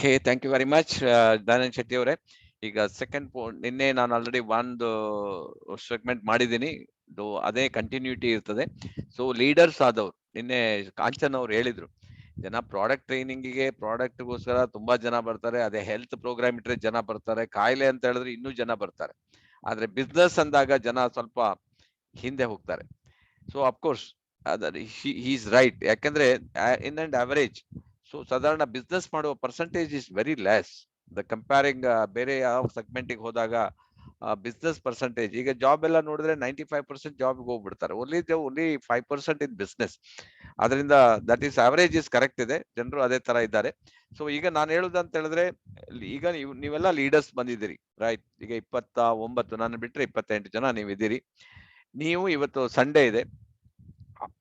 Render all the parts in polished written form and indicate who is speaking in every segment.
Speaker 1: Okay, thank you very much Dayanand Shetty ಅವರೇ. ಈಗ second ನಿನ್ನೆ ನಾನು ಆಲ್ರೆಡಿ ಒಂದು ಸೆಗ್ಮೆಂಟ್ ಮಾಡಿದ್ದೀನಿ, ಅದೇ ಕಂಟಿನ್ಯೂಟಿ ಇರ್ತದೆ. ಸೊ ಲೀಡರ್ಸ್ ಆದವ್ರು, ನಿನ್ನೆ ಕಾಂಚನ್ ಅವ್ರು ಹೇಳಿದ್ರು, ಜನ ಪ್ರಾಡಕ್ಟ್ ಟ್ರೈನಿಂಗಿಗೆ ಪ್ರಾಡಕ್ಟ್ಗೋಸ್ಕರ ತುಂಬಾ ಜನ ಬರ್ತಾರೆ, ಅದೇ ಹೆಲ್ತ್ ಪ್ರೋಗ್ರಾಮ್ ಇಟ್ರೆ ಜನ ಬರ್ತಾರೆ, ಕಾಯಿಲೆ ಅಂತ ಹೇಳಿದ್ರೆ ಇನ್ನೂ ಜನ ಬರ್ತಾರೆ. ಆದ್ರೆ ಬಿಸ್ನೆಸ್ ಅಂದಾಗ ಜನ ಸ್ವಲ್ಪ ಹಿಂದೆ ಹೋಗ್ತಾರೆ. So of course is right. ಯಾಕಂದ್ರೆ ಇನ್ ಅಂಡ್ ಅವರೇಜ್ ಸೊ ಸಾಧಾರಣ ಬಿಸ್ನೆಸ್ ಮಾಡುವ percentage is very less the comparing ಬೇರೆ ಯಾವ ಸೆಗ್ಮೆಂಟಿಗೆ ಹೋದಾಗ ಬಿಸ್ನೆಸ್ ಪರ್ಸೆಂಟೇಜ್. ಈಗ ಜಾಬ್ ಎಲ್ಲ ನೋಡಿದ್ರೆ 95% ಜಾಬ್ಗೆ ಹೋಗ್ಬಿಡ್ತಾರೆ, ಓನ್ಲಿ 5% ಇನ್ ಬಿಸ್ನೆಸ್. ಅದರಿಂದ that is average is correct ಇದೆ, ಜನರು ಅದೇ ತರ ಇದ್ದಾರೆ. ಸೊ ಈಗ ನಾನು ಹೇಳುದು ಅಂತ ಹೇಳಿದ್ರೆ, ಈಗ ನೀವೆಲ್ಲ ಲೀಡರ್ಸ್ ಬಂದಿದ್ದೀರಿ, ರೈಟ್? ಈಗ 29, ನಾನು ಬಿಟ್ರೆ 28 ಜನ ನೀವಿದ್ದೀರಿ. ನೀವು ಇವತ್ತು ಸಂಡೇ ಇದೆ,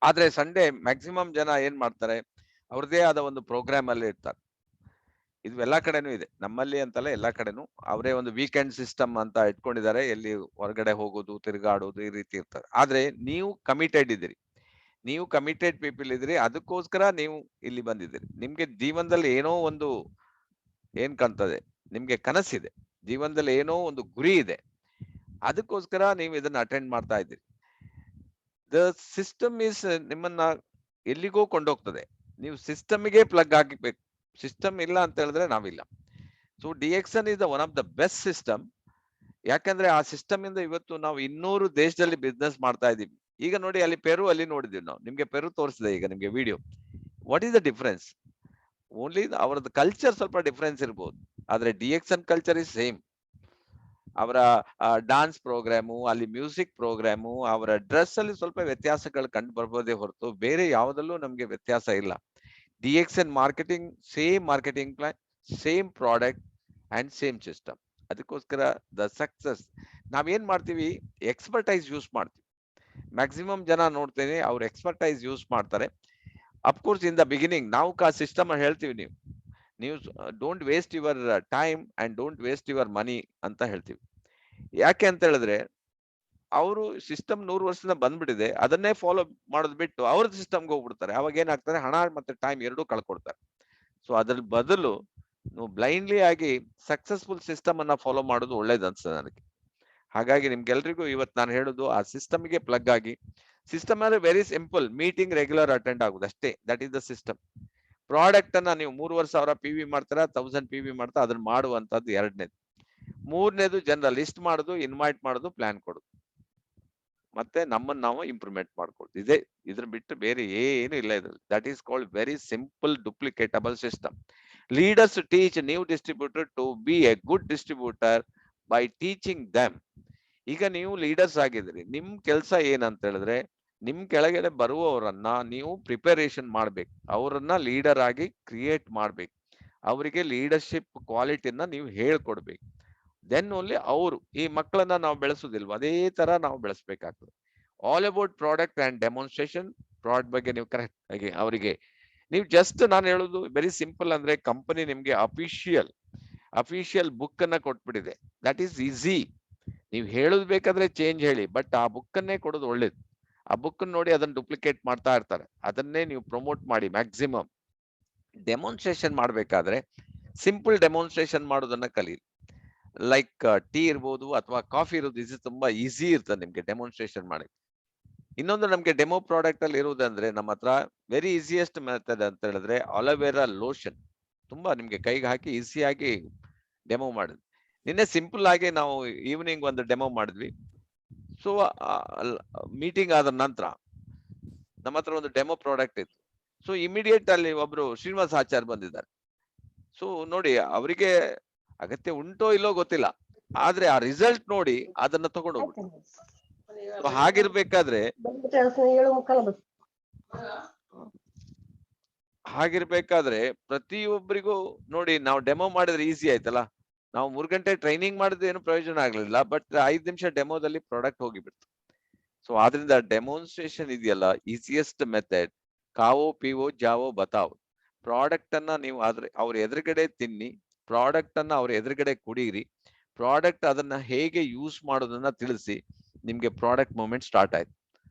Speaker 1: ಆದ್ರೆ ಸಂಡೇ ಮ್ಯಾಕ್ಸಿಮಮ್ ಜನ ಏನ್ ಮಾಡ್ತಾರೆ, ಅವ್ರದೇ ಆದ ಒಂದು ಪ್ರೋಗ್ರಾಮ್ ಅಲ್ಲಿ ಇರ್ತಾರೆ. ಇದು ಎಲ್ಲಾ ಕಡೆನೂ ಇದೆ, ನಮ್ಮಲ್ಲಿ ಅಂತಲ್ಲ ಎಲ್ಲಾ ಕಡೆನೂ ಅವರೇ ಒಂದು ವೀಕೆಂಡ್ ಸಿಸ್ಟಮ್ ಅಂತ ಇಟ್ಕೊಂಡಿದ್ದಾರೆ, ಎಲ್ಲಿ ಹೊರಗಡೆ ಹೋಗೋದು, ತಿರುಗಾಡೋದು, ಈ ರೀತಿ ಇರ್ತಾರೆ. ಆದ್ರೆ ನೀವು ಕಮಿಟೆಡ್ ಇದ್ದೀರಿ, ನೀವು ಕಮಿಟೆಡ್ ಪೀಪಲ್ ಇದ್ದೀರಿ, ಅದಕ್ಕೋಸ್ಕರ ನೀವು ಇಲ್ಲಿ ಬಂದಿದ್ದೀರಿ. ನಿಮ್ಗೆ ಜೀವನದಲ್ಲಿ ಏನೋ ಒಂದು ಏನ್ ಕಾಣ್ತದೆ, ನಿಮ್ಗೆ ಕನಸಿದೆ, ಜೀವನದಲ್ಲಿ ಏನೋ ಒಂದು ಗುರಿ ಇದೆ, ಅದಕ್ಕೋಸ್ಕರ ನೀವು ಇದನ್ನ ಅಟೆಂಡ್ ಮಾಡ್ತಾ ಇದ್ದೀರಿ. ದ ಸಿಸ್ಟಮ್ ಇಸ್ ನಿಮ್ಮನ್ನ ಎಲ್ಲಿಗೋ ಕೊಂಡೋಗ್ತದೆ, ನೀವು ಸಿಸ್ಟಮ್ಗೆ ಪ್ಲಗ್ ಆಗಿರ್ಬೇಕು. ಸಿಸ್ಟಮ್ ಇಲ್ಲ ಅಂತ ಹೇಳಿದ್ರೆ ನಾವಿಲ್ಲ. So DXN is the one of the best system. ಯಾಕಂದ್ರೆ ಆ ಸಿಸ್ಟಮ್ ಇಂದ ಇವತ್ತು ನಾವು 200 ದೇಶದಲ್ಲಿ ಬಿಸ್ನೆಸ್ ಮಾಡ್ತಾ ಇದೀವಿ. ಈಗ ನೋಡಿ, ಅಲ್ಲಿ ಪೆರು ಅಲ್ಲಿ ನೋಡಿದ್ವಿ ನಾವು, ನಿಮ್ಗೆ ಪೆರು ತೋರಿಸಿದೆ ಈಗ ನಿಮ್ಗೆ video. What is the difference? Only ಅವರದ್ದು ಕಲ್ಚರ್ ಸ್ವಲ್ಪ ಡಿಫರೆನ್ಸ್ ಇರ್ಬೋದು, ಆದ್ರೆ DXN ಕಲ್ಚರ್ ಇಸ್ ಸೇಮ್. ಅವರ ಡಾನ್ಸ್ ಪ್ರೋಗ್ರಾಮು, ಅಲ್ಲಿ ಮ್ಯೂಸಿಕ್ ಪ್ರೋಗ್ರಾಮು, ಅವರ ಡ್ರೆಸ್ ಅಲ್ಲಿ ಸ್ವಲ್ಪ ವ್ಯತ್ಯಾಸಗಳು ಕಂಡು ಬರ್ಬೋದೇ ಹೊರತು ಬೇರೆ ಯಾವುದಲ್ಲೂ ನಮ್ಗೆ ವ್ಯತ್ಯಾಸ ಇಲ್ಲ. DXN marketing, same marketing plan, same product and same system. ಅದಕ್ಕೋಸ್ಕರ ದ ಸಕ್ಸಸ್ ನಾವೇನ್ ಮಾಡ್ತೀವಿ, ಎಕ್ಸ್ಪರ್ಟೈಸ್ ಯೂಸ್ ಮಾಡ್ತೀವಿ. ಮ್ಯಾಕ್ಸಿಮಮ್ ಜನ ನೋಡ್ತೇನೆ, ಅವ್ರು ಎಕ್ಸ್ಪರ್ಟೈಸ್ ಯೂಸ್ ಮಾಡ್ತಾರೆ. ಅಫ್ಕೋರ್ಸ್ ಇನ್ ದ ಬಿಗಿನಿಂಗ್ ನಾವು ಸಿಸ್ಟಮ್ ಹೇಳ್ತೀವಿ, ನೀವು don't waste your time and don't waste your money ಅಂತ ಹೇಳ್ತೀವಿ. ಯಾಕೆ ಅಂತ ಹೇಳಿದ್ರೆ, ಅವರು ಸಿಸ್ಟಮ್ 100 ವರ್ಷದಿಂದ ಬಂದ್ಬಿಟ್ಟಿದೆ, ಅದನ್ನೇ ಫಾಲೋ ಮಾಡೋದು ಬಿಟ್ಟು ಅವ್ರ ಸಿಸ್ಟಮ್ಗೆ ಹೋಗ್ಬಿಡ್ತಾರೆ. ಅವಾಗ ಏನಾಗ್ತಾರೆ, ಹಣ ಮತ್ತೆ ಟೈಮ್ ಎರಡೂ ಕಳ್ಕೊಡ್ತಾರೆ. ಸೊ ಅದ್ರ ಬದಲು ನೀವು ಬ್ಲೈಂಡ್ಲಿ ಆಗಿ ಸಕ್ಸಸ್ಫುಲ್ ಸಿಸ್ಟಮ್ ಅನ್ನ ಫಾಲೋ ಮಾಡೋದು ಒಳ್ಳೇದು ಅನ್ಸ್ತದೆ ನನಗೆ. ಹಾಗಾಗಿ ನಿಮ್ಗೆಲ್ರಿಗೂ ಇವತ್ತು ನಾನು ಹೇಳುದು, ಆ ಸಿಸ್ಟಮ್ಗೆ ಪ್ಲಗ್ ಆಗಿ. ಸಿಸ್ಟಮ್ ಅಂದ್ರೆ very simple, meeting regular attend ಆಗುದು ಅಷ್ಟೇ, that is the system. Product ಅನ್ನ ನೀವು 3,000 PV ಮಾಡ್ತಾರ, 1000 PV ಮಾಡ್ತಾ, ಅದನ್ನ ಮಾಡುವಂತದ್ದು ಎರಡನೇದು. ಮೂರನೇದು ಜನರ ಲಿಸ್ಟ್ ಮಾಡೋದು, ಇನ್ವೈಟ್ ಮಾಡೋದು, ಪ್ಲಾನ್ ಕೊಡೋದು, ಮತ್ತೆ ನಮ್ಮನ್ನು ನಾವು ಇಂಪ್ರೂವ್ಮೆಂಟ್ ಮಾಡ್ಕೊಳ್ತೀವಿ. ಇದೇ, ಇದ್ರ ಬಿಟ್ಟು ಬೇರೆ ಏನು ಇಲ್ಲ ಇದ್ರಲ್ಲಿ. That is called very simple duplicatable system. Leaders teach new distributor to be a good distributor by teaching them. ಈಗ ನೀವು ಲೀಡರ್ಸ್ ಆಗಿದ್ರಿ, ನಿಮ್ ಕೆಲಸ ಏನಂತ ಹೇಳಿದ್ರೆ, ನಿಮ್ ಕೆಳಗಡೆ ಬರುವವರನ್ನ ನೀವು ಪ್ರಿಪರೇಷನ್ ಮಾಡ್ಬೇಕು, ಅವರನ್ನ ಲೀಡರ್ ಆಗಿ ಕ್ರಿಯೇಟ್ ಮಾಡ್ಬೇಕು, ಅವರಿಗೆ ಲೀಡರ್ಶಿಪ್ ಕ್ವಾಲಿಟಿನ ನೀವು ಹೇಳ್ಕೊಡ್ಬೇಕು. ದೆನ್ ಓನ್ಲಿ ಅವರು, ಈ ಮಕ್ಕಳನ್ನ ನಾವು ಬೆಳೆಸುದಿಲ್ವ, ಅದೇ ತರ ನಾವು ಬೆಳೆಸ್ಬೇಕಾಗ್ತದೆ. All about product and demonstration. Product ಬಗ್ಗೆ ನೀವು ಕರೆಕ್ಟ್ ಆಗಿ ಅವರಿಗೆ ನೀವು ಜಸ್ಟ್, ನಾನು ಹೇಳುದು ವೆರಿ ಸಿಂಪಲ್, ಅಂದ್ರೆ ಕಂಪನಿ ನಿಮ್ಗೆ ಅಫಿಷಿಯಲ್ ಬುಕ್ ಅನ್ನ ಕೊಟ್ಬಿಟ್ಟಿದೆ, ದಟ್ ಈಸ್ ಈಸಿ. ನೀವು ಹೇಳುದು ಬೇಕಾದ್ರೆ ಚೇಂಜ್ ಹೇಳಿ, ಬಟ್ ಆ ಬುಕ್ ಅನ್ನೇ ಕೊಡೋದು ಒಳ್ಳೇದು. ಆ ಬುಕ್ ನೋಡಿ ಅದನ್ನ ಡುಪ್ಲಿಕೇಟ್ ಮಾಡ್ತಾ ಇರ್ತಾರೆ, ಅದನ್ನೇ ನೀವು ಪ್ರಮೋಟ್ ಮಾಡಿ. ಮ್ಯಾಕ್ಸಿಮಮ್ ಡೆಮಾನ್ಸ್ಟ್ರೇಷನ್ ಮಾಡ್ಬೇಕಾದ್ರೆ ಸಿಂಪಲ್ ಡೆಮಾನ್ಸ್ಟ್ರೇಷನ್ ಮಾಡೋದನ್ನ ಕಲೀರಿ. ಲೈಕ್ ಟೀ ಇರ್ಬೋದು ಅಥವಾ ಕಾಫಿ ಇರೋದು, ಇದು ತುಂಬಾ ಈಸಿ ಇರ್ತದೆ ನಿಮ್ಗೆ ಡೆಮಾನ್ಸ್ಟ್ರೇಷನ್ ಮಾಡಿ. ಇನ್ನೊಂದು ನಮ್ಗೆ ಡೆಮೋ ಪ್ರಾಡಕ್ಟ್ ಅಲ್ಲಿ ಇರುವುದಂದ್ರೆ, ನಮ್ಮ ಹತ್ರ ವೆರಿ ಈಸಿಯೆಸ್ಟ್ ಮೆಥಡ್ ಅಂತ ಹೇಳಿದ್ರೆ ಅಲೋವೆರಾ ಲೋಷನ್. ತುಂಬಾ ನಿಮ್ಗೆ ಕೈಗೆ ಹಾಕಿ ಈಸಿಯಾಗಿ ಡೆಮೋ ಮಾಡಿದ್ವಿ. ನಿನ್ನೆ ಸಿಂಪಲ್ ಆಗಿ ನಾವು ಈವ್ನಿಂಗ್ ಒಂದು ಡೆಮೋ ಮಾಡಿದ್ವಿ. ಸೊ ಮೀಟಿಂಗ್ ಆದ ನಂತರ ನಮ್ಮ ಹತ್ರ ಒಂದು ಡೆಮೋ ಪ್ರಾಡಕ್ಟ್ ಇತ್ತು. ಸೊ ಇಮಿಡಿಯೇಟ್ ಅಲ್ಲಿ ಒಬ್ರು ಶ್ರೀನಿವಾಸ್ ಆಚಾರ್ ಬಂದಿದ್ದಾರೆ. ಸೊ ನೋಡಿ, ಅವರಿಗೆ ಅಗತ್ಯ ಉಂಟೋ ಇಲ್ಲೋ ಗೊತ್ತಿಲ್ಲ, ಆದ್ರೆ ಆ ರಿಸಲ್ಟ್ ನೋಡಿ ಅದನ್ನ ತಗೊಂಡೋಗ್ಬಿಟ್ಟು. ಸೊ ಹಾಗಿರ್ಬೇಕಾದ್ರೆ ಪ್ರತಿಯೊಬ್ಬರಿಗೂ ನೋಡಿ, ನಾವು ಡೆಮೋ ಮಾಡಿದ್ರೆ ಈಸಿ ಆಯ್ತಲ್ಲ. ನಾವು 3 ಗಂಟೆ ಟ್ರೈನಿಂಗ್ ಮಾಡಿದ್ರೆ ಏನು ಪ್ರಯೋಜನ ಆಗ್ಲಿಲ್ಲ, ಬಟ್ 5 ನಿಮಿಷ ಡೆಮೋದಲ್ಲಿ ಪ್ರಾಡಕ್ಟ್ ಹೋಗಿಬಿಡ್ತು. ಸೊ ಆದ್ರಿಂದ ಡೆಮಾನ್ಸ್ಟ್ರೇಷನ್ ಇದೆಯಲ್ಲ, ಈಸಿಯೆಸ್ಟ್ ಮೆಥಡ್. ಕಾವೋ ಪಿವೋ ಜಾವೋ ಬತಾವೋ. ಪ್ರಾಡಕ್ಟ್ ಅನ್ನ ನೀವು ಅವ್ರ ಎದುರುಗಡೆ ತಿನ್ನಿ, ಪ್ರಾಡಕ್ಟ್ ಅನ್ನ ಅವ್ರ ಎದುರುಗಡೆ ಕುಡೀರಿ, ಪ್ರಾಡಕ್ಟ್ ಅದನ್ನ ಹೇಗೆ ಯೂಸ್ ಮಾಡೋದನ್ನ ತಿಳಿಸಿ, ನಿಮ್ಗೆ ಪ್ರಾಡಕ್ಟ್ ಮೂವ್ಮೆಂಟ್ ಸ್ಟಾರ್ಟ್ ಆಯ್ತು.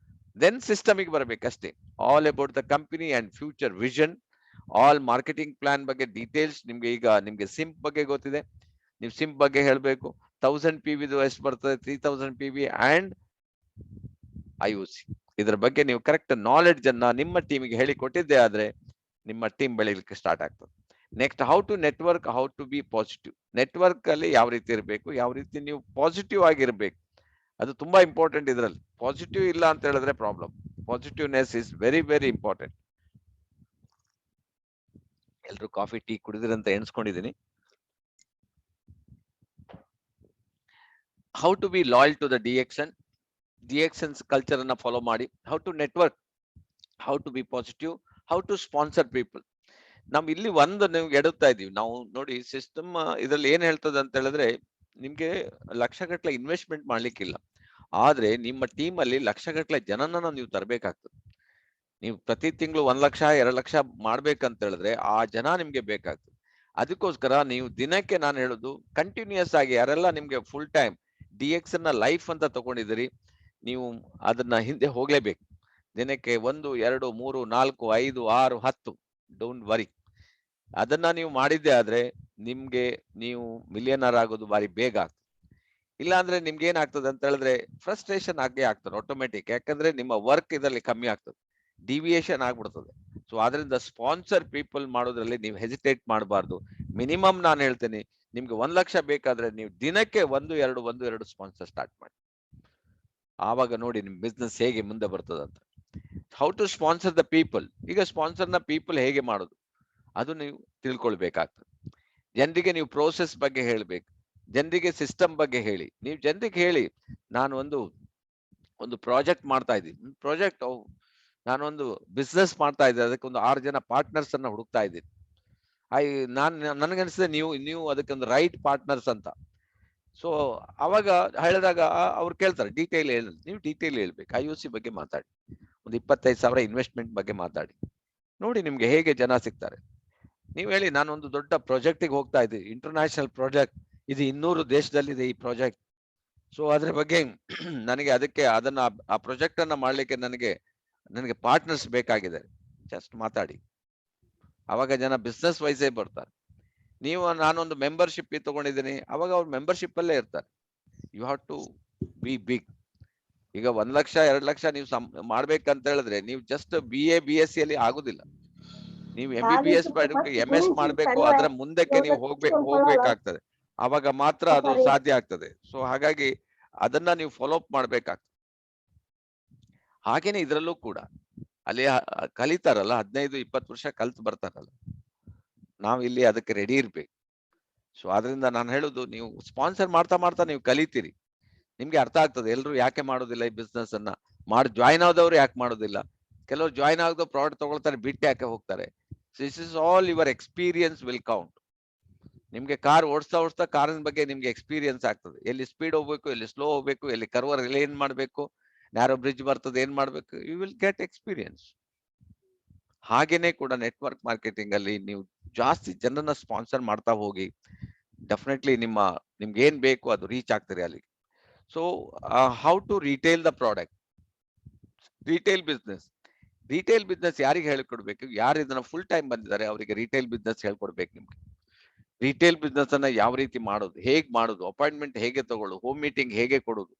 Speaker 1: ದೆನ್ ಸಿಸ್ಟಮಿಗೆ ಬರ್ಬೇಕಷ್ಟೇ. All about the company and future vision, all marketing plan ಬಗ್ಗೆ ಡೀಟೇಲ್ಸ್ ನಿಮ್ಗೆ ಈಗ ನಿಮ್ಗೆ ಸಿಂಪ್ ಬಗ್ಗೆ ಗೊತ್ತಿದೆ, ನೀವು ಸಿಂಪ್ ಬಗ್ಗೆ ಹೇಳ್ಬೇಕು. 1000 PV ಎಷ್ಟು ಬರ್ತದೆ, 3000 PV ಅಂಡ್ IOC, ಇದ್ರ ಬಗ್ಗೆ ನೀವು ಕರೆಕ್ಟ್ ನಾಲೆಡ್ಜ್ ಅನ್ನ ನಿಮ್ಮ ಟೀಮಿಗೆ ಹೇಳಿ ಕೊಟ್ಟಿದ್ದೆ ಆದ್ರೆ ನಿಮ್ಮ ಟೀಮ್ ಬೆಳಿಲಿಕ್ಕೆ ಸ್ಟಾರ್ಟ್ ಆಗ್ತದೆ. Next, how to network, how to be positive. Network ಅಲ್ಲಿ ಯಾವ ರೀತಿ ಇರಬೇಕು, ಯಾವ ರೀತಿ ನೀವು ಪಾಸಿಟಿವ್ ಆಗಿರ್ಬೇಕು, ಅದು ತುಂಬಾ ಇಂಪಾರ್ಟೆಂಟ್. ಇದರಲ್ಲಿ ಪಾಸಿಟಿವ್ ಇಲ್ಲ ಅಂತ ಹೇಳಿದ್ರೆ problem. Positiveness is very very important. ಎಲ್ರು ಕಾಫಿ ಟೀ ಕುಡಿದ್ರಂತ ಎಣಿಸ್ಕೊಂಡಿದ್ದೀನಿ. How to be loyal to the DXN's culture ಅನ್ನ ಫಾಲೋ ಮಾಡಿ. How to network, how to be positive, how to sponsor people. ನಾವು ಇಲ್ಲಿ ಒಂದು ನೀವು ಎಡುತ್ತಾ ಇದೀವಿ. ನಾವು ನೋಡಿ ಸಿಸ್ಟಮ್ ಇದ್ರಲ್ಲಿ ಏನ್ ಹೇಳ್ತದೆ ಅಂತ ಹೇಳಿದ್ರೆ, ನಿಮ್ಗೆ ಲಕ್ಷಗಟ್ಟಲೆ ಇನ್ವೆಸ್ಟ್ಮೆಂಟ್ ಮಾಡ್ಲಿಕ್ಕಿಲ್ಲ, ಆದ್ರೆ ನಿಮ್ಮ ಟೀಮ್ ಅಲ್ಲಿ ಲಕ್ಷಗಟ್ಟಲೆ ಜನನ ನೀವು ತರಬೇಕಾಗ್ತದೆ. ನೀವು ಪ್ರತಿ ತಿಂಗಳು 1 ಲಕ್ಷ 2 ಲಕ್ಷ ಮಾಡ್ಬೇಕಂತ ಹೇಳಿದ್ರೆ ಆ ಜನ ನಿಮ್ಗೆ ಬೇಕಾಗ್ತದೆ. ಅದಕ್ಕೋಸ್ಕರ ನೀವು ದಿನಕ್ಕೆ, ನಾನು ಹೇಳುದು ಕಂಟಿನ್ಯೂಸ್ ಆಗಿ ಯಾರೆಲ್ಲ ನಿಮ್ಗೆ ಫುಲ್ ಟೈಮ್ DX ನ ಲೈಫ್ ಅಂತ ತಗೊಂಡಿದ್ದೀರಿ, ನೀವು ಅದನ್ನ ಹಿಂದೆ ಹೋಗ್ಲೇಬೇಕು. ದಿನಕ್ಕೆ 1 2 3 4 5 6 10, ಡೋಂಟ್ ವರಿ. ಅದನ್ನ ನೀವು ಮಾಡಿದ್ದೆ ಆದ್ರೆ ನಿಮ್ಗೆ ನೀವು ಮಿಲಿಯನರ್ ಆಗೋದು ಬಾರಿ ಬೇಗ ಆಗ್ತದೆ. ಇಲ್ಲ ಅಂದ್ರೆ ನಿಮ್ಗೆ ಏನಾಗ್ತದೆ ಅಂತ ಹೇಳಿದ್ರೆ ಫ್ರಸ್ಟ್ರೇಷನ್ ಆಗೇ ಆಗ್ತದೆ ಆಟೋಮೆಟಿಕ್. ಯಾಕಂದ್ರೆ ನಿಮ್ಮ ವರ್ಕ್ ಇದರಲ್ಲಿ ಕಮ್ಮಿ ಆಗ್ತದೆ, ಡಿವಿಯೇಷನ್ ಆಗ್ಬಿಡ್ತದೆ. ಸೊ ಆದ್ರಿಂದ ಸ್ಪಾನ್ಸರ್ ಪೀಪಲ್ ಮಾಡೋದ್ರಲ್ಲಿ ನೀವು ಹೆಸಿಟೇಟ್ ಮಾಡಬಾರ್ದು. ಮಿನಿಮಮ್ ನಾನು ಹೇಳ್ತೇನೆ, ನಿಮ್ಗೆ 1 ಲಕ್ಷ ಬೇಕಾದ್ರೆ ನೀವು ದಿನಕ್ಕೆ 1 2 ಸ್ಪಾನ್ಸರ್ ಸ್ಟಾರ್ಟ್ ಮಾಡಿ. ಆವಾಗ ನೋಡಿ ನಿಮ್ ಬಿಸ್ನೆಸ್ ಹೇಗೆ ಮುಂದೆ ಬರ್ತದೆ ಅಂತ. How to sponsor the people. ಈಗ ಸ್ಪಾನ್ಸರ್ ನ ಪೀಪಲ್ ಹೇಗೆ ಮಾಡೋದು ಅದು ನೀವು ತಿಳ್ಕೊಳ್ಬೇಕಾಗ್ತದೆ. ಜನರಿಗೆ ನೀವು ಪ್ರೋಸೆಸ್ ಬಗ್ಗೆ ಹೇಳ್ಬೇಕು, ಜನರಿಗೆ ಸಿಸ್ಟಮ್ ಬಗ್ಗೆ ಹೇಳಿ. ನೀವು ಜನರಿಗೆ ಹೇಳಿ, ನಾನು ಒಂದು ಪ್ರಾಜೆಕ್ಟ್ ಮಾಡ್ತಾ ಇದ್ದೀನಿ, ನಾನೊಂದು ಬಿಸ್ನೆಸ್ ಮಾಡ್ತಾ ಇದ್ದೆ, ಅದಕ್ಕೆ ಒಂದು 6 ಜನ ಪಾರ್ಟ್ನರ್ಸ್ ಅನ್ನ ಹುಡುಕ್ತಾ ಇದ್ದೀನಿ. ನನಗನ್ಸಿದೆ ನೀವು ಅದಕ್ಕೊಂದು ರೈಟ್ ಪಾರ್ಟ್ನರ್ಸ್ ಅಂತ. ಸೊ ಅವಾಗ ಹೇಳಿದಾಗ ಅವ್ರು ಕೇಳ್ತಾರೆ ಡೀಟೇಲ್ ಹೇಳಿ. ನೀವು ಡೀಟೇಲ್ ಹೇಳ್ಬೇಕು. IOC ಬಗ್ಗೆ ಮಾತಾಡಿ, ಒಂದು 25,000 ಇನ್ವೆಸ್ಟ್ಮೆಂಟ್ ಬಗ್ಗೆ ಮಾತಾಡಿ, ನೋಡಿ ನಿಮ್ಗೆ ಹೇಗೆ ಜನ ಸಿಗ್ತಾರೆ. ನೀವು ಹೇಳಿ, ನಾನು ಒಂದು ದೊಡ್ಡ ಪ್ರಾಜೆಕ್ಟಿಗೆ ಹೋಗ್ತಾ ಇದ್ದೀನಿ, ಇಂಟರ್ನ್ಯಾಷನಲ್ ಪ್ರಾಜೆಕ್ಟ್, ಇದು 200 ದೇಶದಲ್ಲಿದೆ ಈ ಪ್ರಾಜೆಕ್ಟ್. ಸೊ ಅದ್ರ ಬಗ್ಗೆ ನನಗೆ ಆ ಪ್ರಾಜೆಕ್ಟ್ ಅನ್ನ ಮಾಡ್ಲಿಕ್ಕೆ ನನಗೆ ಪಾರ್ಟ್ನರ್ಸ್ ಬೇಕಾಗಿದೆ. ಜಸ್ಟ್ ಮಾತಾಡಿ, ಅವಾಗ ಜನ ಬಿಸ್ನೆಸ್ ವೈಸೇ ಬರ್ತಾರೆ. ನಾನೊಂದು ಮೆಂಬರ್ಶಿಪ್ ತಗೊಂಡಿದ್ದೀನಿ, ಅವಾಗ ಅವ್ರು ಮೆಂಬರ್ಶಿಪ್ ಅಲ್ಲೇ ಇರ್ತಾರೆ. You have to be big. ಈಗ 1 ಲಕ್ಷ 2 ಲಕ್ಷ ನೀವು ಮಾಡ್ಬೇಕಂತ ಹೇಳಿದ್ರೆ ನೀವು ಜಸ್ಟ್ BA BSc ಅಲ್ಲಿ ಆಗುದಿಲ್ಲ. ನೀವು MBBS MS ಮಾಡ್ಬೇಕು, ಅದರ ಮುಂದಕ್ಕೆ ನೀವು ಹೋಗ್ಬೇಕಾಗ್ತದೆ. ಅವಾಗ ಮಾತ್ರ ಅದು ಸಾಧ್ಯ ಆಗ್ತದೆ. ಸೊ ಹಾಗಾಗಿ ಅದನ್ನ ನೀವು ಫಾಲೋ ಅಪ್ ಮಾಡ್ಬೇಕಾಗ್ತದೆ. ಹಾಗೇನೆ ಇದ್ರಲ್ಲೂ ಕೂಡ ಅಲ್ಲಿ ಕಲಿತಾರಲ್ಲ, 15-20 ವರ್ಷ ಕಲ್ತು ಬರ್ತಾರಲ್ಲ, ನಾವು ಇಲ್ಲಿ ಅದಕ್ಕೆ ರೆಡಿ ಇರ್ಬೇಕು. ಸೊ ಆದ್ರಿಂದ ನಾನು ಹೇಳುದು, ನೀವು ಸ್ಪಾನ್ಸರ್ ಮಾಡ್ತಾ ನೀವು ಕಲಿತೀರಿ, ನಿಮ್ಗೆ ಅರ್ಥ ಆಗ್ತದೆ ಎಲ್ರು ಯಾಕೆ ಮಾಡೋದಿಲ್ಲ ಈ ಬಿಸ್ನೆಸ್ ಅನ್ನ. ಜಾಯ್ನ್ ಆದವ್ರು ಯಾಕೆ ಮಾಡೋದಿಲ್ಲ, ಕೆಲವರು ಜಾಯ್ನ್ ಆಗದ ಪ್ರಾಡಕ್ಟ್ ತಗೊಳ್ತಾರೆ, ಬಿಟ್ಟು ಯಾಕೆ ಹೋಗ್ತಾರೆ. This is all your experience will count. ನಿಮ್ಗೆ ಕಾರ್ ಓಡಿಸ್ತಾ ಕಾರಿನ ಬಗ್ಗೆ ನಿಮ್ಗೆ ಎಕ್ಸ್ಪೀರಿಯನ್ಸ್ ಆಗ್ತದೆ. ಎಲ್ಲಿ ಸ್ಪೀಡ್ ಹೋಗ್ಬೇಕು, ಎಲ್ಲಿ ಸ್ಲೋ ಹೋಗ್ಬೇಕು, ಎಲ್ಲಿ ಕರ್ವರ್ ಎಲ್ಲಿ ಏನ್ ಮಾಡ್ಬೇಕು, ನ್ಯಾರೋ ಬ್ರಿಡ್ಜ್ ಬರ್ತದೆ ಏನ್ ಮಾಡ್ಬೇಕು, ಯು ವಿಲ್ ಗೆಟ್ ಎಕ್ಸ್ಪೀರಿಯನ್ಸ್. ಹಾಗೇನೆ ಕೂಡ ನೆಟ್ವರ್ಕ್ ಮಾರ್ಕೆಟಿಂಗ್ ಅಲ್ಲಿ ನೀವು ಜಾಸ್ತಿ ಜನರನ್ನ ಸ್ಪಾನ್ಸರ್ ಮಾಡ್ತಾ ಹೋಗಿ, ಡೆಫಿನೆಟ್ಲಿ ನಿಮ್ಗೆ ಏನ್ ಬೇಕು ಅದು ರೀಚ್ ಆಗ್ತಾರೆ ಅಲ್ಲಿ. So how to retail the product. Retail business ಯಾರಿಗೆ ಹೇಳ್ಕೊಡ್ಬೇಕು, ಯಾರು ಇದನ್ನ ಫುಲ್ ಟೈಮ್ ಬಂದಿದ್ದಾರೆ ಅವರಿಗೆ ರಿಟೇಲ್ ಬಿಸ್ನೆಸ್ ಹೇಳ್ಕೊಡ್ಬೇಕು. ನಿಮ್ಗೆ ರಿಟೇಲ್ ಬಿಸ್ನೆಸ್ ಅನ್ನ ಯಾವ ರೀತಿ ಮಾಡೋದು, ಹೇಗ್ ಮಾಡೋದು, ಅಪಾಯಿಂಟ್ಮೆಂಟ್ ಹೇಗೆ ತಗೊಳ್ಳೋದು, ಹೋಮ್ ಮೀಟಿಂಗ್ ಹೇಗೆ ಕೊಡೋದು,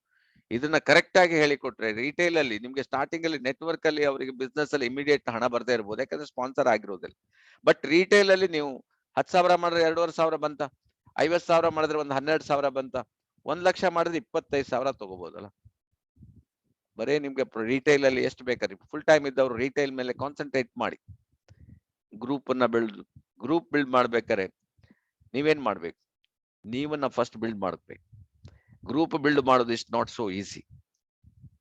Speaker 1: ಇದನ್ನ ಕರೆಕ್ಟ್ ಆಗಿ ಹೇಳಿಕೊಟ್ರೆ ರಿಟೇಲ್ ಅಲ್ಲಿ ನಿಮ್ಗೆ ಸ್ಟಾರ್ಟಿಂಗ್ ಅಲ್ಲಿ ನೆಟ್ವರ್ಕ್ ಅಲ್ಲಿ ಅವರಿಗೆ ಬಿಸ್ನೆಸ್ ಅಲ್ಲಿ ಇಮಿಡಿಯೇಟ್ ಹಣ ಬರ್ದೇ ಇರ್ಬೋದು, ಯಾಕಂದ್ರೆ ಸ್ಪಾನ್ಸರ್ ಆಗಿರೋದಿಲ್ಲ. ಬಟ್ ರಿಟೇಲ್ ಅಲ್ಲಿ ನೀವು 10,000 ಮಾಡಿದ್ರೆ 2,500 ಬಂತ, 50,000 ಮಾಡಿದ್ರೆ ಒಂದು 12,000 ಬಂತ, 1 ಲಕ್ಷ ಮಾಡಿದ್ರೆ 25,000 ತಗೋಬಹುದಲ್ಲ. ಬರೀ ನಿಮ್ಗೆ ರಿಟೇಲ್ ಅಲ್ಲಿ ಎಷ್ಟು ಬೇಕಾದ್ರೆ ಫುಲ್ ಟೈಮ್ ಇದ್ದವರು ರಿಟೇಲ್ ಮೇಲೆ ಕಾನ್ಸಂಟ್ರೇಟ್ ಮಾಡಿ. ಗ್ರೂಪ್ ಬಿಲ್ಡ್ ಮಾಡ್ಬೇಕಾರೆ ನೀವೇನ್ ಮಾಡ್ಬೇಕು, ನೀವನ್ನ ಫಸ್ಟ್ ಬಿಲ್ಡ್ ಮಾಡ್ಬೇಕು. ಗ್ರೂಪ್ ಬಿಲ್ಡ್ ಮಾಡೋದು ಇಸ್ ನಾಟ್ ಸೋ ಈಸಿ.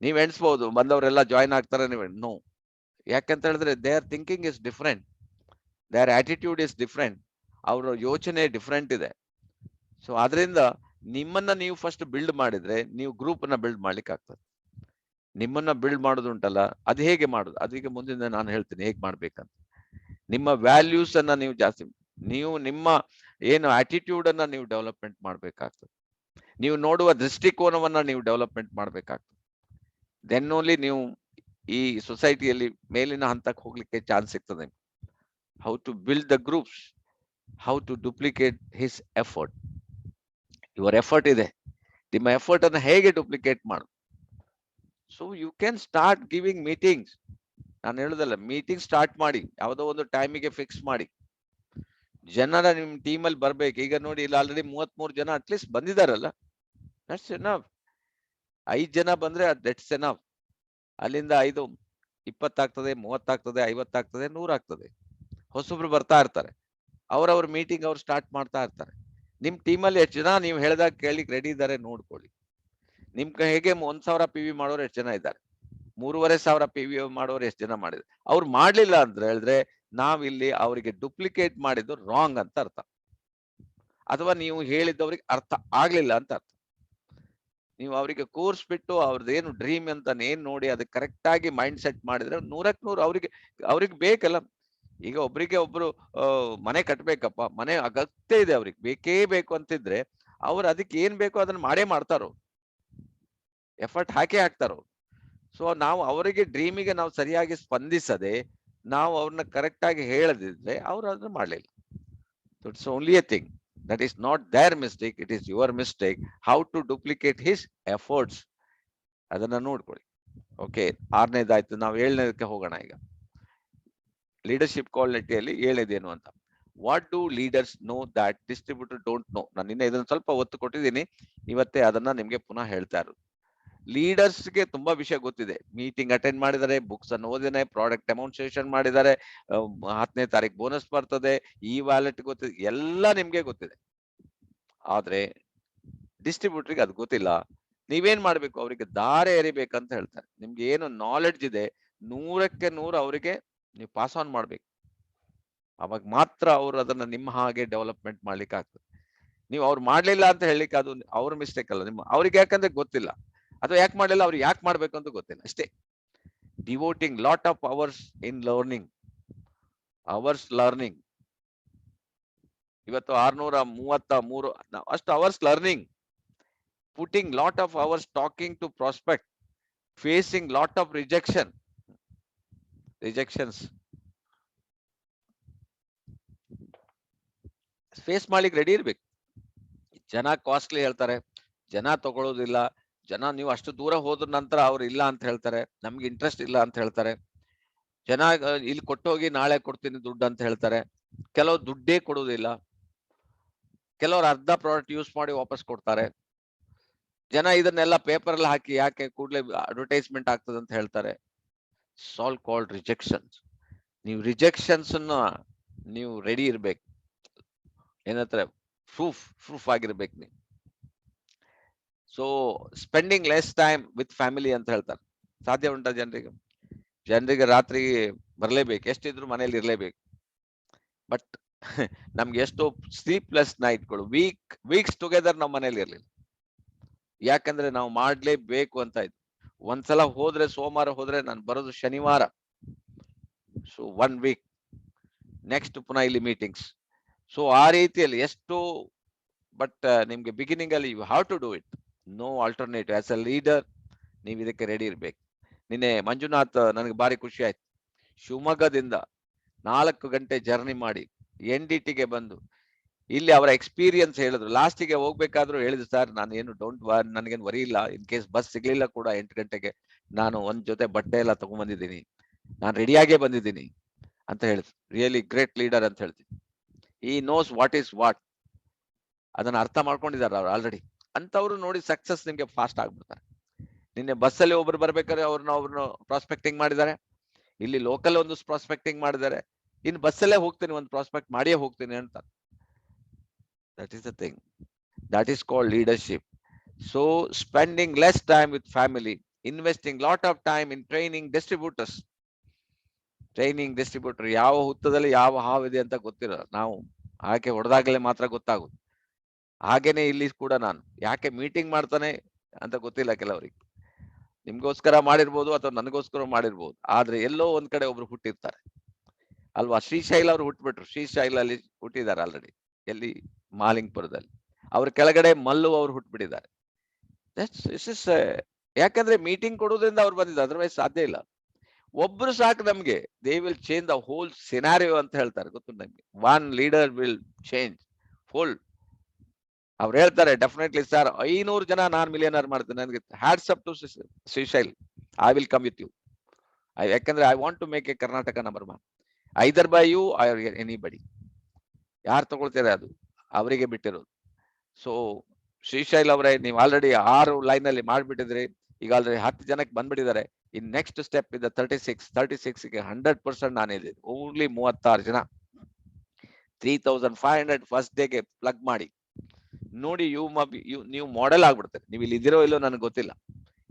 Speaker 1: ನೀವ್ ಎಣಿಸ್ಬಹುದು ಬಂದವರೆಲ್ಲ ಜಾಯ್ನ್ ಆಗ್ತಾರೆ, ನೋ. ಯಾಕಂತ ಹೇಳಿದ್ರೆ their thinking is different, their attitude is different, ಅವ್ರ ಯೋಚನೆ ಡಿಫ್ರೆಂಟ್ ಇದೆ. ಸೊ ಆದ್ರಿಂದ ನಿಮ್ಮನ್ನ ನೀವು ಫಸ್ಟ್ ಬಿಲ್ಡ್ ಮಾಡಿದ್ರೆ ನೀವು ಗ್ರೂಪ್ ಅನ್ನ ಬಿಲ್ಡ್ ಮಾಡ್ಲಿಕ್ಕೆ ಆಗ್ತದೆ. ನಿಮ್ಮನ್ನ ಬಿಲ್ಡ್ ಮಾಡೋದು ಉಂಟಲ್ಲ, ಅದು ಹೇಗೆ ಮಾಡುದು, ಅದಕ್ಕೆ ಮುಂದಿನ ನಾನು ಹೇಳ್ತೀನಿ ಹೇಗೆ ಮಾಡ್ಬೇಕಂತ. ನಿಮ್ಮ ವ್ಯಾಲ್ಯೂಸ್ ಅನ್ನ ನೀವು ಜಾಸ್ತಿ, ನಿಮ್ಮ ಏನು ಆಟಿಟ್ಯೂಡ್ ಅನ್ನ ನೀವು ಡೆವಲಪ್ಮೆಂಟ್ ಮಾಡ್ಬೇಕಾಗ್ತದೆ. ನೀವು ನೋಡುವ ದೃಷ್ಟಿಕೋನವನ್ನ ನೀವು ಡೆವಲಪ್ಮೆಂಟ್ ಮಾಡ್ಬೇಕಾಗ್ತದೆ. ದೆನ್ ಓನ್ಲಿ ನೀವು ಈ ಸೊಸೈಟಿಯಲ್ಲಿ ಮೇಲಿನ ಹಂತಕ್ಕೆ ಹೋಗ್ಲಿಕ್ಕೆ ಚಾನ್ಸ್ ಸಿಗ್ತದೆ. how to build the groups, how to duplicate his effort. Your effort ಇದೆ, ನಿಮ್ಮ ಎಫರ್ಟ್ ಅನ್ನು ಹೇಗೆ ಡುಪ್ಲಿಕೇಟ್ ಮಾಡು. So you can start giving meetings. ನಾನು ಹೇಳುದಲ್ಲ, ಮೀಟಿಂಗ್ ಸ್ಟಾರ್ಟ್ ಮಾಡಿ, ಯಾವುದೋ ಒಂದು ಟೈಮಿಗೆ ಫಿಕ್ಸ್ ಮಾಡಿ, ಜನರ ನಿಮ್ ಟೀಮಲ್ಲಿ ಬರ್ಬೇಕು. ಈಗ ನೋಡಿ, ಇಲ್ಲಿ ಆಲ್ರೆಡಿ 33 ಜನ ಅಟ್ಲೀಸ್ಟ್ ಬಂದಿದಾರಲ್ಲ, ದಟ್ಸ್ ಎನಫ್. 5 ಜನ ಬಂದ್ರೆ ದಟ್ಸ್ ಎನಫ್. ಅಲ್ಲಿಂದ 5 20 ಆಗ್ತದೆ, 30 ಆಗ್ತದೆ, 50 ಆಗ್ತದೆ, 100 ಆಗ್ತದೆ. ಹೊಸಬ್ರು ಬರ್ತಾ ಇರ್ತಾರೆ, ಅವ್ರವ್ರ ಮೀಟಿಂಗ್ ಅವ್ರು ಸ್ಟಾರ್ಟ್ ಮಾಡ್ತಾ ಇರ್ತಾರೆ. ನಿಮ್ ಟೀಮಲ್ಲಿ ಎಷ್ಟು ಜನ ನೀವು ಹೇಳಿದಾಗ ಕೇಳಿಕ್ ರೆಡಿ ಇದ್ದಾರೆ ನೋಡ್ಕೊಳ್ಳಿ. ನಿಮ್ ಹೇಗೆ 1,000 PV ಮಾಡೋರು ಎಷ್ಟು ಜನ ಇದ್ದಾರೆ, 3,500 PV ಮಾಡೋರು ಎಷ್ಟು ಜನ ಮಾಡಿದ್ರು. ಅವ್ರು ಮಾಡ್ಲಿಲ್ಲ ಅಂತ ಹೇಳಿದ್ರೆ ನಾವಿಲ್ಲಿ ಅವರಿಗೆ ಡುಪ್ಲಿಕೇಟ್ ಮಾಡಿದ್ದು ರಾಂಗ್ ಅಂತ ಅರ್ಥ, ಅಥವಾ ನೀವು ಹೇಳಿದ್ದವ್ರಿಗೆ ಅರ್ಥ ಆಗ್ಲಿಲ್ಲ ಅಂತ ಅರ್ಥ. ನೀವು ಅವರಿಗೆ ಕೋರ್ಸ್ ಬಿಟ್ಟು ಅವ್ರದ್ದೇನು ಡ್ರೀಮ್ ಅಂತ ಏನ್ ನೋಡಿ ಅದಕ್ಕೆ ಕರೆಕ್ಟ್ ಆಗಿ ಮೈಂಡ್ ಸೆಟ್ ಮಾಡಿದ್ರೆ 100ಕ್ಕೆ 100 ಅವ್ರಿಗೆ ಬೇಕಲ್ಲ. ಈಗ ಒಬ್ರಿಗೆ ಒಬ್ರು ಮನೆ ಕಟ್ಬೇಕಪ್ಪ, ಮನೆ ಅಗತ್ಯ ಇದೆ, ಅವ್ರಿಗೆ ಬೇಕೇ ಬೇಕು ಅಂತಿದ್ರೆ ಅವ್ರು ಅದಕ್ಕೆ ಏನ್ ಬೇಕೋ ಅದನ್ನ ಮಾಡೇ ಮಾಡ್ತಾರೋ, ಎಫರ್ಟ್ ಹಾಕೇ ಹಾಕ್ತಾರೋ. ಸೊ ನಾವು ಅವರಿಗೆ ಡ್ರೀಮಿಗೆ ನಾವು ಸರಿಯಾಗಿ ಸ್ಪಂದಿಸದೆ ನಾವು ಅವ್ರನ್ನ ಕರೆಕ್ಟ್ ಆಗಿ ಹೇಳದಿದ್ರೆ ಅವ್ರು ಅದನ್ನ ಮಾಡ್ಲಿಲ್ಲ. It's only A thing, that is not their mistake, it is your mistake. How to duplicate his efforts, ಅದನ್ನ ನೋಡ್ಕೊಳ್ಳಿ. ಓಕೆ, 6ನೇದಾಯ್ತು. ನಾವು 7ನೇದಕ್ಕೆ ಹೋಗೋಣ. ಈಗ ಲೀಡರ್ಶಿಪ್ ಕ್ವಾಲಿಟಿಯಲ್ಲಿ 7ನೇದೇನು ಅಂತ, what do leaders no that distributor don't know. ನಾನು ನಿನ್ನೆ ಇದನ್ನ ಸ್ವಲ್ಪ ಒತ್ತು ಕೊಟ್ಟಿದ್ದೀನಿ, ಇವತ್ತೇ ಅದನ್ನ ನಿಮ್ಗೆ ಪುನಃ ಹೇಳ್ತಾ ಇರೋದು. ಲೀಡರ್ಸ್ಗೆ ತುಂಬಾ ವಿಷಯ ಗೊತ್ತಿದೆ. ಮೀಟಿಂಗ್ ಅಟೆಂಡ್ ಮಾಡಿದ್ದಾರೆ, ಬುಕ್ಸ್ ಅನ್ನು ಓದಿದ್ದಾರೆ, ಪ್ರಾಡಕ್ಟ್ ಡೆಮಾನ್ಸ್ಟ್ರೇಷನ್ ಮಾಡಿದ್ದಾರೆ, 10ನೇ ತಾರೀಕು ಬೋನಸ್ ಬರ್ತದೆ, ಈ ವ್ಯಾಲೆಟ್ ಗೊತ್ತಿದೆ, ಎಲ್ಲ ನಿಮ್ಗೆ ಗೊತ್ತಿದೆ. ಆದ್ರೆ ಡಿಸ್ಟ್ರಿಬ್ಯೂಟರ್ಗೆ ಅದು ಗೊತ್ತಿಲ್ಲ. ನೀವೇನ್ ಮಾಡ್ಬೇಕು, ಅವರಿಗೆ ದಾರಿ ಎರಿಬೇಕಂತ ಹೇಳ್ತಾರೆ. ನಿಮ್ಗೆ ಏನು ನಾಲೆಡ್ಜ್ ಇದೆ 100ಕ್ಕೆ 100 ಅವರಿಗೆ ನೀವು ಪಾಸ್ ಆನ್ ಮಾಡ್ಬೇಕು. ಅವಾಗ ಮಾತ್ರ ಅವ್ರು ಅದನ್ನ ನಿಮ್ಮ ಹಾಗೆ ಡೆವಲಪ್ಮೆಂಟ್ ಮಾಡ್ಲಿಕ್ಕೆ ಆಗ್ತದೆ. ನೀವು ಅವ್ರು ಮಾಡ್ಲಿಲ್ಲ ಅಂತ ಹೇಳಿಕ್ಕೆ ಅದು ಅವ್ರ ಮಿಸ್ಟೇಕ್ ಅಲ್ಲ, ಅವ್ರಿಗೆ ಯಾಕಂದ್ರೆ ಗೊತ್ತಿಲ್ಲ, ಅಥವಾ ಯಾಕೆ ಮಾಡಲಿಲ್ಲ, ಅವ್ರಿಗೆ ಯಾಕೆ ಮಾಡ್ಬೇಕು ಅಂತ ಗೊತ್ತಿಲ್ಲ ಅಷ್ಟೇ. Devoting lot of hours in learning, ಇವತ್ತು 633 ಅಷ್ಟು hours learning. putting lot of hours talking to prospect, facing lot of rejections, face ಮಾಡ್ಲಿಕ್ಕೆ ರೆಡಿ ಇರ್ಬೇಕು. ಜನ ಕಾಸ್ಟ್ಲಿ ಹೇಳ್ತಾರೆ, ಜನ ತಗೊಳ್ಳೋದಿಲ್ಲ, ಜನ ನೀವು ಅಷ್ಟು ದೂರ ಹೋದ್ರ ನಂತರ ಅವ್ರು ಇಲ್ಲ ಅಂತ ಹೇಳ್ತಾರೆ, ನಮ್ಗೆ ಇಂಟ್ರೆಸ್ಟ್ ಇಲ್ಲ ಅಂತ ಹೇಳ್ತಾರೆ. ಜನ ಇಲ್ಲಿ ಕೊಟ್ಟೋಗಿ ನಾಳೆ ಕೊಡ್ತೀನಿ ದುಡ್ಡು ಅಂತ ಹೇಳ್ತಾರೆ. ಕೆಲವು ದುಡ್ಡೇ ಕೊಡುವುದಿಲ್ಲ, ಕೆಲವ್ರು ಅರ್ಧ ಪ್ರಾಡಕ್ಟ್ ಯೂಸ್ ಮಾಡಿ ವಾಪಸ್ ಕೊಡ್ತಾರೆ. ಜನ ಇದನ್ನೆಲ್ಲ ಪೇಪರ್ ಅಲ್ಲಿ ಹಾಕಿ ಯಾಕೆ ಕೂಡಲೇ ಅಡ್ವರ್ಟೈಸ್ಮೆಂಟ್ ಆಗ್ತದೆ ಅಂತ ಹೇಳ್ತಾರೆ. ಸಾಲ್ ಕಾಲ್ಡ್ ರಿಜೆಕ್ಷನ್ಸ್. ನೀವು ರಿಜೆಕ್ಷನ್ಸ್ ನೀವು ರೆಡಿ ಇರ್ಬೇಕು, ಏನಂತಾರೆ ಪ್ರೂಫ್ ಆಗಿರ್ಬೇಕು ನೀವು. So spending less time with family ಅಂತ ಹೇಳ್ತಾರೆ. ಸಾಧ್ಯ ಉಂಟಾ ಜನರಿಗೆ ರಾತ್ರಿ ಬರ್ಲೇಬೇಕು, ಎಷ್ಟಿದ್ರು ಮನೇಲಿ ಇರ್ಲೇಬೇಕು. ಬಟ್ ನಮ್ಗೆ ಎಷ್ಟೋ ಸ್ಲೀಪ್ಲೆಸ್ ನೈಟ್ಗಳು, ವೀಕ್ಸ್ ಟುಗೆದರ್ ನಾವು ಮನೇಲಿ ಇರ್ಲಿಲ್ಲ. ಯಾಕಂದ್ರೆ ನಾವು ಮಾಡ್ಲೇಬೇಕು ಅಂತ ಇತ್ತು. ಒಂದ್ಸಲ ಹೋದ್ರೆ, ಸೋಮವಾರ ಹೋದ್ರೆ ನಾನು ಬರೋದು ಶನಿವಾರ. ಸೊ 1 ವೀಕ್ ನೆಕ್ಸ್ಟ್ ಪುನಃ ಇಲ್ಲಿ ಮೀಟಿಂಗ್ಸ್. ಸೊ ಆ ರೀತಿಯಲ್ಲಿ ಎಷ್ಟು, ಬಟ್ ನಿಮ್ಗೆ ಬಿಗಿನಿಂಗ್ ಅಲ್ಲಿ you have to do it, no alternative. As a leader ನೀವು ಇದಕ್ಕೆ ರೆಡಿ ಇರ್ಬೇಕು. ನಿನ್ನೆ ಮಂಜುನಾಥ್ ನನಗೆ ಭಾರಿ ಖುಷಿ ಆಯ್ತು. ಶಿವಮೊಗ್ಗದಿಂದ 4 ಗಂಟೆ ಜರ್ನಿ ಮಾಡಿ NDTಗೆ ಬಂದು ಇಲ್ಲಿ ಅವರ ಎಕ್ಸ್ಪೀರಿಯನ್ಸ್ ಹೇಳಿದ್ರು. ಲಾಸ್ಟಿಗೆ ಹೋಗ್ಬೇಕಾದ್ರು ಹೇಳಿದ್ರು, ಸರ್ ನಾನು ಏನು ನನಗೇನು ವರಿ ಇಲ್ಲ, ಇನ್ ಕೇಸ್ ಬಸ್ ಸಿಗ್ಲಿಲ್ಲ ಕೂಡ 8 ಗಂಟೆಗೆ ನಾನು ಒಂದ್ ಜೊತೆ ಬಟ್ಟೆ ಎಲ್ಲ ತಗೊಂಡ್ಬಂದಿದ್ದೀನಿ, ನಾನು ರೆಡಿಯಾಗೇ ಬಂದಿದ್ದೀನಿ ಅಂತ ಹೇಳಿದ್ರು. ರಿಯಲಿ ಗ್ರೇಟ್ ಲೀಡರ್ ಅಂತ ಹೇಳ್ತೀನಿ. ಈ ನೋಸ್ ವಾಟ್ ಈಸ್ ವಾಟ್, ಅದನ್ನ ಅರ್ಥ ಮಾಡ್ಕೊಂಡಿದ್ದಾರೆ ಅವ್ರು ಆಲ್ರೆಡಿ. ಅಂತವ್ರು ನೋಡಿ ಸಕ್ಸಸ್ ನಿಮ್ಗೆ ಫಾಸ್ಟ್ ಆಗ್ಬಿಡ್ತಾರೆ. ನಿನ್ನೆ ಬಸ್ಸಲ್ಲಿ ಒಬ್ರು ಬರ್ಬೇಕಾದ್ರೆ ಅವ್ರನ್ನ ಪ್ರಾಸ್ಪೆಕ್ಟಿಂಗ್ ಮಾಡಿದ್ದಾರೆ, ಇಲ್ಲಿ ಲೋಕಲ್ ಒಂದು ಪ್ರಾಸ್ಪೆಕ್ಟಿಂಗ್ ಮಾಡಿದ್ದಾರೆ, ಇನ್ನು ಬಸ್ಸಲ್ಲೇ ಹೋಗ್ತೀನಿ, ಒಂದು ಪ್ರಾಸ್ಪೆಕ್ಟ್ ಮಾಡಿಯೇ ಹೋಗ್ತೀನಿ ಅಂತ. That is the thing. That is called leadership. So spending less time with family, investing lot of time in training distributors. ಯಾವ ಹುತ್ತದಲ್ಲಿ ಯಾವ ಹಾವಿದೆ ಅಂತ ಗೊತ್ತಿರೋ, ನಾವು ಆಕೆ ಹೊಡೆದಾಗಲೇ ಮಾತ್ರ ಗೊತ್ತಾಗುದು. ಹಾಗೇನೆ ಇಲ್ಲಿ ಕೂಡ ನಾನು ಯಾಕೆ ಮೀಟಿಂಗ್ ಮಾಡ್ತಾನೆ ಅಂತ ಗೊತ್ತಿಲ್ಲ ಕೆಲವರಿಗೆ. ನಿಮ್ಗೋಸ್ಕರ ಮಾಡಿರ್ಬೋದು ಅಥವಾ ನನಗೋಸ್ಕರ ಮಾಡಿರ್ಬೋದು, ಆದ್ರೆ ಎಲ್ಲೋ ಒಂದ್ ಕಡೆ ಒಬ್ರು ಹುಟ್ಟಿರ್ತಾರೆ ಅಲ್ವಾ. ಶ್ರೀಶೈಲ ಅವ್ರು ಹುಟ್ಬಿಟ್ರು, ಶ್ರೀಶೈಲ ಅಲ್ಲಿ ಹುಟ್ಟಿದ್ದಾರೆ ಆಲ್ರೆಡಿ, ಎಲ್ಲಿ ಮಾಲಿಂಗ್ಪುರದಲ್ಲಿ. ಅವ್ರ ಕೆಳಗಡೆ ಮಲ್ಲು ಅವ್ರು ಹುಟ್ಬಿಟ್ಟಿದ್ದಾರೆ. ಯಾಕಂದ್ರೆ ಮೀಟಿಂಗ್ ಕೊಡೋದ್ರಿಂದ ಅವ್ರು ಬಂದಿದ್ದಾರೆ, ಅದರ್ವೈಸ್ ಸಾಧ್ಯ ಇಲ್ಲ. ಒಬ್ರು ಸಾಕು ನಮ್ಗೆ. They will change the whole scenario ಅಂತ ಹೇಳ್ತಾರೆ, ಗೊತ್ತು ನಮ್ಗೆ. One leader will change full. ಅವ್ರು ಹೇಳ್ತಾರೆ ಡೆಫಿನೆಟ್ಲಿ ಸರ್ 500 ಜನ ನಾನ್ ಮಿಲಿಯನರ್ ಮಾಡ್ತೇನೆ. ನನಗೆ hats up to Shrishail, I will come with you. ಯಾಕಂದ್ರೆ I want to make a Karnataka number 1, either by you or anybody. ಯಾರು ತಗೊಳ್ತಾರೆ ಅದು ಅವರಿಗೆ ಬಿಟ್ಟಿರೋದು. ಸೊ ಶ್ರೀಶೈಲ್ ಅವರೇ, ನೀವು ಆಲ್ರೆಡಿ 6 ಲೈನ್ ಅಲ್ಲಿ ಮಾಡ್ಬಿಟ್ಟಿದ್ರಿ. ಈಗ ಆಲ್ರೆಡಿ 10 ಜನಕ್ಕೆ ಬಂದ್ಬಿಟ್ಟಿದ್ದಾರೆ. ಇನ್ ನೆಕ್ಸ್ಟ್ ಸ್ಟೆಪ್ ಇದೆ 36ಗೆ 100% ನಾನು ಹೇಳಿದೆ. ಓನ್ಲಿ 36 ಜನ 3500 ಫಸ್ಟ್ ಡೇಗೆ ಪ್ಲಗ್ ಮಾಡಿ ನೋಡಿ. ನೀವು ಮಾಡೆಲ್ ಆಗ್ಬಿಡ್ತಾರೆ. ನೀವು ಇಲ್ಲಿ ಇದಿರೋ ಇಲ್ಲೋ ನನಗೆ ಗೊತ್ತಿಲ್ಲ.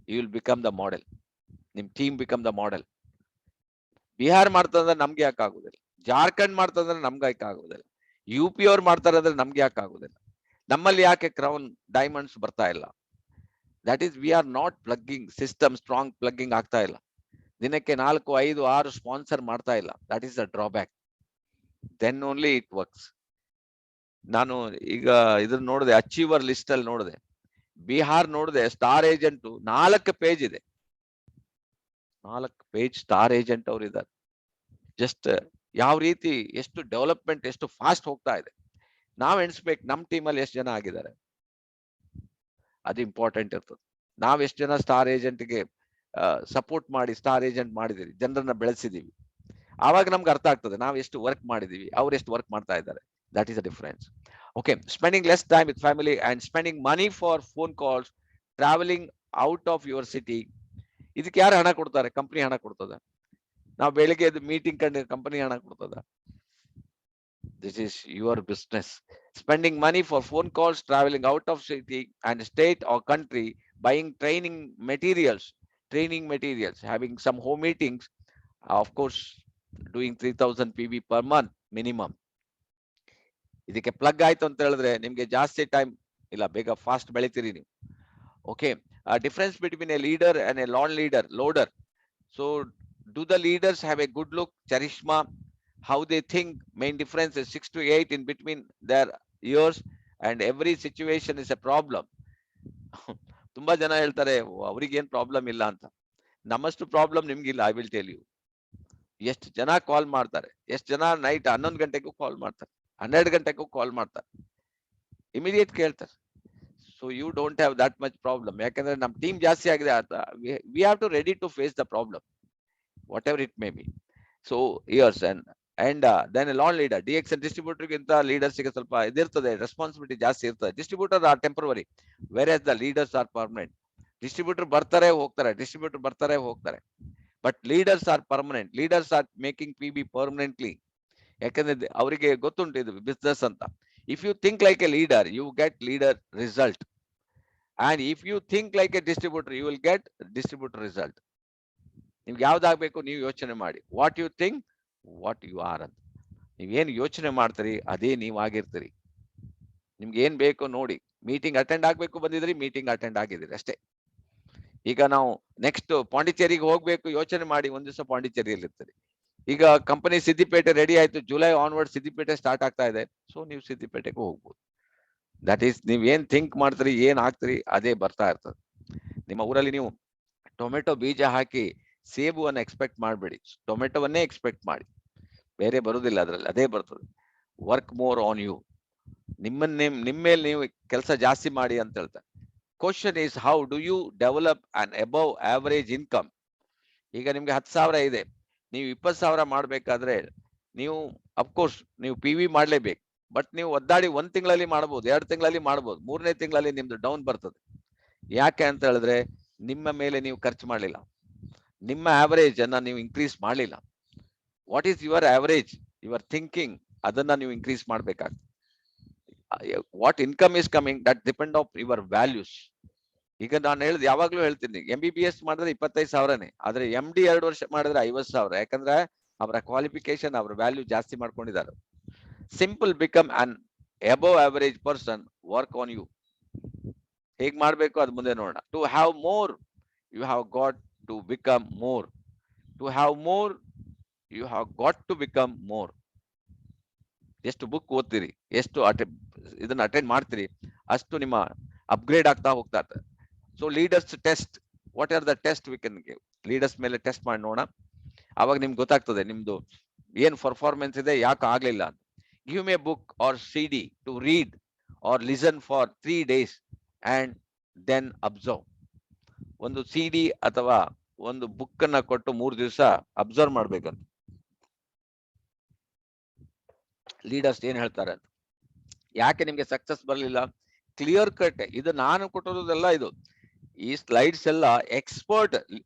Speaker 1: You will become the model. ನಿಮ್ team become the model. Bihar ಮಾಡ್ತಂದ್ರೆ ನಮ್ಗೆ ಯಾಕೆ ಆಗುದಿಲ್ಲ? ಜಾರ್ಖಂಡ್ ಮಾಡ್ತಂದ್ರೆ ನಮ್ಗೆ ಯಾಕೆ ಆಗುದಿಲ್ಲ? UP ಅವ್ರು ಮಾಡ್ತಾರೆ ಅಂದ್ರೆ ನಮ್ಗೆ ಯಾಕೆ ಆಗುದಿಲ್ಲ? ನಮ್ಮಲ್ಲಿ ಯಾಕೆ ಕ್ರೌನ್ ಡೈಮಂಡ್ಸ್ ಬರ್ತಾ ಇಲ್ಲ? That is we are not plugging system, strong plugging ಆಗ್ತಾ ಇಲ್ಲ. ದಿನಕ್ಕೆ 4, 5, 6 ಸ್ಪಾನ್ಸರ್ ಮಾಡ್ತಾ ಇಲ್ಲ. That is the drawback. Then only it works. ನಾನು ಈಗ ಇದನ್ನ ನೋಡಿದೆ, ಅಚೀವರ್ ಲಿಸ್ಟ್ ಅಲ್ಲಿ ನೋಡಿದೆ, ಬಿಹಾರ್ ನೋಡಿದೆ, ಸ್ಟಾರ್ ಏಜೆಂಟ್ 4 ಪೇಜ್ ಇದೆ. 4 ಪೇಜ್ ಸ್ಟಾರ್ ಏಜೆಂಟ್ ಅವ್ರು ಇದ್ದಾರೆ. ಜಸ್ಟ್ ಯಾವ ರೀತಿ ಎಷ್ಟು ಡೆವಲಪ್ಮೆಂಟ್ ಎಷ್ಟು ಫಾಸ್ಟ್ ಹೋಗ್ತಾ ಇದೆ. ನಾವ್ ಎಣಿಸ್ಬೇಕು ನಮ್ ಟೀಮ್ ಅಲ್ಲಿ ಎಷ್ಟು ಜನ ಆಗಿದ್ದಾರೆ, ಅದು ಇಂಪಾರ್ಟೆಂಟ್ ಇರ್ತದೆ. ನಾವ್ ಎಷ್ಟು ಜನ ಸ್ಟಾರ್ ಏಜೆಂಟ್ಗೆ ಸಪೋರ್ಟ್ ಮಾಡಿ ಸ್ಟಾರ್ ಏಜೆಂಟ್ ಮಾಡಿದಿರಿ, ಜನರನ್ನ ಬೆಳೆಸಿದೀವಿ. ಆವಾಗ ನಮ್ಗೆ ಅರ್ಥ ಆಗ್ತದೆ ನಾವ್ ಎಷ್ಟು ವರ್ಕ್ ಮಾಡಿದೀವಿ, ಅವ್ರು ಎಷ್ಟು ವರ್ಕ್ ಮಾಡ್ತಾ ಇದ್ದಾರೆ. That is the difference. Okay, spending less time with family and spending money for phone calls, travelling out of your city. ಇದಕ್ಕೆ ಯಾರು ಹಣ ಕೊಡ್ತಾರೆ? ಕಂಪನಿ ಹಣ ಕೊಡ್ತದ? ನಾವು ಬೆಳಿಗ್ಗೆ ಮೀಟಿಂಗ್ ಕಂಡು ಕಂಪನಿ ಹಣ ಕೊಡ್ತದ? This is your business. Spending money for phone calls, traveling out of city and state or country, buying training materials, having some home meetings, of course, doing 3000 PV per month minimum. ಇದಕ್ಕೆ plug ಆಯ್ತು ಅಂತ ಹೇಳಿದ್ರೆ ನಿಮ್ಗೆ ಜಾಸ್ತಿ time ಇಲ್ಲ, ಬೇಗ fast ಬೆಳಿತೀರಿ ನೀವು. Okay, difference between A leader and A loader. So do the leaders have a good look, charisma, how they think? Main difference is 6 to 8 in between their ears, and every situation is a problem. ತುಂಬಾ ಜನ ಹೇಳ್ತಾರೆ ಅವ್ರಿಗೆ ಏನ್ problem ಇಲ್ಲ ಅಂತ. ನಮ್ಮಷ್ಟು problem ನಿಮ್ಗಿಲ್ಲ. I will tell you. ಎಷ್ಟು ಜನ ಕಾಲ್ ಮಾಡ್ತಾರೆ, ಎಷ್ಟು ಜನ ನೈಟ್ 11 ಗಂಟೆಗೂ ಕಾಲ್ ಮಾಡ್ತಾರೆ, 12 ಗಂಟೆಗೂ ಕಾಲ್ ಮಾಡ್ತಾರೆ, ಇಮಿಡಿಯೇಟ್ ಕೇಳ್ತಾರೆ. So you don't have that much problem. ಯಾಕಂದ್ರೆ ನಮ್ ಟೀಮ್ ಜಾಸ್ತಿ ಆಗಿದೆ. We have to ready to face the problem, whatever it may be. So years and then a lawn leader, DX and distributor ಗಿಂತ leaders ಗೆ ಸ್ವಲ್ಪ ಇದಿರ್ತದೆ, responsibility ಜಾಸ್ತಿ ಇರ್ತದೆ. Distributor are temporary, where the leaders are permanent. Distributor ಬರ್ತಾರೆ ಹೋಗ್ತಾರೆ, but leaders are permanent. Leaders are making PB permanently. ಯಾಕಂದ್ರೆ ಅವರಿಗೆ ಗೊತ್ತುಂಟು ಇದು ಬಿಸ್ನೆಸ್ ಅಂತ. If you think like a leader, you get leader result, and if you think like a distributor, you will get distributor result. ನಿಮ್ಗೆ ಯಾವ್ದಾಗ್ಬೇಕು ನೀವು ಯೋಚನೆ ಮಾಡಿ. What you think, what you are ಅಂತ. ನೀವೇನು ಯೋಚನೆ ಮಾಡ್ತೀರಿ ಅದೇ ನೀವು ಆಗಿರ್ತೀರಿ. ನಿಮ್ಗೆ ಏನ್ ಬೇಕು ನೋಡಿ. ಮೀಟಿಂಗ್ ಅಟೆಂಡ್ ಆಗ್ಬೇಕು ಬಂದಿದ್ರಿ, ಮೀಟಿಂಗ್ ಅಟೆಂಡ್ ಆಗಿದ್ದೀರಿ ಅಷ್ಟೇ. ಈಗ ನಾವು ನೆಕ್ಸ್ಟ್ ಪಾಂಡಿಚೇರಿಗೆ ಹೋಗ್ಬೇಕು ಯೋಚನೆ ಮಾಡಿ, ಒಂದ್ ದಿವಸ ಪಾಂಡಿಚೇರಿಯಲ್ಲಿ ಇರ್ತೀರಿ. ಈಗ ಕಂಪನಿ ಸಿದ್ದಿಪೇಟೆ ರೆಡಿ ಆಯ್ತು, ಜುಲೈ ಆನ್ವರ್ಡ್ ಸಿದ್ದಿಪೇಟೆ ಸ್ಟಾರ್ಟ್ ಆಗ್ತಾ ಇದೆ. ಸೊ ನೀವು ಸಿದ್ದಿಪೇಟೆಗೆ ಹೋಗ್ಬೋದು. ದಟ್ ಈಸ್, ನೀವ್ ಏನ್ ಥಿಂಕ್ ಮಾಡ್ತೀರಿ, ಏನ್ ಆಗ್ತೀರಿ ಅದೇ ಬರ್ತಾ ಇರ್ತದೆ. ನಿಮ್ಮ ಊರಲ್ಲಿ ನೀವು ಟೊಮೆಟೊ ಬೀಜ ಹಾಕಿ ಸೇಬುವನ್ನು ಎಕ್ಸ್ಪೆಕ್ಟ್ ಮಾಡಬೇಡಿ, ಟೊಮೆಟೊವನ್ನೇ ಎಕ್ಸ್ಪೆಕ್ಟ್ ಮಾಡಿ. ಬೇರೆ ಬರುದಿಲ್ಲ ಅದ್ರಲ್ಲಿ, ಅದೇ ಬರ್ತದೆ. Work more on you. ನಿಮ್ಮೇಲೆ ನೀವು ಕೆಲಸ ಜಾಸ್ತಿ ಮಾಡಿ ಅಂತ ಹೇಳ್ತಾರೆ. Question is how do you develop an above average income. ಈಗ ನಿಮ್ಗೆ 10,000 ಇದೆ, ನೀವು 20,000 ಮಾಡ್ಬೇಕಾದ್ರೆ ನೀವು ಅಫ್ಕೋರ್ಸ್ ನೀವು PV ಮಾಡ್ಲೇಬೇಕು. ಬಟ್ ನೀವು ಒದ್ದಾಡಿ 1 ತಿಂಗಳಲ್ಲಿ ಮಾಡ್ಬೋದು, 2 ತಿಂಗಳಲ್ಲಿ ಮಾಡ್ಬೋದು, 3ನೇ ತಿಂಗಳಲ್ಲಿ ನಿಮ್ದು ಡೌನ್ ಬರ್ತದೆ. ಯಾಕೆ ಅಂತ ಹೇಳಿದ್ರೆ ನಿಮ್ಮ ಮೇಲೆ ನೀವು ಖರ್ಚು ಮಾಡಲಿಲ್ಲ, ನಿಮ್ಮ ಆವರೇಜ್ ಅನ್ನ ನೀವು ಇನ್ಕ್ರೀಸ್ ಮಾಡಲಿಲ್ಲ. What is your average? Your thinking, ಅದನ್ನ ನೀವು ಇನ್ಕ್ರೀಸ್ ಮಾಡ್ಬೇಕಾಗ್ತದೆ. What income is coming, that depend of your values. ಈಗ ನಾನು ಹೇಳಿದ್ ಯಾವಾಗ್ಲೂ ಹೇಳ್ತೀನಿ, MBBS ಮಾಡಿದ್ರೆ 25,000ನೇ, ಆದ್ರೆ MD 2 ವರ್ಷ ಮಾಡಿದ್ರೆ 50,000. ಯಾಕಂದ್ರೆ ಅವರ ಕ್ವಾಲಿಫಿಕೇಶನ್, ಅವರ ವ್ಯಾಲ್ಯೂ ಜಾಸ್ತಿ ಮಾಡ್ಕೊಂಡಿದ್ದಾರೆ. Simple become an above average person, work on you. ಹೇಗ್ ಮಾಡ್ಬೇಕು ಅದ್ ಮುಂದೆ ನೋಡೋಣ. To have more, you have got to become more. To have more, you have got to become more. ಎಷ್ಟು ಬುಕ್ ಓದ್ತೀರಿ, ಎಷ್ಟು ಇದನ್ನ ಅಟೆಂಡ್ ಮಾಡ್ತೀರಿ, ಅಷ್ಟು ನಿಮ್ಮ ಅಪ್ಗ್ರೇಡ್ ಆಗ್ತಾ ಹೋಗ್ತಾ ಇರ್ತದೆ. So leaders test, what are the test we can give? Leaders ಮೇಲೆ ಟೆಸ್ಟ್ ಮಾಡಿ ನೋಡೋಣ. ಅವಾಗ ನಿಮ್ಗೆ ಗೊತ್ತಾಗ್ತದೆ ನಿಮ್ದು ಏನ್ ಪರ್ಫಾರ್ಮೆನ್ಸ್ ಇದೆ, ಯಾಕೆ ಆಗ್ಲಿಲ್ಲ ಅಂತ. Give me book or CD to read or listen for 3 days and then observe. ಒಂದು CD ಅಥವಾ ಒಂದು ಬುಕ್ ಅನ್ನ ಕೊಟ್ಟು 3 ದಿವಸ ಅಬ್ಸರ್ವ್ ಮಾಡ್ಬೇಕಂತ, ಲೀಡರ್ಸ್ ಏನ್ ಹೇಳ್ತಾರೆ ಅಂತ. ಯಾಕೆ ನಿಮ್ಗೆ ಸಕ್ಸಸ್ ಬರಲಿಲ್ಲ? Clear cut. ಇದು ನಾನು ಕೊಟ್ಟಿರೋದೆಲ್ಲ, ಇದು ಈ ಸ್ಲೈಡ್ಸ್ ಎಲ್ಲ expert,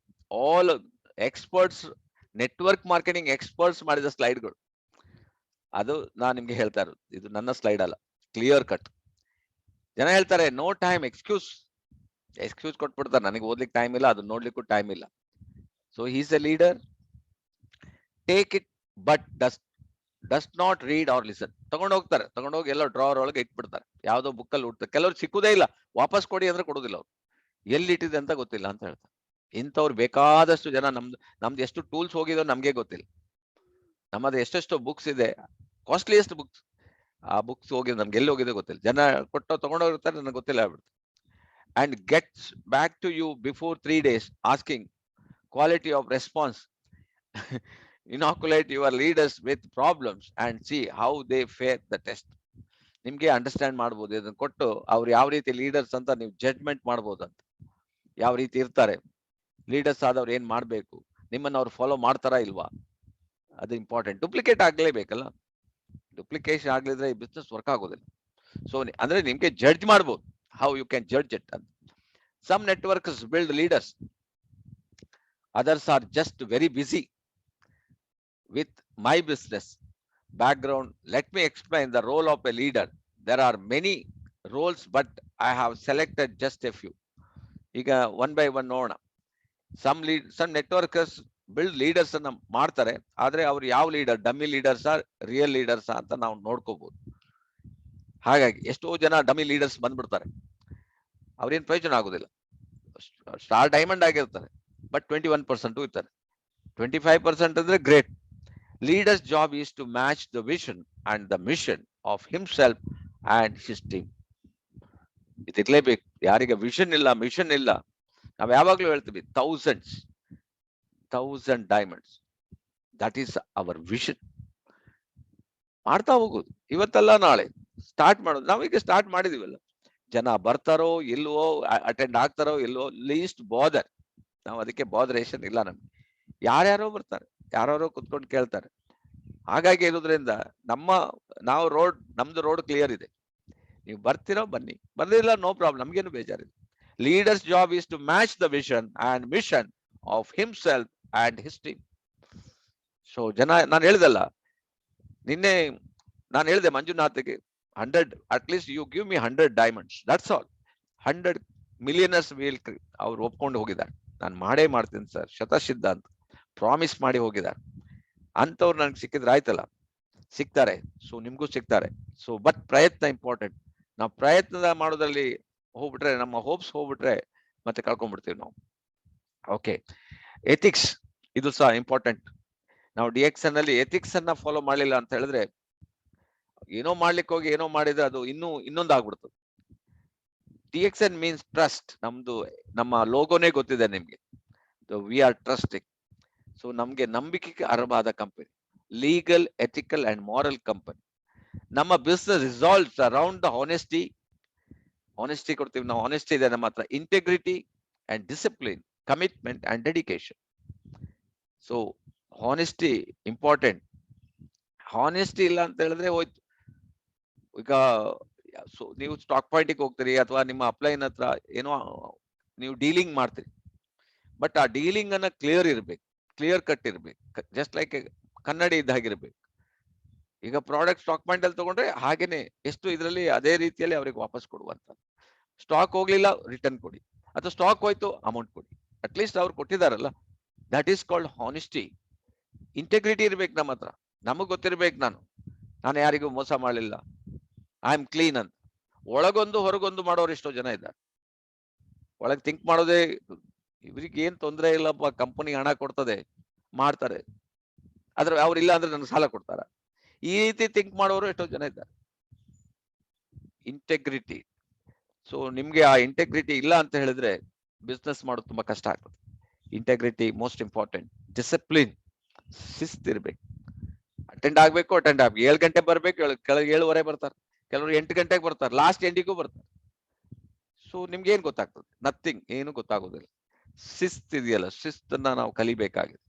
Speaker 1: all experts, network marketing experts ಮಾಡಿದ ಸ್ಲೈಡ್ಗಳು. ಅದು ನಾನು ನಿಮ್ಗೆ ಹೇಳ್ತಾ ಇರೋದು, ಇದು ನನ್ನ ಸ್ಲೈಡ್ ಅಲ್ಲ, ಕ್ಲಿಯರ್ ಕಟ್. ಜನ ಹೇಳ್ತಾರೆ ನೋ ಟೈಮ್, ಎಕ್ಸ್ಕ್ಯೂಸ್ ಕೊಟ್ಬಿಡ್ತಾರೆ, ನನಗೆ ಓದ್ಲಿಕ್ಕೆ ಟೈಮ್ ಇಲ್ಲ, ಅದು ನೋಡ್ಲಿಕ್ಕೂ ಟೈಮ್ ಇಲ್ಲ. So he's a leader, take it but does not read or listen. ತಗೊಂಡೋಗ್ತಾರೆ, ತಗೊಂಡೋಗಿ ಎಲ್ಲೋ ಡ್ರಾವರ್ ಒಳಗೆ ಇಟ್ಬಿಡ್ತಾರೆ, ಯಾವ್ದೋ ಬುಕ್ಕಲ್ಲಿ ಹುಡ್ತಾರೆ. ಕೆಲವ್ರು ಸಿಕ್ಕುದೇ ಇಲ್ಲ, ವಾಪಸ್ ಕೊಡಿ ಅಂದ್ರೆ ಕೊಡುದಿಲ್ಲ ಅವ್ರು, ಎಲ್ಲಿ ಇಟ್ಟಿದೆ ಅಂತ ಗೊತ್ತಿಲ್ಲ ಅಂತ ಹೇಳ್ತಾರೆ. ಇಂಥವ್ರು ಬೇಕಾದಷ್ಟು ಜನ. ನಮ್ದು ಎಷ್ಟು ಟೂಲ್ಸ್ ಹೋಗಿದೋ ನಮ್ಗೆ ಗೊತ್ತಿಲ್ಲ. ನಮ್ಮದು ಎಷ್ಟೆಷ್ಟು ಬುಕ್ಸ್ ಇದೆ, ಕಾಸ್ಟ್ಲಿಯೆಸ್ಟ್ ಬುಕ್ಸ್, ಆ ಬುಕ್ಸ್ ಹೋಗಿದೆ ನಮ್ಗೆ ಎಲ್ಲಿ ಹೋಗಿದೆ ಗೊತ್ತಿಲ್ಲ. ಜನ ಕೊಟ್ಟು ತಗೊಂಡೋಗಿರ್ತಾರೆ, ನನಗೆ ಗೊತ್ತಿಲ್ಲ ಆಗ್ಬಿಡುತ್ತೆ. And gets back to you before 3 days asking quality of response. Inoculate your leaders with problems and see how they fare the test. ನಿಮ್ಗೆ ಅಂಡರ್ಸ್ಟ್ಯಾಂಡ್ ಮಾಡ್ಬೋದು, ಇದನ್ನ ಕೊಟ್ಟು ಅವ್ರು ಯಾವ ರೀತಿ ಲೀಡರ್ಸ್ ಅಂತ ನೀವು ಜಡ್ಜ್ಮೆಂಟ್ ಮಾಡ್ಬೋದು ಅಂತ. ಯಾವ ರೀತಿ ಇರ್ತಾರೆ ಲೀಡರ್ಸ್ ಆದವ್ರು, ಏನ್ ಮಾಡ್ಬೇಕು, ನಿಮ್ಮನ್ನ ಅವ್ರು ಫಾಲೋ ಮಾಡ್ತಾರಾ ಇಲ್ವಾ, ಅದು ಇಂಪಾರ್ಟೆಂಟ್. ಡುಪ್ಲಿಕೇಟ್ ಆಗ್ಲೇಬೇಕಲ್ಲ, ಡುಪ್ಲಿಕೇಶನ್ ಆಗ್ಲಿದ್ರೆ ಈ ಬಿಸ್ನೆಸ್ ವರ್ಕ್ ಆಗೋದಿಲ್ಲ. ಸೊ ಅಂದ್ರೆ ನಿಮ್ಗೆ ಜಡ್ಜ್ ಮಾಡ್ಬೋದು, how you can judge it ಅಂತ. Some networks build leaders, others are just very busy with my business background. Let me explain the role of a leader. There are many roles, but I have selected just a few. ಈಗ one by one ನೋಡೋಣ. Some networkers build leaders ಅನ್ನ ಮಾಡ್ತಾರೆ, ಆದ್ರೆ ಅವ್ರು ಯಾವ leader, dummy ಲೀಡರ್ಸಾ real ಲೀಡರ್ಸಾ ಅಂತ ನಾವು ನೋಡ್ಕೋಬಹುದು. ಹಾಗಾಗಿ ಎಷ್ಟೋ ಜನ ಡಮ್ಮಿ ಲೀಡರ್ಸ್ ಬಂದ್ಬಿಡ್ತಾರೆ, ಅವ್ರೇನ್ ಪ್ರಯೋಜನ ಆಗೋದಿಲ್ಲ. ಸ್ಟಾರ್ ಡೈಮಂಡ್ ಆಗಿರ್ತಾರೆ, ಬಟ್ 21% ಇರ್ತಾರೆ. 25% ಅಂದ್ರೆ great. Leaders job is to match the vision and the mission of himself and his team. ಇದಿರ್ಲೇಬೇಕು. ಯಾರಿಗೆ ವಿಷನ್ ಇಲ್ಲ, ಮಿಷನ್ ಇಲ್ಲ, ನಾವ್ ಯಾವಾಗ್ಲೂ ಹೇಳ್ತೀವಿ 1000 diamonds, that is our vision. ಮಾಡ್ತಾ ಹೋಗುದು, ಇವತ್ತಲ್ಲ ನಾಳೆ ಸ್ಟಾರ್ಟ್ ಮಾಡೋದು. ನಾವೀಗ ಸ್ಟಾರ್ಟ್ ಮಾಡಿದೀವಲ್ಲ, ಜನ ಬರ್ತಾರೋ ಇಲ್ವೋ, ಅಟೆಂಡ್ ಆಗ್ತಾರೋ ಇಲ್ವೋ, ಲೀಸ್ಟ್ ಬಾದರ್. ನಾವು ಅದಕ್ಕೆ ಬಾದರೇಷನ್ ಇಲ್ಲ ನಮ್ಗೆ. ಯಾರ್ಯಾರೋ ಬರ್ತಾರೆ, ಯಾರೋ ಕುತ್ಕೊಂಡು ಕೇಳ್ತಾರೆ. ಹಾಗಾಗಿ ಇರೋದ್ರಿಂದ ನಮ್ದು ರೋಡ್ ಕ್ಲಿಯರ್ ಇದೆ. ನೀವು ಬರ್ತಿರೋ ಬನ್ನಿ, ಬರ್ದಿಲ್ಲ ನೋ ಪ್ರಾಬ್ಲಮ್, ನಮ್ಗೇನು ಬೇಜಾರಿದೆ. Leaders job is to match the vision and mission of himself and his team. So ಜನ, ನಾನು ಹೇಳ್ದಲ್ಲ ನಿನ್ನೆ, ನಾನು ಹೇಳಿದೆ ಮಂಜುನಾಥ್ಗೆ 100, at least you give me 100 diamonds, that's all. 100 millionaires will ಅವ್ರು ಒಪ್ಕೊಂಡು ಹೋಗಿದ್ದಾರೆ. ನಾನು ಮಾಡೇ ಮಾಡ್ತೀನಿ ಸರ್, ಶತಸಿದ್ಧ ಅಂತ ಪ್ರಾಮಿಸ್ ಮಾಡಿ ಹೋಗಿದ್ದಾರೆ. ಅಂತವ್ರು ನನ್ಗೆ ಸಿಕ್ಕಿದ್ರೆ ಆಯ್ತಲ್ಲ, ಸಿಗ್ತಾರೆ. ಸೊ ನಿಮ್ಗೂ ಸಿಗ್ತಾರೆ. ಸೊ ಬಟ್ ಪ್ರಯತ್ನ ಇಂಪಾರ್ಟೆಂಟ್. ನಾವು ಪ್ರಯತ್ನ ಮಾಡೋದ್ರಲ್ಲಿ ಹೋಗ್ಬಿಟ್ರೆ, ನಮ್ಮ ಹೋಪ್ಸ್ ಹೋಗ್ಬಿಟ್ರೆ ಮತ್ತೆ ಕಳ್ಕೊಂಡ್ಬಿಡ್ತೀವಿ ನಾವು. ಓಕೆ, ಎಥಿಕ್ಸ್ ಇದು ಸಹ ಇಂಪಾರ್ಟೆಂಟ್. ನಾವು DXN ಅಲ್ಲಿ ಎಥಿಕ್ಸ್ ಅನ್ನ ಫಾಲೋ ಮಾಡ್ಲಿಲ್ಲ ಅಂತ ಹೇಳಿದ್ರೆ, ಏನೋ ಮಾಡ್ಲಿಕ್ಕೆ ಹೋಗಿ ಏನೋ ಮಾಡಿದ್ರೆ ಅದು ಇನ್ನೊಂದು ಆಗ್ಬಿಡ್ತದೆ. DXN means trust. ನಮ್ಮ ಲೋಗೋನೇ ಗೊತ್ತಿದೆ ನಿಮ್ಗೆ, ವಿ ಆರ್ ಟ್ರಸ್ಟಿಂಗ್. ಸೊ ನಮ್ಗೆ ನಂಬಿಕೆಗೆ ಅರ್ಹವಾದ company, legal, ethical and moral company. ನಮ್ಮ business resolves around the honesty ಕೊಡ್ತೀವಿ ನಾವು. ಆನೆಸ್ಟಿ ಇದೆ ನಮ್ಮ ಹತ್ರ, integrity and discipline, commitment and dedication. So honesty important. Honesty ಇಲ್ಲ ಅಂತ ಹೇಳಿದ್ರೆ ಹೋಯ್ತು. ಈಗ ನೀವು ಸ್ಟಾಕ್ ಪಾಯಿಂಟಿಗೆ ಹೋಗ್ತೀರಿ ಅಥವಾ ನಿಮ್ಮ ಅಪ್ಲೈನ್ ಹತ್ರ ಏನೋ ನೀವು ಡೀಲಿಂಗ್ ಮಾಡ್ತೀರಿ, ಬಟ್ ಆ ಡೀಲಿಂಗ್ ಅನ್ನ ಕ್ಲಿಯರ್ ಕಟ್ ಇರ್ಬೇಕು. ಜಸ್ಟ್ ಲೈಕ್ ಕನ್ನಡಿ ಇದ್ದಾಗಿರ್ಬೇಕು. ಈಗ ಪ್ರಾಡಕ್ಟ್ ಸ್ಟಾಕ್ ಪಾಯಿಂಟ್ ಅಲ್ಲಿ ತಗೊಂಡ್ರೆ ಹಾಗೇನೆ ಎಷ್ಟು ಇದರಲ್ಲಿ ಅದೇ ರೀತಿಯಲ್ಲಿ ಅವ್ರಿಗೆ ವಾಪಸ್ ಕೊಡುವಂತ. ಸ್ಟಾಕ್ ಹೋಗ್ಲಿಲ್ಲ ರಿಟರ್ನ್ ಕೊಡಿ, ಅಥವಾ ಸ್ಟಾಕ್ ಹೋಯ್ತು ಅಮೌಂಟ್ ಕೊಡಿ. ಅಟ್ಲೀಸ್ಟ್ ಅವ್ರು ಕೊಟ್ಟಿದಾರಲ್ಲ, that is called honesty. Integrity ಇರ್ಬೇಕು ನಮ್ಮ ಹತ್ರ. ನಮಗ್ ಗೊತ್ತಿರ್ಬೇಕು ನಾನು ಯಾರಿಗೂ ಮೋಸ ಮಾಡಲಿಲ್ಲ, ಐ ಆಮ್ ಕ್ಲೀನ್ ಅಂತ. ಒಳಗೊಂದು ಹೊರಗೊಂದು ಮಾಡೋರು ಎಷ್ಟೋ ಜನ ಇದ್ದಾರೆ. ಒಳಗೆ ಥಿಂಕ್ ಮಾಡೋದೇ, ಇವ್ರಿಗೆ ಏನ್ ತೊಂದರೆ ಇಲ್ಲಪ್ಪ, ಕಂಪನಿ ಹಣ ಕೊಡ್ತದೆ, ಮಾಡ್ತಾರೆ, ಆದ್ರೆ ಅವ್ರು ಇಲ್ಲ ಅಂದ್ರೆ ನನಗೆ ಸಾಲ ಕೊಡ್ತಾರ, ಈ ರೀತಿ ಥಿಂಕ್ ಮಾಡೋರು ಎಷ್ಟೋ ಜನ ಇದ್ದಾರೆ. ಇಂಟೆಗ್ರಿಟಿ. ಸೊ ನಿಮ್ಗೆ ಆ ಇಂಟೆಗ್ರಿಟಿ ಇಲ್ಲ ಅಂತ ಹೇಳಿದ್ರೆ ಬಿಸ್ನೆಸ್ ಮಾಡೋದು ತುಂಬಾ ಕಷ್ಟ ಆಗ್ತದೆ. Integrity most important. ಡಿಸಿಪ್ಲಿನ್, ಶಿಸ್ತಿರ್ಬೇಕು. ಅಟೆಂಡ್ ಆಗ್ಬೇಕು, ಅಟೆಂಡ್ ಆಗ್ಬೇಕು. 7 ಗಂಟೆ ಬರ್ಬೇಕು, ಕೆಳಗೆ 7:15 ಬರ್ತಾರೆ, ಕೆಲವರು 8 ಗಂಟೆಗೆ ಬರ್ತಾರೆ, ಲಾಸ್ಟ್ ಎಂಡಿಗೂ ಬರ್ತಾರೆ. ಸೊ ನಿಮ್ಗೆ ಏನ್ ಗೊತ್ತಾಗ್ತದೆ? ನಥಿಂಗ್, ಏನು ಗೊತ್ತಾಗೋದಿಲ್ಲ. ಶಿಸ್ತಿದೆಯಲ್ಲ, ಶಿಸ್ತನ್ನ ನಾವು ಕಲಿಬೇಕಾಗಿದೆ.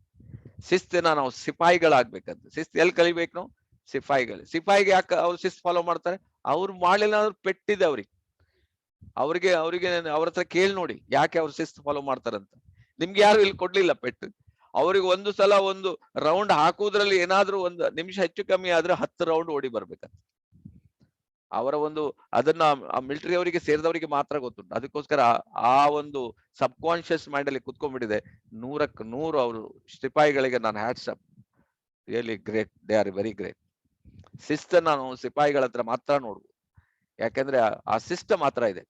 Speaker 1: ಶಿಸ್ತಿನ ನಾವು ಸಿಪಾಯಿಗಳಾಗ್ಬೇಕಂತ. ಶಿಸ್ತು ಎಲ್ಲಿ ಕಲಿಬೇಕು ನಾವು? ಸಿಪಾಯಿಗೆ ಯಾಕೆ ಅವ್ರು ಶಿಸ್ತು ಫಾಲೋ ಮಾಡ್ತಾರೆ? ಅವ್ರು ಮಾಡಲಿಲ್ಲ ಅಂದ್ರೆ ಪೆಟ್ಟಿದೆ ಅವ್ರಿಗೆ ಅವ್ರ ಹತ್ರ ಕೇಳಿ ನೋಡಿ ಯಾಕೆ ಅವ್ರು ಶಿಸ್ತು ಫಾಲೋ ಮಾಡ್ತಾರಂತ. ನಿಮ್ಗೆ ಯಾರು ಇಲ್ಲಿ ಕೊಡ್ಲಿಲ್ಲ ಪೆಟ್ಟು. ಅವ್ರಿಗೆ ಒಂದು ಸಲ ಒಂದು ರೌಂಡ್ ಹಾಕುವುದ್ರಲ್ಲಿ ಏನಾದ್ರೂ ಒಂದು ನಿಮಿಷ ಹೆಚ್ಚು ಕಮ್ಮಿ ಆದ್ರೆ 10 ರೌಂಡ್ ಓಡಿ ಬರ್ಬೇಕಂತ. ಅವರ ಒಂದು ಅದನ್ನ ಆ ಮಿಲಿಟರಿ ಅವರಿಗೆ ಸೇರಿದವರಿಗೆ ಮಾತ್ರ ಗೊತ್ತುಂಟು. ಅದಕ್ಕೋಸ್ಕರ ಆ ಒಂದು ಸಬ್ ಕಾನ್ಶಿಯಸ್ ಮೈಂಡ್ ಅಲ್ಲಿ ಕುತ್ಕೊಂಡ್ಬಿಟ್ಟಿದೆ. 100ಕ್ಕೆ 100 ಅವರು ಸಿಪಾಯಿಗಳಿಗೆ ನಾನು hats up, really great, they are very great. ಶಿಸ್ತನ್ನ ನಾವು ಸಿಪಾಯಿಗಳ ಹತ್ರ ಮಾತ್ರ ನೋಡ್ಬೋದು, ಯಾಕಂದ್ರೆ ಆ ಸಿಸ್ಟಮ್ ಮಾತ್ರ ಇದೆ.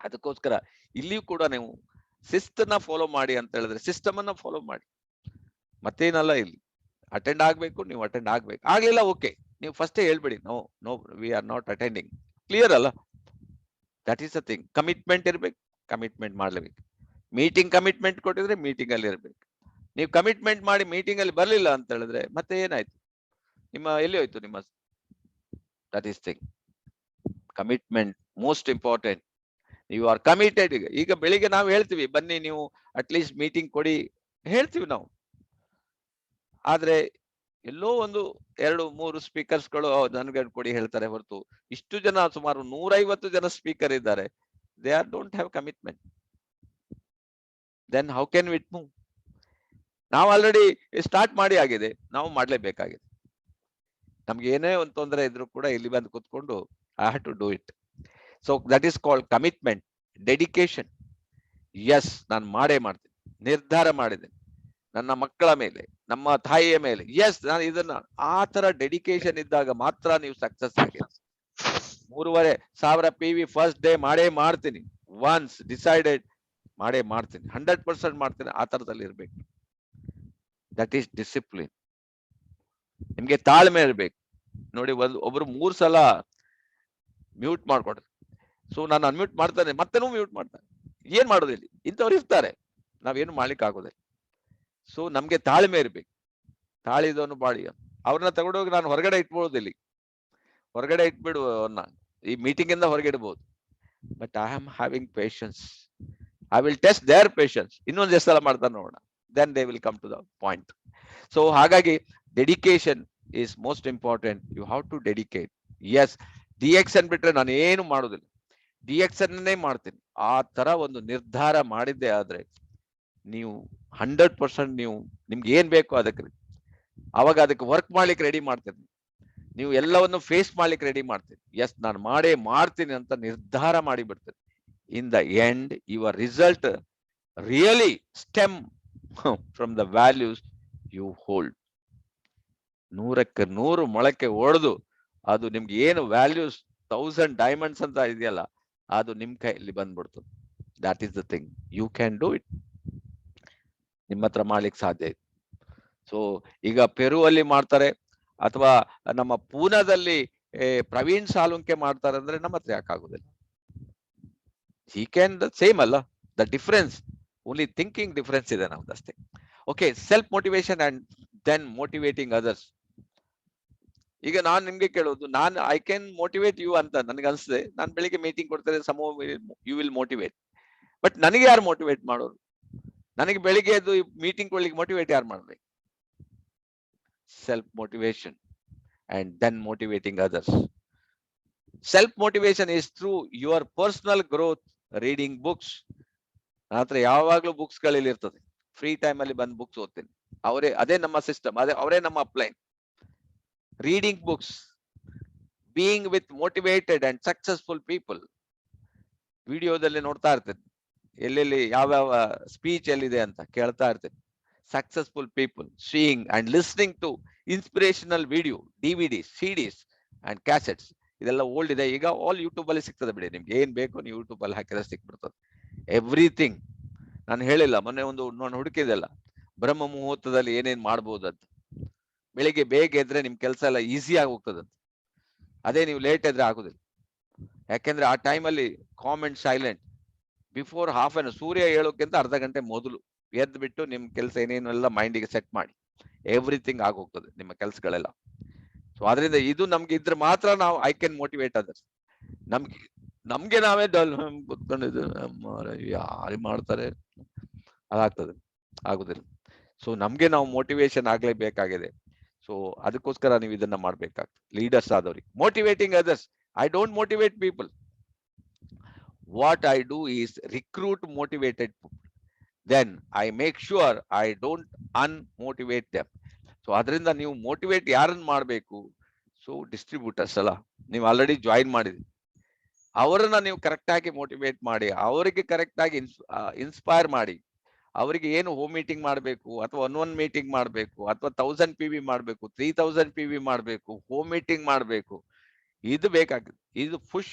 Speaker 1: ಅದಕ್ಕೋಸ್ಕರ ಇಲ್ಲಿಯೂ ಕೂಡ ನೀವು ಶಿಸ್ತನ್ನ ಫಾಲೋ ಮಾಡಿ ಅಂತ ಹೇಳಿದ್ರೆ ಸಿಸ್ಟಮ್ ಅನ್ನ ಫಾಲೋ ಮಾಡಿ, ಮತ್ತೇನಲ್ಲ. ಇಲ್ಲಿ ಅಟೆಂಡ್ ಆಗ್ಬೇಕು, ನೀವು ಅಟೆಂಡ್ ಆಗ್ಬೇಕು. ಆಗ್ಲಿಲ್ಲ ಓಕೆ, ನೀವು ಫಸ್ಟೇ ಹೇಳ್ಬೇಡಿ, no we are not attending. Clear ಅಲ್ಲ? That is a thing. Commitment ಇರ್ಬೇಕು, ಕಮಿಟ್ಮೆಂಟ್ ಮಾಡ್ಲೇಬೇಕು. ಮೀಟಿಂಗ್ ಕಮಿಟ್ಮೆಂಟ್ ಕೊಟ್ಟಿದ್ರೆ ಮೀಟಿಂಗ್ ಅಲ್ಲಿ ಇರ್ಬೇಕು. ನೀವು ಕಮಿಟ್ಮೆಂಟ್ ಮಾಡಿ ಮೀಟಿಂಗ್ ಅಲ್ಲಿ ಬರ್ಲಿಲ್ಲ ಅಂತ ಹೇಳಿದ್ರೆ ಮತ್ತೆ ಏನಾಯ್ತು? ಎಲ್ಲಿ ಹೋಯ್ತು ನಿಮ್ಮ? That is thing. Commitment most important. You are committed. ಈಗ ಬೆಳಿಗ್ಗೆ ನಾವು ಹೇಳ್ತೀವಿ ಬನ್ನಿ ನೀವು ಅಟ್ಲೀಸ್ಟ್ ಮೀಟಿಂಗ್ ಕೊಡಿ, ಹೇಳ್ತೀವಿ ನಾವು. ಆದ್ರೆ ಎಲ್ಲೋ ಒಂದು 2-3 ಸ್ಪೀಕರ್ಸ್ಗಳು ನನಗೆ ಕೊಡಿ ಹೇಳ್ತಾರೆ ಹೊರತು ಇಷ್ಟು ಜನ, ಸುಮಾರು 150 ಜನ ಸ್ಪೀಕರ್ ಇದ್ದಾರೆ, they are don't have commitment. Then how can we move? ನಾವು ಆಲ್ರೆಡಿ ಸ್ಟಾರ್ಟ್ ಮಾಡಿ ಆಗಿದೆ, ನಾವು ಮಾಡ್ಲೇಬೇಕಾಗಿದೆ. ನಮ್ಗೆ ಏನೇ ಒಂದು ತೊಂದರೆ ಇದ್ರು ಕೂಡ ಇಲ್ಲಿ ಬಂದು ಕುತ್ಕೊಂಡು I have to do it. So that is called commitment, dedication. Yes, ನಾನು ಮಾಡೇ ಮಾಡ್ತೀನಿ, ನಿರ್ಧಾರ ಮಾಡಿದ್ದೇನೆ ನನ್ನ ಮಕ್ಕಳ ಮೇಲೆ, ನಮ್ಮ ತಾಯಿಯ ಮೇಲೆ. ಎಸ್, ನಾನು ಇದನ್ನ ಆ ತರ ಡೆಡಿಕೇಶನ್ ಇದ್ದಾಗ ಮಾತ್ರ ನೀವು ಸಕ್ಸಸ್ ಆಗಿ. 3,500 PV ಫಸ್ಟ್ ಡೇ ಮಾಡೇ ಮಾಡ್ತೀನಿ, ಒನ್ಸ್ ಡಿಸೈಡೆಡ್ ಮಾಡೇ ಮಾಡ್ತೀನಿ, 100% ಮಾಡ್ತೀನಿ. ಆ ತರದಲ್ಲಿ ಇರ್ಬೇಕು. That is discipline. ನಿಮ್ಗೆ ತಾಳ್ಮೆ ಇರ್ಬೇಕು. ನೋಡಿ, ಒಬ್ರು 3 ಸಲ ಮ್ಯೂಟ್ ಮಾಡ್ಕೊಡ್ರಿ. ಸೊ ನಾನು ಅನ್ಮ್ಯೂಟ್ ಮಾಡ್ತಾನೆ, ಮತ್ತೆನೂ ಮ್ಯೂಟ್ ಮಾಡ್ತಾನೆ. ಏನ್ ಮಾಡೋದಿಲ್ಲ, ಇಂಥವ್ರು ಇರ್ತಾರೆ, ನಾವೇನು ಮಾಡ್ಲಿಕ್ಕೆ ಆಗೋದಿಲ್ಲ. ಸೊ ನಮ್ಗೆ ತಾಳ್ಮೆ ಇರ್ಬೇಕು. ತಾಳಿದವನು ಬಾಳಿ. ಅವ್ರನ್ನ ತಗೊಂಡೋಗಿ ನಾನು ಹೊರಗಡೆ ಇಟ್ಬೋದಿಲ್ಲ, ಹೊರಗಡೆ ಇಟ್ಬಿಡು ಅವ್ರನ್ನ, ಈ ಮೀಟಿಂಗ್ ಇಂದ ಹೊರಗೆ ಇಡ್ಬೋದು. But I am having patience. I will test their patience. ಇನ್ನೊಂದು ಎಷ್ಟು ಸಲ ಮಾಡ್ತಾರೆ ನೋಡೋಣ, then they will come to the point. So ಹಾಗಾಗಿ dedication is most important. You have to dedicate. Yes, DXN ಬಿಟ್ರೆ ನಾನು ಏನು ಮಾಡೋದಿಲ್ಲ, ಡಿಎಕ್ಷನ್ನೇ ಮಾಡ್ತೀನಿ. ಆ ತರ ಒಂದು ನಿರ್ಧಾರ ಮಾಡಿದ್ದೆ ಆದ್ರೆ ನೀವು 100% ನಿಮ್ಗೆ ಏನ್ ಬೇಕು ಅದಕ್ಕೆ, ಅವಾಗ ಅದಕ್ಕೆ ವರ್ಕ್ ಮಾಡ್ಲಿಕ್ಕೆ ರೆಡಿ ಮಾಡ್ತೀನಿ. ನೀವು ಎಲ್ಲವನ್ನು ಫೇಸ್ ಮಾಡ್ಲಿಕ್ಕೆ ರೆಡಿ ಮಾಡ್ತೀನಿ. ಎಸ್, ನಾನು ಮಾಡೇ ಮಾಡ್ತೀನಿ ಅಂತ ನಿರ್ಧಾರ ಮಾಡಿ ಬಿಡ್ತೀನಿ. In the end your result really stem from the values you hold. 100ಕ್ಕೆ 100 ಮೊಳಕೆ ಹೊಡೆದು ಅದು ನಿಮ್ಗೆ ಏನು ವ್ಯಾಲ್ಯೂಸ್ 1000 ಡೈಮಂಡ್ಸ್ ಅಂತ ಇದೆಯಲ್ಲ, ಅದು ನಿಮ್ ಕೈಯಲ್ಲಿ ಬಂದ್ಬಿಡ್ತು. That is the thing. You can do it. ನಿಮ್ಮ ಹತ್ರ ಮಾಡ್ಲಿಕ್ಕೆ ಸಾಧ್ಯ ಇದೆ. ಸೊ ಈಗ ಪೆರು ಅಲ್ಲಿ ಮಾಡ್ತಾರೆ, ಅಥವಾ ನಮ್ಮ ಪೂನಾದಲ್ಲಿ ಪ್ರವೀಣ್ ಸಾಲುಂಕೆ ಮಾಡ್ತಾರೆ ಅಂದ್ರೆ ನಮ್ಮ ಹತ್ರ ಯಾಕೆ ಆಗುದಿಲ್ಲ? ಹಿ ಕ್ಯಾನ್ ದ ಸೇಮ್ ಅಲ್ಲ. The difference only thinking difference ಇದೆ ನಮ್ದಷ್ಟೇ. Okay, self motivation and then motivating others. ಈಗ ನಾನ್ ನಿಮ್ಗೆ ಕೇಳೋದು, ನಾನು ಐ ಕ್ಯಾನ್ ಮೋಟಿವೇಟ್ ಯು ಅಂತ ನನಗೆ ಅನ್ಸುತ್ತೆ. ನಾನು ಬೆಳಿಗ್ಗೆ ಮೀಟಿಂಗ್ ಕೊಡ್ತಾರೆ, ಯು ವಿಲ್ ಮೋಟಿವೇಟ್. ಬಟ್ ನನಗೆ ಯಾರು ಮೋಟಿವೇಟ್ ಮಾಡೋರು? ನನಗೆ ಬೆಳಿಗ್ಗೆ ಎದ್ದು ಮೀಟಿಂಗ್ ಕೊಡ್ಲಿಕ್ಕೆ ಮೋಟಿವೇಟ್ ಯಾರು ಮಾಡ್ಬೇಕು? Self motivation and then motivating others. Self motivation is through your personal growth, reading books. ನಂತರ ಯಾವಾಗ್ಲೂ ಬುಕ್ಸ್ ಗಳಲ್ಲಿ ಇರ್ತದೆ, ಫ್ರೀ ಟೈಮ್ ಅಲ್ಲಿ ಬಂದು ಬುಕ್ಸ್ ಓದ್ತೀನಿ. ಅದೇ ನಮ್ಮ ಸಿಸ್ಟಮ್, ಅವರೇ ನಮ್ಮ upline. Reading books, being with motivated and successful people. ವಿಡಿಯೋದಲ್ಲಿ ನೋಡ್ತಾ ಇರ್ತೇನೆ, ಎಲ್ಲೆಲ್ಲಿ ಯಾವ್ಯಾವ ಸ್ಪೀಚ್ ಎಲ್ಲಿದೆ ಅಂತ ಕೇಳ್ತಾ ಇರ್ತೇನೆ. Successful people, seeing and listening to inspirational video, DVDs, CDs and cassettes. ಇದೆಲ್ಲ ಓಲ್ಡ್ ಇದೆ, ಈಗ ಆಲ್ ಯೂಟ್ಯೂಬ್ ಅಲ್ಲಿ ಸಿಗ್ತದೆ ಬಿಡಿ. ನಿಮ್ಗೆ ಏನ್ ಬೇಕು ನೀವು ಯೂಟ್ಯೂಬ್ ಅಲ್ಲಿ ಹಾಕಿದ್ರೆ ಸಿಕ್ಬಿಡ್ತದೆ ಎವ್ರಿಥಿಂಗ್. ನಾನು ಹೇಳಿಲ್ಲ, ಮೊನ್ನೆ ನಾನು ಹುಡುಕಿದೆಲ್ಲ ಬ್ರಹ್ಮ ಮುಹೂರ್ತದಲ್ಲಿ ಏನೇನ್ ಮಾಡ್ಬೋದು ಅಂತ. ಬೆಳಿಗ್ಗೆ ಬೇಗ ಎದ್ರೆ ನಿಮ್ ಕೆಲಸ ಎಲ್ಲ ಈಸಿ ಆಗಿ ಹೋಗ್ತದಂತ. ಅದೇ ನೀವು ಲೇಟ್ ಎದ್ರೆ ಆಗುದಿಲ್ಲ. ಯಾಕೆಂದ್ರೆ ಆ ಟೈಮಲ್ಲಿ calm and silent. Before half an ಸೂರ್ಯ ಹೇಳೋಕ್ಕಿಂತ ಅರ್ಧ ಗಂಟೆ ಮೊದಲು ಎದ್ದು ಬಿಟ್ಟು ನಿಮ್ ಕೆಲಸ ಏನೇನೆಲ್ಲ ಮೈಂಡಿಗೆ ಸೆಟ್ ಮಾಡಿ. ಎವ್ರಿಥಿಂಗ್ ಆಗೋಗ್ತದೆ ನಿಮ್ಮ ಕೆಲಸಗಳೆಲ್ಲ. ಸೊ ಅದರಿಂದ ಇದು ನಮ್ಗೆ ಇದ್ರೆ ಮಾತ್ರ ನಾವು ಐ ಕ್ಯಾನ್ ಮೋಟಿವೇಟ್ ಅದರ್ಸ್. ನಮ್ಗೆ ನಾವೇ ಡಲ್ ಕುತ್ಕೊಂಡಿದ್ದು ಯಾರು ಮಾಡ್ತಾರೆ ಅದಾಗ್ತದೆ, ಆಗುದಿಲ್ಲ. ಸೊ ನಮ್ಗೆ ನಾವು ಮೋಟಿವೇಶನ್ ಆಗ್ಲೇಬೇಕಾಗಿದೆ. ಸೊ ಅದಕ್ಕೋಸ್ಕರ ನೀವು ಇದನ್ನ ಮಾಡ್ಬೇಕಾಗ್ತದೆ ಲೀಡರ್ಸ್ ಆದವ್ರಿಗೆ. Motivating others, I don't motivate people. What I do is recruit motivated people. Then I make sure I don't unmotivate them. So ಅದರಿಂದ ನೀವು ಮೋಟಿವೇಟ್ ಯಾರನ್ನ ಮಾಡಬೇಕು? ಸೊ ಡಿಸ್ಟ್ರಿಬ್ಯೂಟರ್ಸ್ ಅಲ್ಲ, ನೀವು ಆಲ್ರೆಡಿ ಜಾಯಿನ್ ಮಾಡಿದ್ರಿ, ಅವರನ್ನ ನೀವು ಕರೆಕ್ಟ್ ಆಗಿ ಮೋಟಿವೇಟ್ ಮಾಡಿ, ಅವರಿಗೆ ಕರೆಕ್ಟ್ ಆಗಿ ಇನ್ಸ್ಪೈರ್ ಮಾಡಿ, ಅವರಿಗೆ ಏನು ಹೋಮ್ ಮೀಟಿಂಗ್ ಮಾಡಬೇಕು ಅಥವಾ ಒನ್ ಮೀಟಿಂಗ್ ಮಾಡಬೇಕು ಅಥವಾ 1000 PV ಮಾಡಬೇಕು, 3000 PV ಮಾಡಬೇಕು, ಹೋಮ್ ಮೀಟಿಂಗ್ ಮಾಡಬೇಕು, ಇದು ಬೇಕಾಗ್ತದೆ. ಇದು ಪುಷ್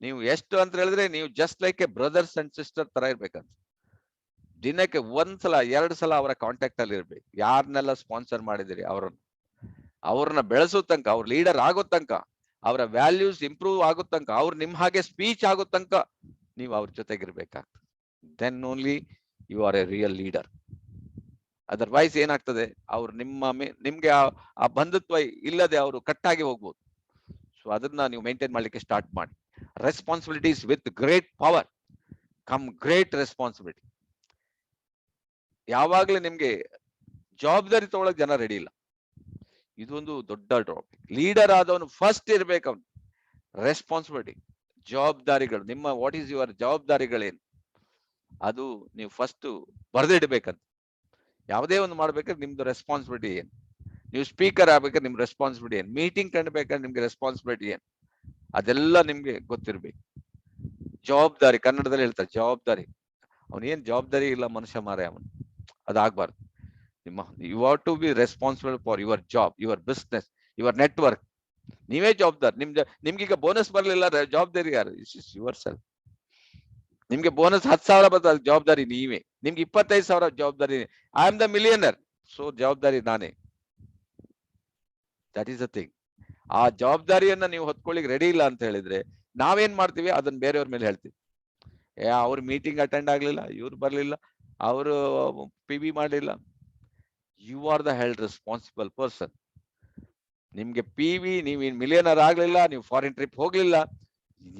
Speaker 1: ನೀವು ಎಷ್ಟು ಅಂತ ಹೇಳಿದ್ರೆ ನೀವು just like A brothers and sister ತರ ಇರ್ಬೇಕಂತ. ದಿನಕ್ಕೆ 1 ಸಲ 2 ಸಲ ಅವರ ಕಾಂಟ್ಯಾಕ್ಟ್ ಅಲ್ಲಿ ಇರ್ಬೇಕು. ಯಾರನ್ನೆಲ್ಲ ಸ್ಪಾನ್ಸರ್ ಮಾಡಿದಿರಿ ಅವ್ರನ್ನ ಬೆಳೆಸೋ ತನಕ, ಅವ್ರ ಲೀಡರ್ ಆಗೋ ತನಕ, ಅವರ ವ್ಯಾಲ್ಯೂಸ್ ಇಂಪ್ರೂವ್ ಆಗೋ ತನಕ, ಅವ್ರು ನಿಮ್ ಹಾಗೆ ಸ್ಪೀಚ್ ಆಗೋ ತನಕ ನೀವು ಅವ್ರ ಜೊತೆಗಿರ್ಬೇಕಾಗ್ತದೆ. Then only you are a real leader. Otherwise ಏನಾಗ್ತದೆ, ಅವ್ರು ನಿಮ್ಗೆ ಆ ಬಂಧುತ್ವ ಇಲ್ಲದೆ ಅವರು ಕಟ್ಟಾಗಿ ಹೋಗ್ಬೋದು. ಸೊ ಅದನ್ನ ನೀವು ಮೇಂಟೈನ್ ಮಾಡ್ಲಿಕ್ಕೆ ಸ್ಟಾರ್ಟ್ ಮಾಡಿ. Responsibilities with great power come great responsibility. ಯಾವಾಗ್ಲೂ ನಿಮ್ಗೆ ಜವಾಬ್ದಾರಿ ತಗೊಳಕ್ ಜನ ರೆಡಿ ಇಲ್ಲ. ಇದೊಂದು ದೊಡ್ಡ ಟಾಪಿಕ್. ಲೀಡರ್ ಆದವನು ಫಸ್ಟ್ ಇರ್ಬೇಕು, ಅವನು ರೆಸ್ಪಾನ್ಸಿಬಿಲಿಟಿ, ಜವಾಬ್ದಾರಿಗಳು. ನಿಮ್ಮ ವಾಟ್ ಈಸ್ ಯುವರ್ ಜವಾಬ್ದಾರಿಗಳೇನು ಅದು ನೀವು ಫಸ್ಟ್ ಬರೆದಿಡ್ಬೇಕಂತ. ಯಾವುದೇ ಒಂದು ಮಾಡ್ಬೇಕಾದ್ರೆ ನಿಮ್ದು ರೆಸ್ಪಾನ್ಸಿಬಿಲಿಟಿ ಏನು, ನೀವು ಸ್ಪೀಕರ್ ಆಗ್ಬೇಕಾದ್ರೆ ನಿಮ್ ರೆಸ್ಪಾನ್ಸಿಬಿಲಿಟಿ ಏನು, ಮೀಟಿಂಗ್ ಕಂಡ್ಬೇಕಾದ್ರೆ ನಿಮ್ಗೆ ರೆಸ್ಪಾನ್ಸಿಬಿಲಿಟಿ ಏನು, ಅದೆಲ್ಲ ನಿಮ್ಗೆ ಗೊತ್ತಿರ್ಬೇಕು. ಜವಾಬ್ದಾರಿ, ಕನ್ನಡದಲ್ಲಿ ಹೇಳ್ತಾರೆ ಜವಾಬ್ದಾರಿ. ಅವನೇನ್ ಜವಾಬ್ದಾರಿ ಇಲ್ಲ ಮನುಷ್ಯ ಮಾರೆ ಅವನು, ಅದಾಗ್ಬಾರ್ದು. You have to be responsible for your job, your business, your network. ನೀವೇ ಜವಾಬ್ದಾರಿ. ನಿಮ್ಗೀಗ ಬೋನಸ್ ಬರ್ಲಿಲ್ಲ, ಜವಾಬ್ದಾರಿ ಯಾರು? Your self. ನಿಮ್ಗೆ ಬೋನಸ್ 10,000 ಬರ್ತದೆ, ಜವಾಬ್ದಾರಿ ನೀವೇ. ನಿಮ್ಗೆ 25,000 ಜವಾಬ್ದಾರಿ. I am the millionaire, so ಜವಾಬ್ದಾರಿ ನಾನೇ. That is the thing. ಆ ಜವಾಬ್ದಾರಿಯನ್ನ ನೀವು ಹೊತ್ಕೊಳ್ಳಿಕ್ ರೆಡಿ ಇಲ್ಲ ಅಂತ ಹೇಳಿದ್ರೆ ನಾವೇನ್ ಮಾಡ್ತೀವಿ, ಅದನ್ನ ಬೇರೆಯವ್ರ ಮೇಲೆ ಹೇಳ್ತೀವಿ. ಅವ್ರ ಮೀಟಿಂಗ್ ಅಟೆಂಡ್ ಆಗ್ಲಿಲ್ಲ, ಇವ್ರು ಬರ್ಲಿಲ್ಲ, ಅವರು PV ಮಾಡ್ಲಿಲ್ಲ. You are the held responsible person. ನಿಮ್ಗೆ PV, ನೀವು ಮಿಲಿಯನರ್ ಆಗ್ಲಿಲ್ಲ, ನೀವು ಫಾರಿನ್ ಟ್ರಿಪ್ ಹೋಗ್ಲಿಲ್ಲ,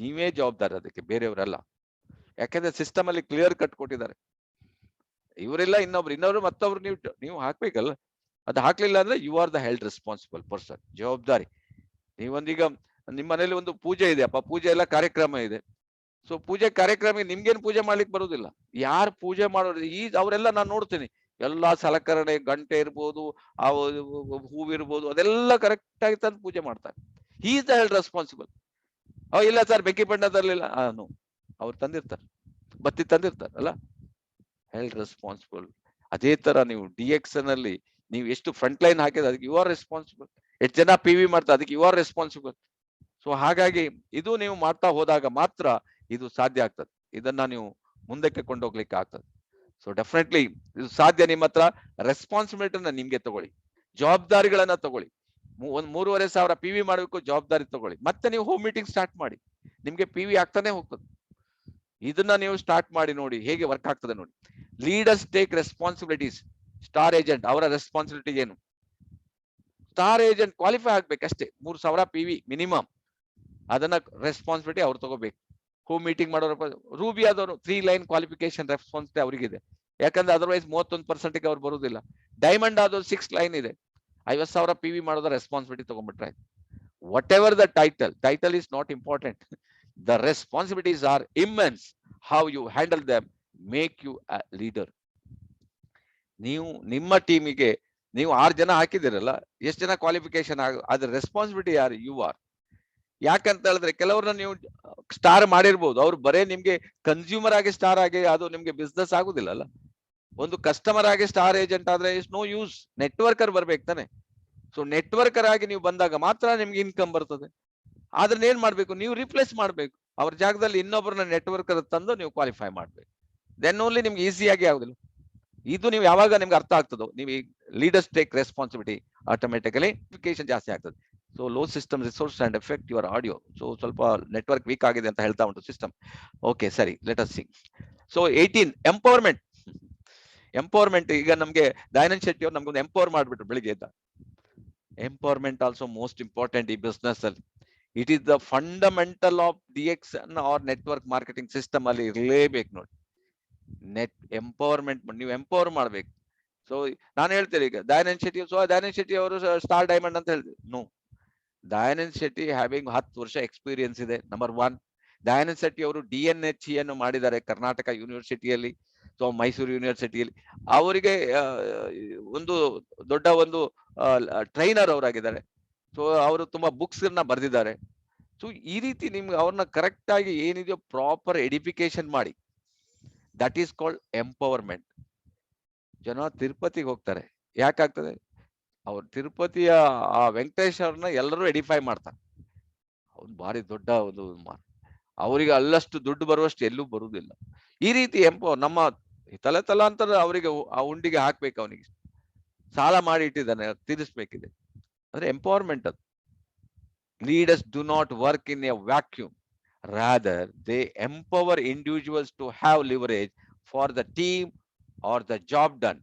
Speaker 1: ನೀವೇ ಜವಾಬ್ದಾರ ಅದಕ್ಕೆ, ಬೇರೆಯವರಲ್ಲ. ಯಾಕಂದ್ರೆ ಸಿಸ್ಟಮ್ ಅಲ್ಲಿ ಕ್ಲಿಯರ್ ಕಟ್ ಕೊಟ್ಟಿದ್ದಾರೆ. ಇವರೆಲ್ಲ ಇನ್ನೊಬ್ರು ಮತ್ತೊಬ್ರು ನೀವು ಹಾಕ್ಬೇಕಲ್ಲ. ಅದು ಹಾಕ್ಲಿಲ್ಲ ಅಂದ್ರೆ you are the held responsible person. ಜವಾಬ್ದಾರಿ. ನೀವೊಂದೀಗ ನಿಮ್ಮ ಮನೇಲಿ ಒಂದು ಪೂಜೆ ಇದೆ ಅಪ್ಪ, ಪೂಜೆ ಎಲ್ಲ ಕಾರ್ಯಕ್ರಮ ಇದೆ. ಸೊ ಪೂಜೆ ಕಾರ್ಯಕ್ರಮ ನಿಮ್ಗೇನು ಪೂಜೆ ಮಾಡ್ಲಿಕ್ಕೆ ಬರುದಿಲ್ಲ. ಯಾರು ಪೂಜೆ ಮಾಡೋರು ಅವರೆಲ್ಲ ನಾನು ನೋಡ್ತೀನಿ, ಎಲ್ಲಾ ಸಲಕರಣೆ, ಗಂಟೆ ಇರ್ಬೋದು, ಆ ಹೂವಿರ್ಬೋದು, ಅದೆಲ್ಲ ಕರೆಕ್ಟ್ ಆಗಿ ತಂದು ಪೂಜೆ ಮಾಡ್ತಾರೆ. He is the held responsible. ಇಲ್ಲ ಸರ್ ಬೆಂಕಿ ಬಣ್ಣ ತರಲಿಲ್ಲ, ಅವ್ರು ತಂದಿರ್ತಾರೆ, ಬತ್ತಿ ತಂದಿರ್ತಾರೆ ಅಲ್ಲ, ಹೆಲ್ಡ್ ರೆಸ್ಪಾನ್ಸಿಬಲ್. ಅದೇ ತರ ನೀವು DXN ಅಲ್ಲಿ ನೀವು ಎಷ್ಟು ಫ್ರಂಟ್ ಲೈನ್ ಹಾಕಿದ್ರೆ ಅದಕ್ಕೆ ಯು ಆರ್ ರೆಸ್ಪಾನ್ಸಿಬಲ್. ಎಷ್ಟು ಜನ PV ಮಾಡ್ತಾರೆ ಅದಕ್ಕೆ ಯು ಆರ್ ರೆಸ್ಪಾನ್ಸಿಬಲ್. ಸೊ ಹಾಗಾಗಿ ಇದು ನೀವು ಮಾಡ್ತಾ ಹೋದಾಗ ಮಾತ್ರ ಇದು ಸಾಧ್ಯ ಆಗ್ತದೆ. ಇದನ್ನ ನೀವು ಮುಂದಕ್ಕೆ ಕೊಂಡೋಗ್ಲಿಕ್ಕೆ ಆಗ್ತದೆ. ಸೊ ಡೆಫಿನೆಟ್ಲಿ ಇದು ಸಾಧ್ಯ. ನಿಮ್ಮ ಹತ್ರ ರೆಸ್ಪಾನ್ಸಿಬಿಲಿಟಿನ ನಿಮ್ಗೆ ತಗೊಳ್ಳಿ, ಜವಾಬ್ದಾರಿಗಳನ್ನ ತಗೊಳ್ಳಿ. 3,500 PV ಮಾಡಬೇಕು, ಜವಾಬ್ದಾರಿ ತಗೊಳ್ಳಿ. ಮತ್ತೆ ನೀವು ಹೋಮ್ ಮೀಟಿಂಗ್ ಸ್ಟಾರ್ಟ್ ಮಾಡಿ, ನಿಮ್ಗೆ PV ಆಗ್ತಾನೆ ಹೋಗ್ತದೆ. ಇದನ್ನ ನೀವು ಸ್ಟಾರ್ಟ್ ಮಾಡಿ ನೋಡಿ ಹೇಗೆ ವರ್ಕ್ ಆಗ್ತದೆ ನೋಡಿ. Leaders take responsibilities. Star agent ಅವರ ರೆಸ್ಪಾನ್ಸಿಬಿಲಿಟಿ ಏನು? ಸ್ಟಾರ್ ಏಜೆಂಟ್ ಕ್ವಾಲಿಫೈ ಆಗ್ಬೇಕಷ್ಟೇ, 3,000 PV ಮಿನಿಮಮ್. ಅದನ್ನ ರೆಸ್ಪಾನ್ಸಿಬಿಲಿಟಿ ಅವ್ರು ತಗೋಬೇಕು. ಹೋಮ್ ಮೀಟಿಂಗ್ ಮಾಡೋರು, ರೂಬಿ ಆದವರು 3 ಲೈನ್ ಕ್ವಾಲಿಫಿಕೇಶನ್ ರೆಸ್ಪಾನ್ಸಿಬಿಲಿಟಿ ಅವರಿಗಿದೆ. ಯಾಕಂದ್ರೆ ಅದರ್ವೈಸ್ 31% ಅವ್ರು ಬರುವುದಿಲ್ಲ. ಡೈಮಂಡ್ ಆದವ್ರು 6 ಲೈನ್ ಇದೆ, 50,000 PV ಮಾಡೋದ್ರ ರೆಸ್ಪಾನ್ಸಿಬಿಲಿಟಿ ತಗೊಂಡ್ಬಿಟ್ರೆ. Whatever the title is not important. The responsibilities are immense. How you handle them make you a leader. ನೀವು ನಿಮ್ಮ ಟೀಮಿಗೆ ನೀವು 6 ಜನ ಹಾಕಿದಿರಲ್ಲ, ಎಷ್ಟು ಜನ ಕ್ವಾಲಿಫಿಕೇಶನ್ ಅದ್ರ ರೆಸ್ಪಾನ್ಸಿಬಿಲಿಟಿ ಯಾರು? You are. ಯಾಕಂತ ಹೇಳಿದ್ರೆ ಕೆಲವ್ರನ್ನ ನೀವು ಸ್ಟಾರ್ ಮಾಡಿರ್ಬೋದು, ಅವ್ರು ಬರೇ ನಿಮ್ಗೆ ಕನ್ಸ್ಯೂಮರ್ ಆಗಿ ಸ್ಟಾರ್ ಆಗಿ ಅದು ನಿಮ್ಗೆ ಬಿಸ್ನೆಸ್ ಆಗುದಿಲ್ಲ ಅಲ್ಲ. ಒಂದು ಕಸ್ಟಮರ್ ಆಗಿ ಸ್ಟಾರ್ ಏಜೆಂಟ್ ಆದ್ರೆ ಇಸ್ ನೋ ಯೂಸ್. ನೆಟ್ವರ್ಕರ್ ಬರ್ಬೇಕು ತಾನೆ. ಸೊ ನೆಟ್ವರ್ಕರ್ ಆಗಿ ನೀವು ಬಂದಾಗ ಮಾತ್ರ ನಿಮ್ಗೆ ಇನ್ಕಮ್ ಬರ್ತದೆ. ಆದ್ರೆ ಏನ್ ಮಾಡ್ಬೇಕು, ನೀವು ರಿಪ್ಲೇಸ್ ಮಾಡ್ಬೇಕು. ಅವ್ರ ಜಾಗದಲ್ಲಿ ಇನ್ನೊಬ್ಬರನ್ನ ನೆಟ್ವರ್ಕರ್ ತಂದು ನೀವು ಕ್ವಾಲಿಫೈ ಮಾಡ್ಬೇಕು. ದೆನ್ ಓನ್ಲಿ ನಿಮ್ಗೆ ಈಸಿಯಾಗಿ ಆಗುದಿಲ್ಲ. ಇದು ನೀವು ಯಾವಾಗ ನಿಮ್ಗೆ ಅರ್ಥ ಆಗ್ತದೋ, ನೀವು ಲೀಡರ್ಸ್ ಟೇಕ್ ರೆಸ್ಪಾನ್ಸಿಬಿಲಿಟಿ, ಆಟೋಮೆಟಿಕಲಿ ಜಾಸ್ತಿ ಆಗ್ತದೆ. So low system resource and effect your audio. So ಸ್ವಲ್ಪ ನೆಟ್ವರ್ಕ್ ವೀಕ್ ಆಗಿದೆ ಅಂತ ಹೇಳ್ತಾ ಉಂಟು ಸಿಸ್ಟಮ್. ಓಕೆ ಸರಿ, let us see. So 18 empowerment. Empowerment. ಈಗ ನಮ್ಗೆ ದಯಾನಂದ್ ಶೆಟ್ಟಿ ಅವ್ರು ನಮ್ಗೊಂದು ಎಂಪವರ್ ಮಾಡ್ಬಿಟ್ರು ಬೆಳಿಗ್ಗೆ ಎದ್ದ. ಎಂಪವರ್ಮೆಂಟ್ ಆಲ್ಸೋ ಮೋಸ್ಟ್ ಇಂಪಾರ್ಟೆಂಟ್ ಈ ಬಿಸ್ನೆಸ್ ಅಲ್ಲಿ. It is the fundamental of DX or network marketing system ಅಲ್ಲಿ ಇರಲೇಬೇಕು ನೋಡಿ. ಎಂಪವರ್ಮೆಂಟ್ ನೀವು ಎಂಪವರ್ ಮಾಡ್ಬೇಕು. ಸೊ ನಾನು ಹೇಳ್ತೇನೆ ಈಗ ದಯಾನಂದ್ ಶೆಟ್ಟಿ, ದಯಾನಂದ್ ಶೆಟ್ಟಿ ಅವರು ಸ್ಟಾರ್ ಡೈಮಂಡ್ ಅಂತ ಹೇಳ್ತೀವಿ. ನೋ, ದಯಾನಂದ್ ಶೆಟ್ಟಿ ಹ್ಯಾವಿಂಗ್ 10 ವರ್ಷ ಎಕ್ಸ್ಪೀರಿಯನ್ಸ್ ಇದೆ, ನಂಬರ್ 1. ದಯಾನಂದ್ ಶೆಟ್ಟಿ ಅವರು DNHE ಅನ್ನು ಮಾಡಿದ್ದಾರೆ ಕರ್ನಾಟಕ ಯೂನಿವರ್ಸಿಟಿಯಲ್ಲಿ, ಸೊ ಮೈಸೂರು ಯೂನಿವರ್ಸಿಟಿಯಲ್ಲಿ. ಅವರಿಗೆ ಒಂದು ದೊಡ್ಡ ಒಂದು ಟ್ರೈನರ್ ಅವರಾಗಿದ್ದಾರೆ. ಸೊ ಅವರು ತುಂಬಾ ಬುಕ್ಸ್ ನ ಬರೆದಿದ್ದಾರೆ. ಸೊ ಈ ರೀತಿ ನಿಮ್ಗೆ ಅವ್ರನ್ನ ಕರೆಕ್ಟ್ ಆಗಿ ಏನಿದೆಯೋ ಪ್ರಾಪರ್ ಎಡಿಫಿಕೇಶನ್ ಮಾಡಿ. That is called empowerment. ಜನ ತಿರುಪತಿಗೆ ಹೋಗ್ತಾರೆ, ಯಾಕಾಗ್ತದೆ? ಅವ್ರು ತಿರುಪತಿಯ ಆ ವೆಂಕಟೇಶ್ ಅವ್ರನ್ನ ಎಲ್ಲರೂ ಎಡಿಫೈ ಮಾಡ್ತಾರೆ. ಅವ್ನು ಭಾರಿ ದೊಡ್ಡ ಒಂದು ಅವರಿಗೆ ಅಲ್ಲಷ್ಟು ದುಡ್ಡು ಬರುವಷ್ಟು ಎಲ್ಲೂ ಬರುವುದಿಲ್ಲ. ಈ ರೀತಿ ನಮ್ಮ ತಲೆ ತಲಾಂತರ ಅವರಿಗೆ ಆ ಉಂಡಿಗೆ ಹಾಕ್ಬೇಕು. ಅವನಿಗೆ ಸಾಲ ಮಾಡಿ ಇಟ್ಟಿದ್ದಾನೆ, ತೀರಿಸ್ಬೇಕಿದೆ. ಅಂದ್ರೆ ಎಂಪವರ್ಮೆಂಟ್ ಅದು. Leaders do not work in a vacuum. Rather, they empower individuals to have leverage for the team or the job done.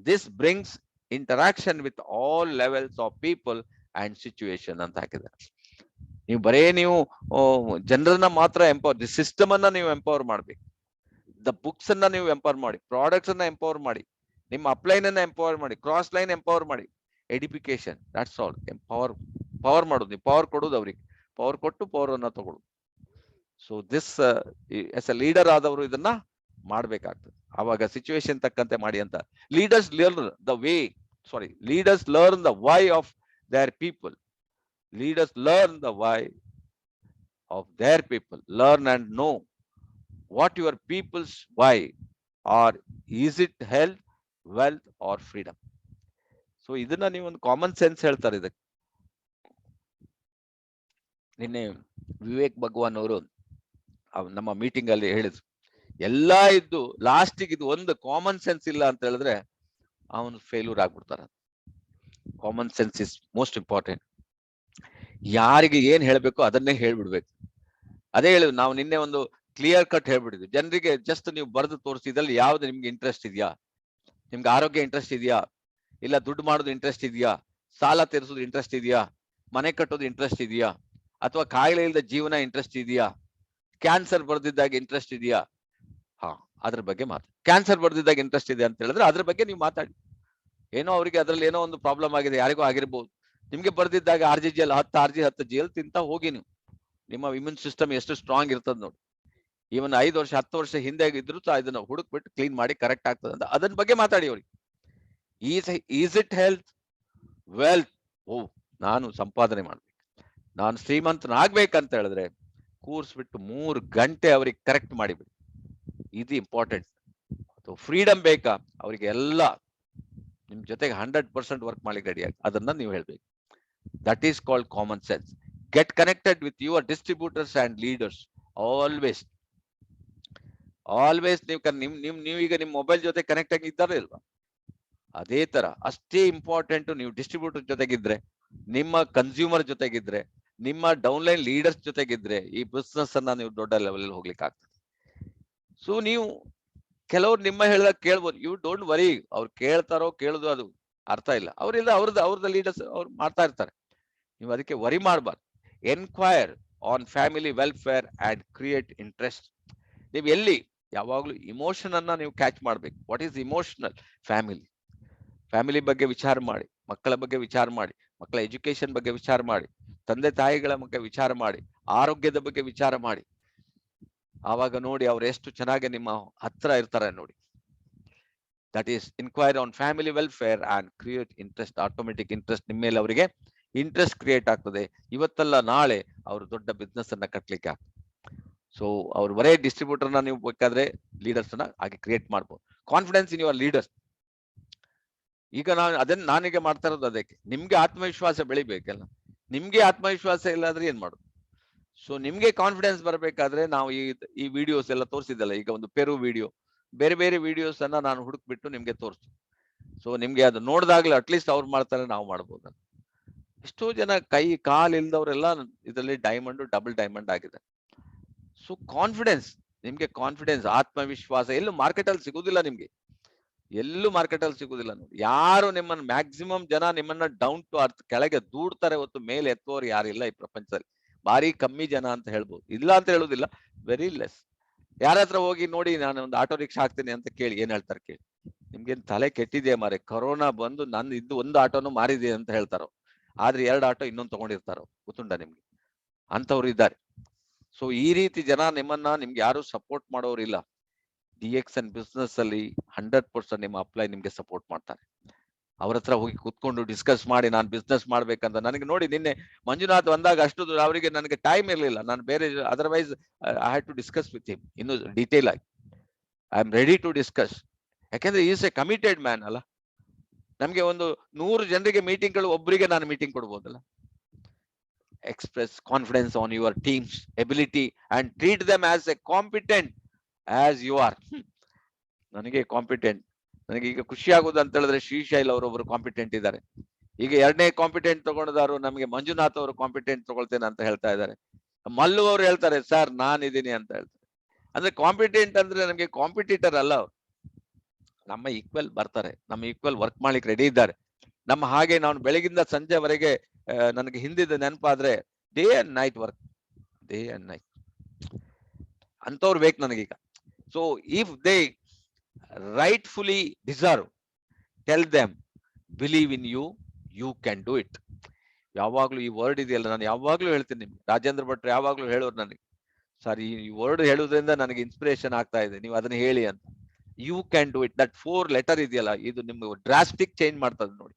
Speaker 1: This brings interaction with all levels of people and situation ಅಂತ ಹಾಕಿದ್ದಾರೆ. ನೀವು ಬರೇ ನೀವು ಜನರನ್ನ ಮಾತ್ರ the system ಅನ್ನ ನೀವು empower ಮಾಡ್ಬೇಕು. ದ ಬುಕ್ಸ್ ಅನ್ನ ನೀವು ಎಂಪವರ್ ಮಾಡಿ, ಪ್ರಾಡಕ್ಟ್ಸ್ ಅನ್ನ ಎಂಪವರ್ ಮಾಡಿ, ನಿಮ್ಮ ಅಪ್ಲೈನ್ ಅನ್ನ ಎಂಪವರ್ ಮಾಡಿ, ಕ್ರಾಸ್ ಲೈನ್ ಎಂಪವರ್ ಮಾಡಿ, ಎಡಿಫಿಕೇಶನ್, ದಟ್ಸ್ ಆಲ್. ಪವರ್ ಮಾಡೋದು, ನೀವು ಪವರ್ ಕೊಡೋದು ಅವ್ರಿಗೆ, ಪವರ್ ಕೊಟ್ಟು ಪವರ್ ಅನ್ನ ತಗೊಳ್ಳೋದು. So this as a leader ಆದವರು ಇದನ್ನ ಮಾಡ್ಬೇಕಾಗ್ತದೆ. ಆವಾಗ ಸಿಚುವೇಶನ್ ತಕ್ಕಂತೆ ಮಾಡಿ ಅಂತ. Leaders learn the way, leaders learn the why of their people. Leaders learn the why of their people. Learn and know what your people's why are. Is it health, wealth or freedom? So ಇದನ್ನ ನೀವು ಒಂದು common sense ಹೇಳ್ತಾರೆ ಇದಕ್ಕೆ. ನಿನ್ನೆ ವಿವೇಕ್ ಭಗವಾನ್ ಅವರು ನಮ್ಮ meeting ಅಲ್ಲಿ ಹೇಳಿದ್ರು, ಎಲ್ಲಾ ಇದ್ದು ಲಾಸ್ಟಿಗೆ ಇದು ಒಂದು ಕಾಮನ್ ಸೆನ್ಸ್ ಇಲ್ಲ ಅಂತ ಹೇಳಿದ್ರೆ ಅವನು ಫೇಲ್ಯೂರ್ ಆಗ್ಬಿಡ್ತಾರ. Common sense is most important. ಯಾರಿಗೆ ಏನ್ ಹೇಳ್ಬೇಕು ಅದನ್ನೇ ಹೇಳ್ಬಿಡ್ಬೇಕು. ಅದೇ ಹೇಳಿದ್ರು ನಾವು ನಿನ್ನೆ, ಒಂದು ಕ್ಲಿಯರ್ ಕಟ್ ಹೇಳ್ಬಿಟ್ಟಿದ್ವಿ ಜನರಿಗೆ. ಜಸ್ಟ್ ನೀವು ಬರೆದು ತೋರಿಸಿ, ಇದ್ರಲ್ಲಿ ಯಾವ್ದು ನಿಮ್ಗೆ ಇಂಟ್ರೆಸ್ಟ್ ಇದೆಯಾ, ನಿಮ್ಗೆ ಆರೋಗ್ಯ ಇಂಟ್ರೆಸ್ಟ್ ಇದೆಯಾ, ಇಲ್ಲ ದುಡ್ಡು ಮಾಡೋದು ಇಂಟ್ರೆಸ್ಟ್ ಇದೆಯಾ, ಸಾಲ ತೀರಿಸೋದು ಇಂಟ್ರೆಸ್ಟ್ ಇದೆಯಾ, ಮನೆ ಕಟ್ಟೋದು ಇಂಟ್ರೆಸ್ಟ್ ಇದೆಯಾ, ಅಥವಾ ಕಾಯಿಲೆ ಇಲ್ಲದ ಜೀವನ ಇಂಟ್ರೆಸ್ಟ್ ಇದೆಯಾ, ಕ್ಯಾನ್ಸರ್ ಬರ್ದಿದ್ದಾಗ ಇಂಟ್ರೆಸ್ಟ್ ಇದೆಯಾ? ಅದ್ರ ಬಗ್ಗೆ ಮಾತಾಡಿ. ಕ್ಯಾನ್ಸರ್ ಬರ್ದಿದ್ದಾಗ ಇಂಟ್ರೆಸ್ಟ್ ಇದೆ ಅಂತ ಹೇಳಿದ್ರೆ ಅದ್ರ ಬಗ್ಗೆ ನೀವು ಮಾತಾಡಿ. ಏನೋ ಅವರಿಗೆ ಅದ್ರಲ್ಲಿ ಏನೋ ಒಂದು ಪ್ರಾಬ್ಲಮ್ ಆಗಿದೆ, ಯಾರಿಗೂ ಆಗಿರ್ಬೋದು. ನಿಮ್ಗೆ ಬರ್ದಿದ್ದಾಗ RGGL 10 GL ತಿಂತ ಹೋಗಿ ನೀವು. ನಿಮ್ಮ ಇಮ್ಯೂನ್ ಸಿಸ್ಟಮ್ ಎಷ್ಟು ಸ್ಟ್ರಾಂಗ್ ಇರ್ತದ ನೋಡಿ. ಇವನ್ 5 ವರ್ಷ 10 ವರ್ಷ ಹಿಂದೆ ಇದ್ರು ಇದನ್ನ ಹುಡುಕ್ಬಿಟ್ಟು ಕ್ಲೀನ್ ಮಾಡಿ ಕರೆಕ್ಟ್ ಆಗ್ತದೆ ಅಂತ ಅದನ್ನ ಬಗ್ಗೆ ಮಾತಾಡಿ ಅವ್ರಿಗೆ. Is it health, wealth? ನಾನು ಸಂಪಾದನೆ ಮಾಡ್ಬೇಕು, ನಾನು ಶ್ರೀಮಂತನಾಗ್ಬೇಕಂತ ಹೇಳಿದ್ರೆ ಕೂರ್ಸ್ಬಿಟ್ಟು 3 ಗಂಟೆ ಅವ್ರಿಗೆ ಕರೆಕ್ಟ್ ಮಾಡಿಬಿಡಿ. ಇದು ಇಂಪಾರ್ಟೆಂಟ್. ಫ್ರೀಡಮ್ ಬೇಕಾ ಅವರಿಗೆ? ಎಲ್ಲ ನಿಮ್ ಜೊತೆಗೆ 100% ವರ್ಕ್ ಮಾಡ್ಲಿಕ್ಕೆ ರೆಡಿ ಆಗಿ ಅದನ್ನ ನೀವು ಹೇಳ್ಬೇಕು. That is called common sense. Get connected with your distributors and leaders. Always ನೀವೀಗ ನಿಮ್ ಮೊಬೈಲ್ ಜೊತೆ ಕನೆಕ್ಟ್ ಆಗಿ ಇದ್ದಾರ ಇಲ್ವಾ? ಅದೇ ತರ ಅಷ್ಟೇ ಇಂಪಾರ್ಟೆಂಟ್. ನೀವು ಡಿಸ್ಟ್ರಿಬ್ಯೂಟರ್ ಜೊತೆಗಿದ್ರೆ, ನಿಮ್ಮ ಕನ್ಸ್ಯೂಮರ್ ಜೊತೆಗಿದ್ರೆ, ನಿಮ್ಮ ಡೌನ್ಲೈನ್ ಲೀಡರ್ಸ್ ಜೊತೆಗಿದ್ರೆ ಈ ಬಿಸ್ನೆಸ್ ಅನ್ನ ನೀವು ದೊಡ್ಡ ಲೆವೆಲ್ ಅಲ್ಲಿ ಹೋಗ್ಲಿಕ್ಕೆ ಆಗ್ತದೆ. ಸೊ ನೀವು ಕೆಲವ್ರು ನಿಮ್ಮ ಹೇಳಿದಾಗ ಕೇಳ್ಬೋದು, ಯು ಡೋಂಟ್ ವರಿ. ಅವ್ರು ಕೇಳ್ತಾರೋ ಕೇಳುದು ಅದು ಅರ್ಥ ಇಲ್ಲ. ಅವ್ರಿಲ್ಲ, ಅವ್ರದ್ದು ಲೀಡರ್ಸ್ ಅವ್ರು ಮಾಡ್ತಾ ಇರ್ತಾರೆ. ನೀವು ಅದಕ್ಕೆ ವರಿ ಮಾಡಬಾರ್ದು. Enquire on family welfare and create interest. ನೀವು ಎಲ್ಲಿ ಯಾವಾಗ್ಲೂ ಇಮೋಷನ್ ಅನ್ನ ನೀವು ಕ್ಯಾಚ್ ಮಾಡ್ಬೇಕು. What is emotional? ಫ್ಯಾಮಿಲಿ ಬಗ್ಗೆ ವಿಚಾರ ಮಾಡಿ, ಮಕ್ಕಳ ಬಗ್ಗೆ ವಿಚಾರ ಮಾಡಿ, ಮಕ್ಕಳ ಎಜುಕೇಶನ್ ಬಗ್ಗೆ ವಿಚಾರ ಮಾಡಿ, ತಂದೆ ತಾಯಿಗಳ ಬಗ್ಗೆ ವಿಚಾರ ಮಾಡಿ, ಆರೋಗ್ಯದ ಬಗ್ಗೆ ವಿಚಾರ ಮಾಡಿ. ಆವಾಗ ನೋಡಿ ಅವ್ರು ಎಷ್ಟು ಚೆನ್ನಾಗಿ ನಿಮ್ಮ ಹತ್ರ ಇರ್ತಾರೆ ನೋಡಿ. That is inquire on family welfare and create interest. Automatic interest ನಿಮ್ಮ ಮೇಲೆ ಅವರಿಗೆ ಇಂಟ್ರೆಸ್ಟ್ ಕ್ರಿಯೇಟ್ ಆಗ್ತದೆ. ಇವತ್ತಲ್ಲ ನಾಳೆ ಅವರು ದೊಡ್ಡ ಬಿಸ್ನೆಸ್ ಅನ್ನ ಕಟ್ಲಿಕ್ಕೆ ಆಗ್ತದೆ. ಸೊ ಅವ್ರು ಬರೇ ಡಿಸ್ಟ್ರಿಬ್ಯೂಟರ್ನ ನೀವು ಬೇಕಾದ್ರೆ ಲೀಡರ್ಸ್ ಅನ್ನ ಹಾಗೆ ಕ್ರಿಯೇಟ್ ಮಾಡ್ಬೋದು. Confidence in your leaders. ಈಗ ನಾನೀಗ ಮಾಡ್ತಾ ಇರೋದು ಅದಕ್ಕೆ. ನಿಮ್ಗೆ ಆತ್ಮವಿಶ್ವಾಸ ಬೆಳಿಬೇಕಲ್ಲ. ನಿಮ್ಗೆ ಆತ್ಮವಿಶ್ವಾಸ ಇಲ್ಲಾಂದ್ರೆ ಏನ್ ಮಾಡುದು? ಸೊ ನಿಮ್ಗೆ ಕಾನ್ಫಿಡೆನ್ಸ್ ಬರಬೇಕಾದ್ರೆ ನಾವು ಈ ವಿಡಿಯೋಸ್ ಎಲ್ಲ ತೋರಿಸಿದಲ್ಲ, ಈಗ ಒಂದು ಪೆರು ವಿಡಿಯೋ, ಬೇರೆ ಬೇರೆ ವಿಡಿಯೋಸ್ ಅನ್ನ ನಾನು ಹುಡುಕ್ಬಿಟ್ಟು ನಿಮ್ಗೆ ತೋರಿಸ್ತೀನಿ. ಸೊ ನಿಮ್ಗೆ ಅದು ನೋಡಿದಾಗ್ಲೇ ಅಟ್ಲೀಸ್ಟ್ ಅವ್ರು ಮಾಡ್ತಾರೆ, ನಾವು ಮಾಡ್ಬೋದು. ಎಷ್ಟೋ ಜನ ಕೈ ಕಾಲ್ ಇಲ್ದವ್ರೆಲ್ಲ ಇದರಲ್ಲಿ ಡೈಮಂಡ್, ಡಬಲ್ ಡೈಮಂಡ್ ಆಗಿದೆ. ಸೊ ಕಾನ್ಫಿಡೆನ್ಸ್, ನಿಮ್ಗೆ ಕಾನ್ಫಿಡೆನ್ಸ್, ಆತ್ಮವಿಶ್ವಾಸ ಎಲ್ಲೂ ಮಾರ್ಕೆಟ್ ಅಲ್ಲಿ ಸಿಗುದಿಲ್ಲ ನಿಮ್ಗೆ. ಎಲ್ಲೂ ಮಾರ್ಕೆಟ್ ಅಲ್ಲಿ ಸಿಗುದಿಲ್ಲ ನೋಡಿ. ಯಾರು ನಿಮ್ಮನ್ನ ಮ್ಯಾಕ್ಸಿಮಮ್ ಜನ ನಿಮ್ಮನ್ನ ಡೌನ್ ಟು ಅರ್ತ್ ಕೆಳಗೆ ದೂಡ್ತಾರೆ ಹೊತ್ತು ಮೇಲೆ ಎತ್ತುವವರು ಯಾರಿಲ್ಲ ಈ ಪ್ರಪಂಚದಲ್ಲಿ. ಭಾರಿ ಕಮ್ಮಿ ಜನ ಅಂತ ಹೇಳ್ಬೋದು, ಇಲ್ಲ ಅಂತ ಹೇಳುದಿಲ್ಲ, ವೆರಿ ಲೆಸ್. ಯಾರ ಹತ್ರ ಹೋಗಿ ನೋಡಿ ನಾನು ಒಂದು ಆಟೋ ರಿಕ್ಷಾ ಹಾಕ್ತೀನಿ ಅಂತ ಕೇಳಿ, ಏನ್ ಹೇಳ್ತಾರೆ ಕೇಳಿ. ನಿಮ್ಗೇನ್ ತಲೆ ಕೆಟ್ಟಿದೆಯಾ ಮಾರೆ, ಕೊರೋನಾ ಬಂದು ನಾನು ಇದ್ದು ಒಂದು ಆಟೋನು ಮಾರಿದೆ ಅಂತ ಹೇಳ್ತಾರೋ, ಆದ್ರೆ 2 ಆಟೋ ಇನ್ನೊಂದು ತಗೊಂಡಿರ್ತಾರೋ ಗೊತ್ತುಂಟ ನಿಮ್ಗೆ, ಅಂತವ್ರು ಇದ್ದಾರೆ. ಸೊ ಈ ರೀತಿ ಜನ ನಿಮ್ಗೆ ಯಾರು ಸಪೋರ್ಟ್ ಮಾಡೋರು ಇಲ್ಲ. DXN ಬಿಸ್ನೆಸ್ ಅಲ್ಲಿ 100% ನಿಮ್ಮ ಅಪ್ಲೈ ನಿಮ್ಗೆ ಸಪೋರ್ಟ್ ಮಾಡ್ತಾರೆ. ಅವ್ರ ಹತ್ರ ಹೋಗಿ ಕೂತ್ಕೊಂಡು ಡಿಸ್ಕಸ್ ಮಾಡಿ ನಾನು ಬಿಸ್ನೆಸ್ ಮಾಡ್ಬೇಕಂತ. ನನಗೆ ನೋಡಿ ನಿನ್ನೆ ಮಂಜುನಾಥ್ ಬಂದಾಗ ಅಷ್ಟು ಅವರಿಗೆ ನನಗೆ ಟೈಮ್ ಇರಲಿಲ್ಲ, ನಾನು ಬೇರೆ otherwise I had to discuss with him ಇನ್ನು ಡೀಟೇಲ್ ಆಗಿ. I am ready to discuss, ಯಾಕೆಂದ್ರೆ ಈಸ್ ಎ ಕಮಿಟೆಡ್ ಮ್ಯಾನ್ ಅಲ್ಲ. ನಮ್ಗೆ ಒಂದು 100 ಜನರಿಗೆ ಮೀಟಿಂಗ್ಗಳು, ಒಬ್ಬರಿಗೆ ನಾನು ಮೀಟಿಂಗ್ ಕೊಡ್ಬೋದಲ್ಲ. Express confidence on your teams ability and treat them as a competent as you are. ನನಗೆ ಕಾಂಪಿಟೆಂಟ್, ನನಗೆ ಈಗ ಖುಷಿ ಆಗುದು ಅಂತ ಹೇಳಿದ್ರೆ ಶ್ರೀಶೈಲ್ ಅವರೊಬ್ರು ಕಾಂಪಿಟೆಂಟ್ ಇದ್ದಾರೆ. ಈಗ 2ನೇ ಕಾಂಪಿಟೆಂಟ್ ತಗೊಂಡಿದಾರು ನಮಗೆ ಮಂಜುನಾಥ್ ಅವರು ಕಾಂಪಿಟೆಂಟ್ ತಗೊಳ್ತೇನೆ ಅಂತ ಹೇಳ್ತಾ ಇದ್ದಾರೆ. ಮಲ್ಲು ಅವರು ಹೇಳ್ತಾರೆ ಸರ್ ನಾನಿದ್ದೀನಿ ಅಂತ ಹೇಳ್ತಾರೆ. ಅಂದ್ರೆ ಕಾಂಪಿಟೆಂಟ್ ಅಂದ್ರೆ ನಮಗೆ ಕಾಂಪಿಟೇಟರ್ ಅಲ್ಲ ಅವ್ರು, ನಮ್ಮ ಈಕ್ವಲ್ ಬರ್ತಾರೆ, ನಮ್ಮ ಈಕ್ವಲ್ ವರ್ಕ್ ಮಾಡ್ಲಿಕ್ಕೆ ರೆಡಿ ಇದ್ದಾರೆ. ನಮ್ಮ ಹಾಗೆ ನಾನು ಬೆಳಗಿಂದ ಸಂಜೆವರೆಗೆ ನನಗೆ ಹಿಂದಿದ ನೆನಪಾದ್ರೆ day and night work, day and night ಅಂತವ್ರು ಬೇಕು ನನಗೀಗ. So if they rightfully deserve, tell them, believe in you, you can do it. ಯಾವಾಗ್ಲೂ ಈ ವರ್ಡ್ ಇದೆಯಲ್ಲ, ನಾನು ಯಾವಾಗ್ಲೂ ಹೇಳ್ತೀನಿ ನಿಮ್ಗೆ, ರಾಜೇಂದ್ರ ಭಟ್ರು ಯಾವಾಗ್ಲೂ ಹೇಳೋರು ನನಗೆ, ಸರ್ ಈ ವರ್ಡ್ ಹೇಳೋದ್ರಿಂದ ನನಗೆ ಇನ್ಸ್ಪಿರೇಷನ್ ಆಗ್ತಾ ಇದೆ, ನೀವು ಅದನ್ನ ಹೇಳಿ ಅಂತ. You can do it, that 4 letter ಇದೆಯಲ್ಲ, ಇದು ನಿಮ್ಗೆ ಡ್ರಾಸ್ಟಿಕ್ ಚೇಂಜ್ ಮಾಡ್ತದೆ ನೋಡಿ.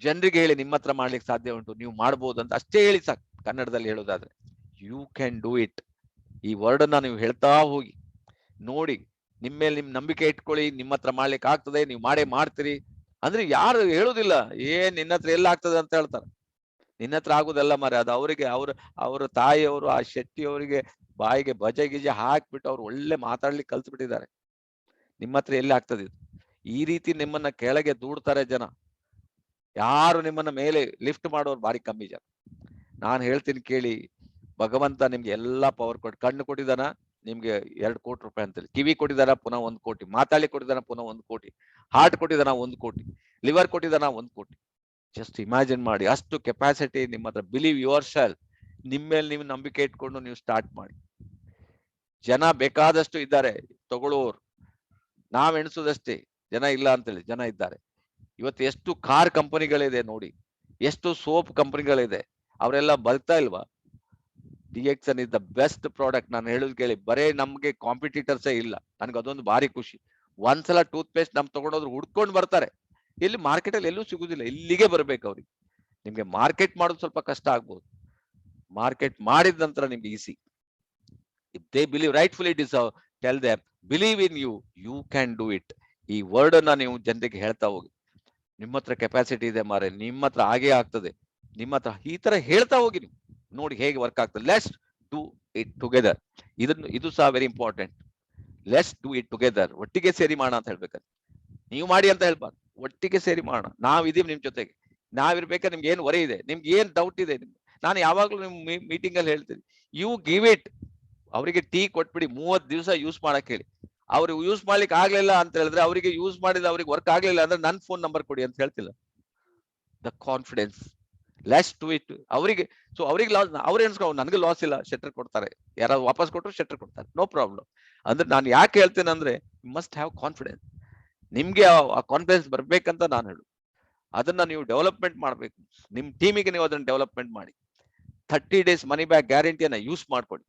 Speaker 1: ಜನರಿಗೆ ಹೇಳಿ ನಿಮ್ಮ ಹತ್ರ ಮಾಡ್ಲಿಕ್ಕೆ ಸಾಧ್ಯ ಉಂಟು, ನೀವು ಮಾಡ್ಬೋದು ಅಂತ ಅಷ್ಟೇ ಹೇಳಿ ಸಾಕು. ಕನ್ನಡದಲ್ಲಿ ಹೇಳೋದಾದ್ರೆ ಯು ಕ್ಯಾನ್ ಡೂ ಇಟ್, ಈ ವರ್ಡ್ ಅನ್ನ ನೀವು ಹೇಳ್ತಾ ಹೋಗಿ ನೋಡಿ. ನಿಮ್ಮ ಮೇಲೆ ನಿಮ್ ನಂಬಿಕೆ ಇಟ್ಕೊಳ್ಳಿ, ನಿಮ್ಮ ಹತ್ರ ಮಾಡ್ಲಿಕ್ಕೆ ಆಗ್ತದೆ, ನೀವು ಮಾಡೇ ಮಾಡ್ತೀರಿ ಅಂದ್ರೆ ಯಾರು ಹೇಳುದಿಲ್ಲ ನಿನ್ನ ಹತ್ರ ಎಲ್ಲ ಆಗ್ತದೆ ಅಂತ ಹೇಳ್ತಾರೆ. ನಿನ್ನ ಹತ್ರ ಆಗುದಲ್ಲ ಮಾರೆ, ಅದು ಅವರಿಗೆ ಅವ್ರ ತಾಯಿಯವರು ಆ ಶೆಟ್ಟಿ ಅವರಿಗೆ ಬಾಯಿಗೆ ಬಜೆ ಗಿಜೆ ಹಾಕ್ಬಿಟ್ಟು ಅವ್ರು ಒಳ್ಳೆ ಮಾತಾಡ್ಲಿಕ್ಕೆ ಕಲ್ತು ಬಿಟ್ಟಿದ್ದಾರೆ. ನಿಮ್ಮ ಹತ್ರ ಎಲ್ಲಿ ಆಗ್ತದೆ ಇದು? ಈ ರೀತಿ ನಿಮ್ಮನ್ನ ಕೆಳಗೆ ದೂಡ್ತಾರೆ ಜನ, ಯಾರು ನಿಮ್ಮನ್ನ ಮೇಲೆ ಲಿಫ್ಟ್ ಮಾಡೋರು ಬಾರಿ ಕಮ್ಮಿ ಜನ. ನಾನು ಹೇಳ್ತೀನಿ ಕೇಳಿ, ಭಗವಂತ ನಿಮ್ಗೆ ಎಲ್ಲಾ ಪವರ್ ಕೊಟ್ಟು, ಕಣ್ಣು ಕೊಟ್ಟಿದಾನ ನಿಮ್ಗೆ 2 ಕೋಟಿ ರೂಪಾಯಿ ಅಂತೇಳಿ, ಕಿವಿ ಕೊಟ್ಟಿದಾನ ಪುನಃ 1 ಕೋಟಿ, ಮಾತಾಡ್ಲಿಕ್ಕೆ ಕೊಟ್ಟಿದಾನ ಪುನಃ 1 ಕೋಟಿ, ಹಾರ್ಟ್ ಕೊಟ್ಟಿದಾನ 1 ಕೋಟಿ, ಲಿವರ್ ಕೊಟ್ಟಿದಾನ 1 ಕೋಟಿ. ಜಸ್ಟ್ ಇಮ್ಯಾಜಿನ್ ಮಾಡಿ, ಅಷ್ಟು ಕೆಪಾಸಿಟಿ ನಿಮ್ಮ ಹತ್ರ. ಬಿಲೀವ್ ಯುವರ್ ಸೆಲ್ಫ್, ನಿಮ್ಮ ಮೇಲೆ ನೀವು ನಂಬಿಕೆ ಇಟ್ಕೊಂಡು ನೀವು ಸ್ಟಾರ್ಟ್ ಮಾಡಿ. ಜನ ಬೇಕಾದಷ್ಟು ಇದ್ದಾರೆ ತಗೊಳ್ಳೋರು, ನಾವ್ ಎಣಿಸೋದಷ್ಟೇ ಜನ ಇಲ್ಲ ಅಂತೇಳಿ, ಜನ ಇದ್ದಾರೆ. ಇವತ್ತು ಎಷ್ಟು ಕಾರ್ ಕಂಪನಿಗಳಿದೆ ನೋಡಿ, ಎಷ್ಟು ಸೋಪ್ ಕಂಪನಿಗಳಿದೆ, ಅವರೆಲ್ಲ ಬದುಕ್ತಾ ಇಲ್ವಾ? DXN is the best product. ನಾನು ಹೇಳುದು ಕೇಳಿ, ಬರೇ ನಮ್ಗೆ ಕಾಂಪಿಟೇಟರ್ಸೇ ಇಲ್ಲ, ನನ್ಗೆ ಅದೊಂದು ಭಾರಿ ಖುಷಿ. ಒಂದ್ಸಲ ಟೂತ್ ಪೇಸ್ಟ್ ನಮ್ ತಗೊಂಡೋದ್ರು ಹುಡ್ಕೊಂಡು ಬರ್ತಾರೆ, ಎಲ್ಲಿ ಮಾರ್ಕೆಟ್ ಅಲ್ಲಿ ಎಲ್ಲೂ ಸಿಗುದಿಲ್ಲ, ಇಲ್ಲಿಗೆ ಬರ್ಬೇಕು ಅವ್ರಿಗೆ. ನಿಮ್ಗೆ ಮಾರ್ಕೆಟ್ ಮಾಡೋದು ಸ್ವಲ್ಪ ಕಷ್ಟ ಆಗ್ಬೋದು, ಮಾರ್ಕೆಟ್ ಮಾಡಿದ ನಂತರ ನಿಮ್ಗೆ easy. If they believe rightfully deserve, tell them believe in you, you can do it. ಈ ವರ್ಡ್ ಅನ್ನ ನೀವು ಜನರಿಗೆ ಹೇಳ್ತಾ ಹೋಗಿ, ನಿಮ್ಮ ಹತ್ರ ಕೆಪಾಸಿಟಿ ಇದೆ ಮಾರೆ, ನಿಮ್ಮ ಹತ್ರ ಹಾಗೆ ಆಗ್ತದೆ, ನಿಮ್ಮ ಹತ್ರ ಈ ತರ ಹೇಳ್ತಾ ಹೋಗಿ ನೀವು ನೋಡಿ ಹೇಗೆ ವರ್ಕ್ ಆಗ್ತದೆ. Let's do it together. ಇದು ಸಹ very important. Let's do it together, ಒಟ್ಟಿಗೆ ಸೇರಿ ಮಾಡೋಣ ಅಂತ ಹೇಳ್ಬೇಕಾದ್ರೆ. ನೀವು ಮಾಡಿ ಅಂತ ಹೇಳ್ಬಾರ್ದು, ಒಟ್ಟಿಗೆ ಸೇರಿ ಮಾಡೋಣ, ನಾವಿದೀವಿ ನಿಮ್ ಜೊತೆಗೆ, ನಾವಿರ್ಬೇಕಾದ್ರೆ ನಿಮ್ಗೆ ಏನ್ ವರಿ ಇದೆ, ನಿಮ್ಗೆ ಏನ್ ಡೌಟ್ ಇದೆ ನಿಮ್ಗೆ, ನಾನು ಯಾವಾಗ್ಲೂ ನಿಮ್ ಮೀಟಿಂಗ್ ಅಲ್ಲಿ ಹೇಳ್ತೀನಿ, ಯು ಗಿವ್ ಇಟ್. ಅವರಿಗೆ ಟೀ ಕೊಟ್ಬಿಡಿ, 30 ದಿವಸ ಯೂಸ್ ಮಾಡಕ್ ಹೇಳಿ. ಅವ್ರಿಗೆ ಯೂಸ್ ಮಾಡ್ಲಿಕ್ಕೆ ಆಗ್ಲಿಲ್ಲ ಅಂತ ಹೇಳಿದ್ರೆ, ಅವರಿಗೆ ಯೂಸ್ ಮಾಡಿದ ಅವ್ರಿಗೆ ವರ್ಕ್ ಆಗ್ಲಿಲ್ಲ ಅಂದ್ರೆ ನನ್ನ ಫೋನ್ ನಂಬರ್ ಕೊಡಿ ಅಂತ ಹೇಳ್ತಿಲ್ಲ. The confidence, let's do it. ಅವರಿಗೆ ಸೊ ಅವ್ರಿಗೆ ಲಾಸ್, ಅವ್ರು ಎನ್ಸ್ಕೊ ನನಗೆ ಲಾಸ್ ಇಲ್ಲ, ಶೆಟ್ರ್ ಕೊಡ್ತಾರೆ, ಯಾರಾದ್ರು ವಾಪಸ್ ಕೊಟ್ಟರು ಶೆಟ್ರ್ ಕೊಡ್ತಾರೆ, ನೋ ಪ್ರಾಬ್ಲಮ್. ಅಂದ್ರೆ ನಾನು ಯಾಕೆ ಹೇಳ್ತೇನೆ ಅಂದ್ರೆ, ಯು ಮಸ್ಟ್ ಹ್ಯಾವ್ ಕಾನ್ಫಿಡೆನ್ಸ್. ನಿಮ್ಗೆ ಆ ಕಾನ್ಫಿಡೆನ್ಸ್ ಬರ್ಬೇಕಂತ ನಾನು ಹೇಳು. ಅದನ್ನ ನೀವು ಡೆವಲಪ್ಮೆಂಟ್ ಮಾಡ್ಬೇಕು, ನಿಮ್ ಟೀಮಿಗೆ ನೀವು ಅದನ್ನ ಡೆವಲಪ್ಮೆಂಟ್ ಮಾಡಿ. 30 days ಮನಿ ಬ್ಯಾಕ್ ಗ್ಯಾರಂಟಿಯನ್ನ ಯೂಸ್ ಮಾಡ್ಕೊಡಿ.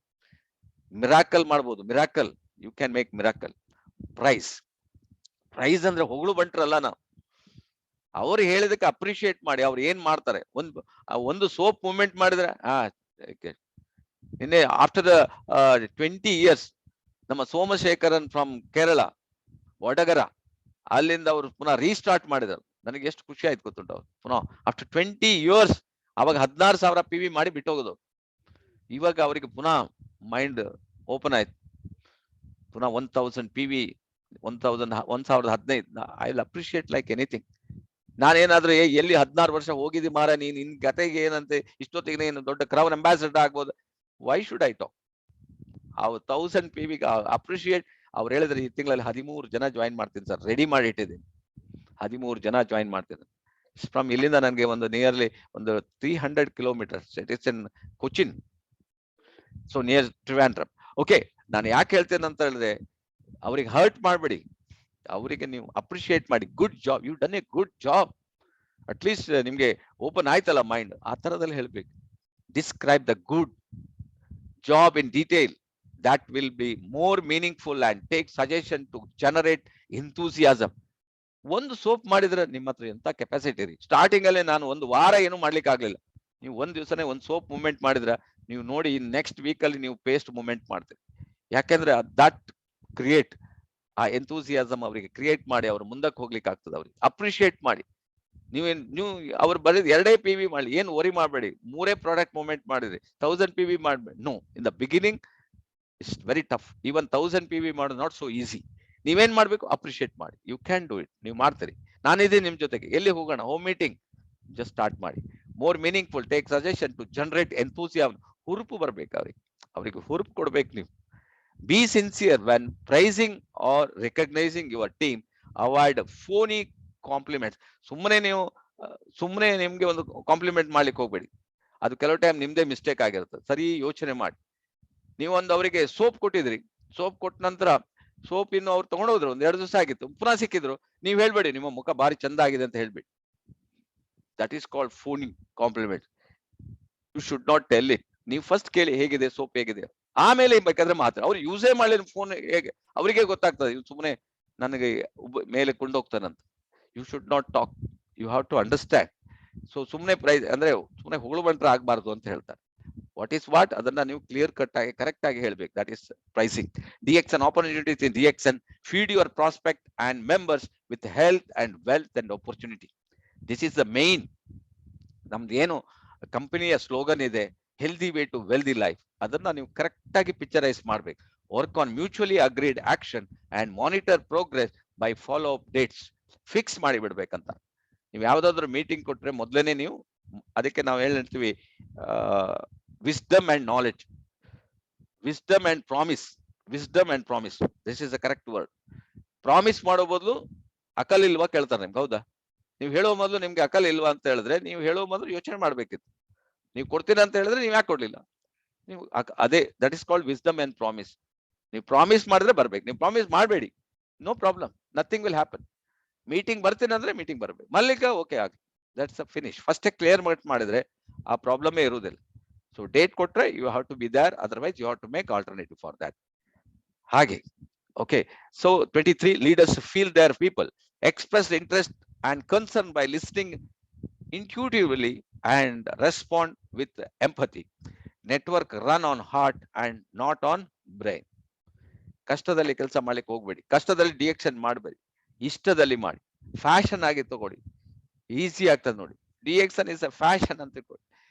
Speaker 1: ಮಿರಾಕಲ್ ಮಾಡ್ಬೋದು, miracle, you can make miracle. Praise ಅಂದ್ರೆ ಹೊಗಳು ಬಂಟ್ರಲ್ಲ ನಾವು, ಅವ್ರು ಹೇಳಿದಕ್ಕೆ ಅಪ್ರಿಶಿಯೇಟ್ ಮಾಡಿ. ಅವ್ರು ಏನ್ ಮಾಡ್ತಾರೆ, ಒಂದು ಸೋಪ್ ಮೂವ್ಮೆಂಟ್ ಮಾಡಿದ್ರೆ, ನಿನ್ನೆ ಆಫ್ಟರ್ 20 years ನಮ್ಮ ಸೋಮಶೇಖರನ್ ಫ್ರಮ್ ಕೇರಳ, ವಡಗರ, ಅಲ್ಲಿಂದ ಅವರು ಪುನಃ ರೀಸ್ಟಾರ್ಟ್ ಮಾಡಿದರು. ನನಗೆ ಎಷ್ಟು ಖುಷಿ ಆಯ್ತು ಗೊತ್ತುಂಟು. ಅವ್ರು ಪುನಃ ಆಫ್ಟರ್ 20 years, ಅವಾಗ 16,000 PV ಮಾಡಿ ಬಿಟ್ಟೋಗೋದು. ಇವಾಗ ಅವರಿಗೆ ಪುನಃ ಮೈಂಡ್ ಓಪನ್ ಆಯ್ತು, ಪುನಃ 1000 PV, 1015. I will appreciate like anything. ನಾನೇನಾದ್ರೂ ಎಲ್ಲಿ 16 ವರ್ಷ ಹೋಗಿದ್ದಿ ಮಾರ, ನೀನ್ ನಿನ್ ಗತೆಗೆ ಏನಂತೆ, ಇಷ್ಟೊತ್ತಿಗೆ ನೀನು ದೊಡ್ಡ ಕ್ರೌನ್ ಅಂಬಾಸಿಡರ್ ಆಗ್ಬೋದು. Why should I talk? 1000 PV appreciate. ಅವ್ರು ಹೇಳಿದ್ರೆ ಈ ತಿಂಗಳಲ್ಲಿ 13 ಜನ ಜಾಯಿನ್ ಮಾಡ್ತೀನಿ ಸರ್, ರೆಡಿ ಮಾಡಿ ಇಟ್ಟಿದ್ದೀನಿ. 13 ಜನ ಜಾಯಿನ್ ಮಾಡ್ತೀನಿ. ಫ್ರಮ್ ಇಲ್ಲಿಂದ ನನಗೆ ಒಂದು ನಿಯರ್ಲಿ ಒಂದು 300 kilometres, it is in Cochin, so near Trivandrum. Okay, ನಾನು ಯಾಕೆ ಹೇಳ್ತೇನೆ ಅಂತ ಹೇಳಿದ್ರೆ, ಅವ್ರಿಗೆ ಹರ್ಟ್ ಮಾಡಬೇಡಿ, ಅವರಿಗೆ ನೀವು ಅಪ್ರಿಶಿಯೇಟ್ ಮಾಡಿ. Good job, you done a good job. At least ನಿಮ್ಗೆ ಓಪನ್ ಆಯ್ತಲ್ಲ ಮೈಂಡ್, ಆ ತರದಲ್ಲಿ ಹೇಳ್ಬೇಕು. Describe the good job in detail, that will be more meaningful and take suggestion to generate enthusiasm. ಒಂದು ಸೋಪ್ ಮಾಡಿದ್ರೆ ನಿಮ್ಮ ಹತ್ರ ಎಂತ ಕೆಪಾಸಿಟಿ ರೀ. ಸ್ಟಾರ್ಟಿಂಗ್ ಅಲ್ಲೇ ನಾನು ಒಂದು ವಾರ ಏನು ಮಾಡ್ಲಿಕ್ಕೆ ಆಗ್ಲಿಲ್ಲ, ನೀವು ಒಂದ್ ದಿವಸನೇ ಒಂದು ಸೋಪ್ ಮೂವ್ಮೆಂಟ್ ಮಾಡಿದ್ರೆ ನೀವು ನೋಡಿ ನೆಕ್ಸ್ಟ್ ವೀಕ್ ಅಲ್ಲಿ ನೀವು ಪೇಸ್ಟ್ ಮೂವ್ಮೆಂಟ್ ಮಾಡ್ತೀರಿ. ಯಾಕೆಂದ್ರೆ ದಟ್ ಕ್ರಿಯೇಟ್ ಆ ಎಂಥೂಸಿಯಾಸಮ್ ಅವರಿಗೆ ಕ್ರಿಯೇಟ್ ಮಾಡಿ ಅವ್ರು ಮುಂದಕ್ಕೆ ಹೋಗ್ಲಿಕ್ಕೆ ಆಗ್ತದೆ. ಅವ್ರಿಗೆ ಅಪ್ರಿಶಿಯೇಟ್ ಮಾಡಿ. ನೀವು ಅವ್ರು ಬರೀದ್ 2 PV ಮಾಡಿ, ಏನು ವರಿ ಮಾಡಬೇಡಿ. 3 ಪ್ರಾಡಕ್ಟ್ ಮೂವ್ಮೆಂಟ್ ಮಾಡಿದ್ರಿ, 1000 PV ಮಾಡಬೇಡಿ. No, in the beginning it's very tough. Even 1000 PV ಮಾಡೋದು ನಾಟ್ ಸೋ ಈಸಿ. ನೀವೇನ್ ಮಾಡ್ಬೇಕು, ಅಪ್ರಿಶಿಯೇಟ್ ಮಾಡಿ. ಯು ಕ್ಯಾನ್ ಡೂ ಇಟ್, ನೀವು ಮಾಡ್ತೀರಿ. ನಾನಿದ್ದೀನಿ ನಿಮ್ ಜೊತೆಗೆ. ಎಲ್ಲಿ ಹೋಗೋಣ, ಹೋಮ್ ಮೀಟಿಂಗ್, ಜಸ್ಟ್ ಸ್ಟಾರ್ಟ್ ಮಾಡಿ. More meaningful, take suggestion to generate enthusiasm. ಹುರುಪು ಬರ್ಬೇಕು ಅವ್ರಿಗೆ, ಅವ್ರಿಗೆ ಹುರುಪು ಕೊಡ್ಬೇಕು ನೀವು. Be sincere when praising or recognizing your team. Avoid phony compliments. ಸುಮ್ಮನೆ ನಿಮ್ಗೆ ಒಂದು ಕಾಂಪ್ಲಿಮೆಂಟ್ ಮಾಡ್ಲಿಕ್ಕೆ ಹೋಗ್ಬೇಡಿ, ಅದು ಕೆಲವು ಟೈಮ್ ನಿಮ್ದೇ ಮಿಸ್ಟೇಕ್ ಆಗಿರುತ್ತೆ. ಸರಿ ಯೋಚನೆ ಮಾಡಿ. ನೀವೊಂದು ಅವರಿಗೆ ಸೋಪ್ ಕೊಟ್ಟಿದ್ರಿ, ಸೋಪ್ ಕೊಟ್ಟ ನಂತರ ಸೋಪ್ ಇನ್ನು ಅವ್ರು ತಗೊಂಡೋದ್ರು, 1-2 ದಿವಸ ಆಗಿತ್ತು, ಪುನಃ ಸಿಕ್ಕಿದ್ರು, ನೀವ್ ಹೇಳ್ಬೇಡಿ ನಿಮ್ಮ ಮುಖ ಬಾರಿ ಚಂದ ಆಗಿದೆ ಅಂತ ಹೇಳ್ಬೇಡಿ. That is called phony compliment. You should not tell it. ನೀವು ಫಸ್ಟ್ ಕೇಳಿ ಹೇಗಿದೆ ಸೋಪ್, ಹೇಗಿದೆ, ಆಮೇಲೆ ಬೇಕಾದ್ರೆ ಮಾತ್ರ. ಅವ್ರು ಯೂಸೇ ಮಾಡಲಿ ಫೋನ್, ಹೇಗೆ ಅವರಿಗೆ ಗೊತ್ತಾಗ್ತದೆ ಇವ್ ಸುಮ್ಮನೆ ನನಗೆ ಮೇಲೆ ಕೊಂಡೋಗ್ತಾನಂತ. You should not talk, you have to understand. So ಸುಮ್ಮನೆ ಪ್ರೈಸ್ ಅಂದ್ರೆ ಸುಮ್ಮನೆ ಹೊಗಳುವಂಟ್ರೆ ಆಗ್ಬಾರ್ದು ಅಂತ ಹೇಳ್ತಾರೆ. ವಾಟ್ ಈಸ್ ವಾಟ್ ಅದನ್ನ ನೀವು ಕ್ಲಿಯರ್ ಕಟ್ ಆಗಿ ಕರೆಕ್ಟ್ ಆಗಿ ಹೇಳ್ಬೇಕು. That is praising. DXN opportunities in DXN. Feed your prospect and members with health and wealth and opportunity. This is the main. ನಮ್ದು ಏನು ಕಂಪನಿಯ ಸ್ಲೋಗನ್ ಇದೆ, healthy way to wealthy life, ಅದನ್ನ ನೀವು correct ಆಗಿ ಪಿಕ್ಚರೈಸ್ ಮಾಡ್ಬೇಕು. Work on mutually agreed action and monitor progress by follow up dates. Fix ಮಾಡಿ ಬಿಡ್ಬೇಕಂತ. ನೀವು ಯಾವ್ದಾದ್ರು ಮೀಟಿಂಗ್ ಕೊಟ್ರೆ ಮೊದ್ಲೇನೆ ನೀವು, ಅದಕ್ಕೆ ನಾವು ಹೇಳ್ತೀವಿ wisdom and knowledge, wisdom and promise, wisdom and promise. This is the correct word. Promise ಮಾಡೋ ಬದಲು ಅಕಲ್ ಇಲ್ವಾ ಕೇಳ್ತಾರೆ ನಿಮ್ಗೆ, ಹೌದಾ? ನೀವು ಹೇಳೋ ಮೊದಲು ನಿಮ್ಗೆ ಅಕಲ್ ಇಲ್ವಾ ಅಂತ ಹೇಳಿದ್ರೆ, ನೀವು ಹೇಳೋ ಮೊದಲು ಯೋಚನೆ ಮಾಡ್ಬೇಕಿತ್ತು. ನೀವು ಕೊಡ್ತೀರಾ ಅಂತ ಹೇಳಿದ್ರೆ ನೀವು ಯಾಕೆ ಕೊಡ್ಲಿಲ್ಲ? ನೀವು ಅದೇ, that is called wisdom and promise. ನೀವು ಪ್ರಾಮಿಸ್ ಮಾಡಿದ್ರೆ ಬರ್ಬೇಕು, ನೀವು ಪ್ರಾಮಿಸ್ ಮಾಡಬೇಡಿ, no problem, nothing will happen. Meeting ಬರ್ತೀನಿ ಅಂದ್ರೆ ಮೀಟಿಂಗ್ ಬರ್ಬೇಕು. ಮಲ್ಲಿಕ ಓಕೆ ಆಗಿ, ದಟ್ಸ್ ಅ ಫಿನಿಶ್. ಫಸ್ಟೇ ಕ್ಲಿಯರ್ ಮಾಡಿದ್ರೆ ಆ ಪ್ರಾಬ್ಲಮೇ ಇರುವುದಿಲ್ಲ. ಸೊ ಡೇಟ್ ಕೊಟ್ರೆ you have to be there, otherwise you have to make alternative for that. ಹಾಗೆ okay. So 23, leaders feel their people express interest and concern by listening intuitively and respond with empathy. Network run on heart and not on brain. ಕಷ್ಟದಲ್ಲಿ ಕೆಲಸ ಮಾಡ್ಲಿಕ್ಕೆ ಹೋಗ್ಬೇಡಿ, ಕಷ್ಟದಲ್ಲಿ DXN ಮಾಡಬೇಡಿ, ಇಷ್ಟದಲ್ಲಿ ಮಾಡಿ. Fashion ಆಗಿ ತಗೊಳ್ಳಿ, ಈಸಿ ಆಗ್ತದೆ ನೋಡಿ. DXN ಇಸ್ ಅ ಫ್ಯಾಷನ್ ಅಂತ ತಿಳ್ಕೊಳ್ಳಿ.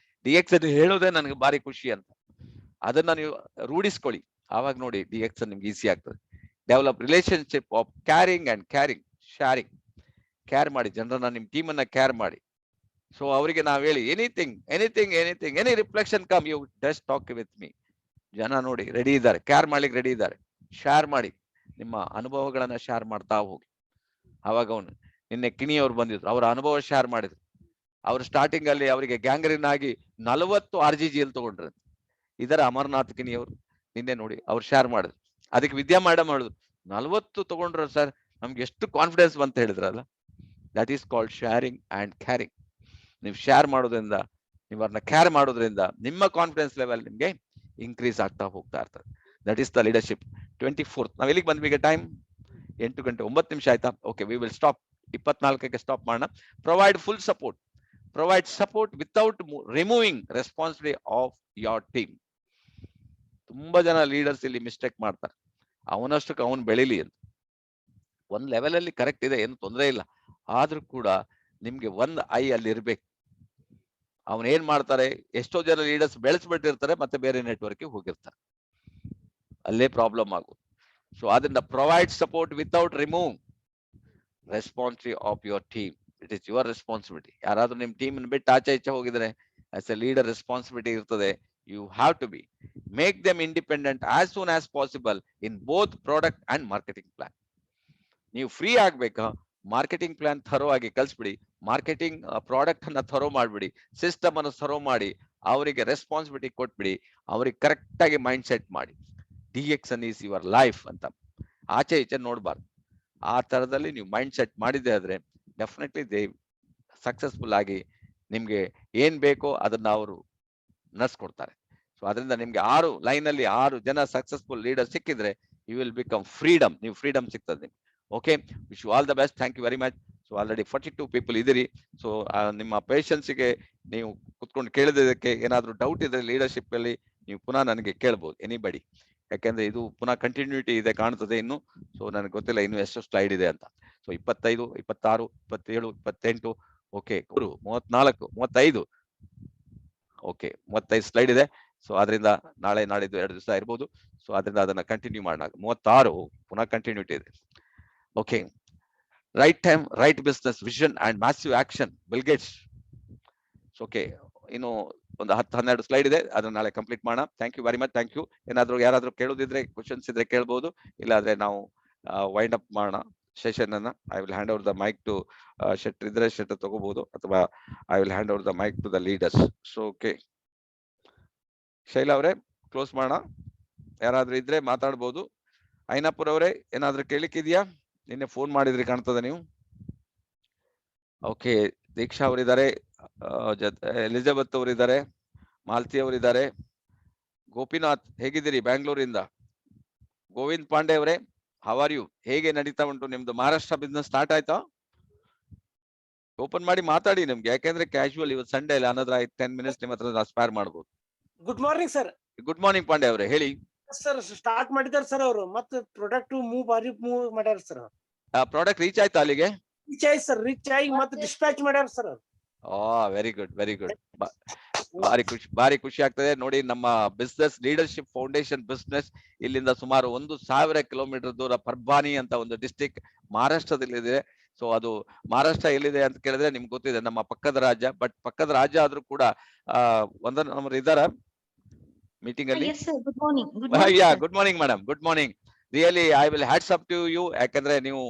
Speaker 1: DXN ಹೇಳೋದೇ ನನಗೆ ಬಾರಿ ಖುಷಿ ಅಂತ, ಅದನ್ನ ನೀವು ರೂಢಿಸ್ಕೊಳ್ಳಿ. ಆವಾಗ ನೋಡಿ DXN ನಿಮ್ಗೆ ಈಸಿ ಆಗ್ತದೆ. Develop relationship of caring and caring, sharing. Care ಮಾಡಿ, ಜನರನ್ನ, ನಿಮ್ ಟೀಮ್ ಅನ್ನ ಕೇರ್ ಮಾಡಿ. ಸೊ ಅವರಿಗೆ ನಾವ್ ಹೇಳಿ anything any reflection come, you just talk with me. ಜನ ನೋಡಿ ರೆಡಿ ಇದ್ದಾರೆ, ಕೇರ್ ಮಾಡ್ಲಿಕ್ಕೆ ರೆಡಿ ಇದ್ದಾರೆ. ಶೇರ್ ಮಾಡಿ, ನಿಮ್ಮ ಅನುಭವಗಳನ್ನ ಶೇರ್ ಮಾಡ್ತಾ ಹೋಗಿ. ಅವಾಗ ಅವನು ನಿನ್ನೆ ಕಿಣಿಯವ್ರು ಬಂದಿದ್ರು, ಅವರ ಅನುಭವ ಶೇರ್ ಮಾಡಿದ್ರು. ಅವ್ರು ಸ್ಟಾರ್ಟಿಂಗ್ ಅಲ್ಲಿ ಅವರಿಗೆ ಗ್ಯಾಂಗ್ರೀನ್ ಆಗಿ 40 RGGL ತಗೊಂಡ್ರು. ಇದರ ಅಮರ್ನಾಥ್ ಕಿಣಿಯವರು ನಿನ್ನೆ ನೋಡಿ ಅವ್ರು ಶೇರ್ ಮಾಡಿದ್ರು. ಅದಕ್ಕೆ ವಿದ್ಯಾ ಮೇಡಮ್ ಹೇಳಿದ್ರು, 40 ತಗೊಂಡ್ರು ಸರ್, ನಮ್ಗೆ ಎಷ್ಟು ಕಾನ್ಫಿಡೆನ್ಸ್ ಬಂತ ಹೇಳಿದ್ರಲ್ಲ. That is called sharing and caring. ನೀವು ಶೇರ್ ಮಾಡೋದ್ರಿಂದ, ನೀವು ಅವ್ರನ್ನ ಕೇರ್ ಮಾಡೋದ್ರಿಂದ ನಿಮ್ಮ ಕಾನ್ಫಿಡೆನ್ಸ್ ಲೆವೆಲ್ ನಿಮ್ಗೆ ಇನ್ಕ್ರೀಸ್ ಆಗ್ತಾ ಹೋಗ್ತಾ ಇರ್ತದೆ. That is the leadership. 24th ನಾವ್ ಎಲ್ಲಿಗೆ ಬಂದ್ವಿ? ಈಗ ಟೈಮ್ 8 ಗಂಟೆ 9 ನಿಮಿಷ ಆಯ್ತಾ? Okay, we will stop. 24ಕ್ಕೆ ಸ್ಟಾಪ್ ಮಾಡೋಣ. Provide full support. Provide support without removing responsibility of your team. ತುಂಬಾ ಜನ ಲೀಡರ್ಸ್ ಇಲ್ಲಿ ಮಿಸ್ಟೇಕ್ ಮಾಡ್ತಾರೆ. ಅವನಷ್ಟಕ್ಕೆ ಅವನು ಬೆಳಿಲಿ ಅಂತ. ಒಂದ್ ಲೆವೆಲ್ ಅಲ್ಲಿ ಕರೆಕ್ಟ್ ಇದೆ, ಏನು ತೊಂದರೆ ಇಲ್ಲ. ಆದ್ರೂ ಕೂಡ ನಿಮ್ಗೆ ಒಂದ್ ಐ ಅಲ್ಲಿ ಇರ್ಬೇಕು. ಅವನ್ ಏನ್ ಮಾಡ್ತಾರೆ, ಎಷ್ಟೋ ಜನ ಲೀಡರ್ಸ್ ಬೆಳೆಸ್ಬಿಟ್ಟಿರ್ತಾರೆ, ಮತ್ತೆ ಬೇರೆ ನೆಟ್ವರ್ಕ್ ಹೋಗಿರ್ತಾರೆ, ಅಲ್ಲೇ ಪ್ರಾಬ್ಲಮ್ ಆಗೋದು. ಸೊ ಅದರಿಂದ provide support without remove responsibility of your team. It is your responsibility. ಯಾರಾದ್ರೂ ನಿಮ್ ಟೀಮ್ ಬಿಟ್ಟು ಆಚೆ ಈಚೆ ಹೋಗಿದ್ರೆ ಆಸ್ ಎ ಲೀಡರ್ ರೆಸ್ಪಾನ್ಸಿಬಿಲಿಟಿ ಇರ್ತದೆ. You have to be. Make them independent as soon as possible in both product and marketing plan. ನೀವು free ಆಗ್ಬೇಕಾ, marketing plan thorough ಆಗಿ ಕಲ್ಸ್ಬಿಡಿ, marketing product ಅನ್ನ ಥರೋ ಮಾಡ್ಬಿಡಿ, ಸಿಸ್ಟಮ್ ಅನ್ನು ಥರೋ ಮಾಡಿ, ಅವರಿಗೆ ರೆಸ್ಪಾನ್ಸಿಬಿಲಿಟಿ ಕೊಟ್ಬಿಡಿ, ಅವ್ರಿಗೆ ಕರೆಕ್ಟ್ ಆಗಿ ಮೈಂಡ್ ಸೆಟ್ ಮಾಡಿ. DXN ಈಸ್ ಯುವರ್ ಲೈಫ್ ಅಂತ ಆಚೆ ಈಚೆ ನೋಡ್ಬಾರ್ದು. ಆ ತರದಲ್ಲಿ ನೀವು ಮೈಂಡ್ ಸೆಟ್ ಮಾಡಿದ್ದೆ ಆದ್ರೆ ಡೆಫಿನೆಟ್ಲಿ ದೇ ಸಕ್ಸಸ್ಫುಲ್ ಆಗಿ ನಿಮ್ಗೆ ಏನ್ ಬೇಕೋ ಅದನ್ನ ಅವರು ನಡ್ಸ್ಕೊಡ್ತಾರೆ. ಸೊ ಅದರಿಂದ ನಿಮ್ಗೆ 6 ಲೈನ್ ಅಲ್ಲಿ 6 ಜನ ಸಕ್ಸಸ್ಫುಲ್ ಲೀಡರ್ ಸಿಕ್ಕಿದ್ರೆ ಯು ವಿಲ್ ಬಿಕಮ್ ಫ್ರೀಡಮ್, ನೀವು ಫ್ರೀಡಮ್ ಸಿಗ್ತದೆ ನಿಮ್ಗೆ. Okay, wish you all the best. Thank you very much. So already 42 people ಇದ್ದೀರಿ. ಸೊ ನಿಮ್ಮ ಪೇಷನ್ಸ್ಗೆ ನೀವು ಕುತ್ಕೊಂಡು ಕೇಳಿದಕ್ಕೆ ಏನಾದ್ರು ಡೌಟ್ ಇದ್ರೆ ಲೀಡರ್ಶಿಪ್ ಅಲ್ಲಿ ನೀವು ಪುನಃ ನನಗೆ ಕೇಳ್ಬೋದು, ಎನಿಬಡಿ. ಯಾಕೆಂದ್ರೆ ಇದು ಪುನಃ ಕಂಟಿನ್ಯೂಟಿ ಇದೆ ಕಾಣ್ತದೆ ಇನ್ನು. ಸೊ ನನಗೆ ಗೊತ್ತಿಲ್ಲ ಇನ್ನು ಎಷ್ಟು ಸ್ಲೈಡ್ ಇದೆ ಅಂತ. ಸೊ 25, 26, 27, 28, ಓಕೆ, 34, 35, ಓಕೆ, 35 ಸ್ಲೈಡ್ ಇದೆ. ಸೊ ಅದರಿಂದ ನಾಳೆ ನಾಡಿದ್ದು 2 ದಿವಸ ಇರ್ಬೋದು. ಸೊ ಅದರಿಂದ ಅದನ್ನ ಕಂಟಿನ್ಯೂ ಮಾಡೋಣ. 36 ಪುನಃ ಕಂಟಿನ್ಯೂಟಿ ಇದೆ. Okay, right time, right business, vision and massive action, Bill Gates. Okay, ಇನ್ನು ಒಂದು 10-12 ಸ್ಲೈಡ್ ಇದೆ, ಅದನ್ನ ನಾಳೆ ಕಂಪ್ಲೀಟ್ ಮಾಡೋಣ. Thank you very much. Thank you. ಯಾರಾದ್ರೂ ಕೇಳೋದಿದ್ರೆ, ಕ್ವಶನ್ಸ್ ಇದ್ರೆ ಕೇಳ್ಬೋದು, ಇಲ್ಲಾಂದ್ರೆ ನಾವು ವೈಂಡ್ ಅಪ್ ಮಾಡೋಣ ಸೆಷನ್ ಅನ್ನ. I will hand over the mic to Shettar ಇದ್ರೆ ಶೆಟ್ಟರ್ ತಗೋಬಹುದು, ಅಥವಾ I will hand over the mic to the leaders. So okay, Shaila ಅವರೇ ಕ್ಲೋಸ್ ಮಾಡೋಣ. ಯಾರಾದ್ರೂ ಇದ್ರೆ ಮಾತಾಡ್ಬೋದು. ಐನಾಪುರ್ ಅವರೇ ಏನಾದ್ರೂ ಕೇಳಿಕ್ಕಿದ್ಯಾ? ನಿನ್ನೆ ಫೋನ್ ಮಾಡಿದ್ರಿ ಕಾಣ್ತದೆ ನೀವು. ಓಕೆ, ದೀಕ್ಷಾ ಅವರಿದ್ದಾರೆ, ಎಲಿಜಬೆತ್ ಅವರಿದ್ದಾರೆ, ಮಾಲತಿ ಅವರಿದ್ದಾರೆ. ಗೋಪಿನಾಥ್ ಹೇಗಿದ್ದೀರಿ ಬ್ಯಾಂಗ್ಳೂರಿಂದ? ಗೋವಿಂದ್ ಪಾಂಡೆ ಅವರೇ ಹೌ ಆರ್ ಯು? ಹೇಗೆ ನಡೀತಾ ಉಂಟು ನಿಮ್ದು ಮಹಾರಾಷ್ಟ್ರ ಬಿಸ್ನೆಸ್? ಸ್ಟಾರ್ಟ್ ಆಯ್ತಾ? ಓಪನ್ ಮಾಡಿ ಮಾತಾಡಿ ನಿಮ್ಗೆ, ಯಾಕೆಂದ್ರೆ ಕ್ಯಾಶುವಲ್ ಇವತ್ತು ಸಂಡೇ ಇಲ್ಲ, ಅನ್ನೋದ್ರ 10 ಮಿನಿಟ್ಸ್ ನಿಮ್ಮ ಹತ್ರ ಸ್ಪೇರ್ ಮಾಡಬಹುದು.
Speaker 2: Good morning sir.
Speaker 1: Good morning Pandey ಅವರೇ, ಹೇಳಿ
Speaker 2: ಸರ್. ಸ್ಟಾರ್ಟ್ ಮಾಡಿದಾರೆ ಸರ್ ಅವರು, ಮತ್ತೆ ಪ್ರಾಡಕ್ಟ್ ಬಾರಿ ಮೂವ್ ಮಾಡ್ಯಾರ ಸರ್.
Speaker 1: ಪ್ರಾಡಕ್ಟ್ ರೀಚ್ ಆಯ್ತಾ ಅಲ್ಲಿಗೆ?
Speaker 2: ರೀಚ್ ಆಯ್ತು ಸರ್, ರೀಚ್ ಆಗಿ ಮತ್ತೆ ಡಿಸ್ಪ್ಯಾಚ್ ಮಾಡ್ಯಾರ sir.
Speaker 1: Very good, very good. ಭಾರಿ ಖುಷಿ ಆಗ್ತದೆ ನೋಡಿ. ನಮ್ಮ ಬಿಸ್ನೆಸ್ ಲೀಡರ್ಶಿಪ್ ಫೌಂಡೇಶನ್ ಬಿಸ್ನೆಸ್ ಇಲ್ಲಿಂದ ಸುಮಾರು 1,000 ಕಿಲೋಮೀಟರ್ ದೂರ ಪರ್ಬಾನಿ ಅಂತ ಒಂದು ಡಿಸ್ಟಿಕ್ ಮಹಾರಾಷ್ಟ್ರದಲ್ಲಿದೆ. ಸೊ ಅದು ಮಹಾರಾಷ್ಟ್ರ ಎಲ್ಲಿದೆ ಅಂತ ಕೇಳಿದ್ರೆ ನಿಮ್ಗೆ ಗೊತ್ತಿದೆ, ನಮ್ಮ ಪಕ್ಕದ ರಾಜ್ಯ. ಬಟ್ ಪಕ್ಕದ ರಾಜ್ಯ ಆದ್ರೂ ಕೂಡ ಒಂದೊಂದು ಇದಾರ ಮೀಟಿಂಗ್ ಅಲ್ಲಿ. Good morning madam, good morning. Really I will hats up to you. ಯಾಕಂದ್ರೆ ನೀವು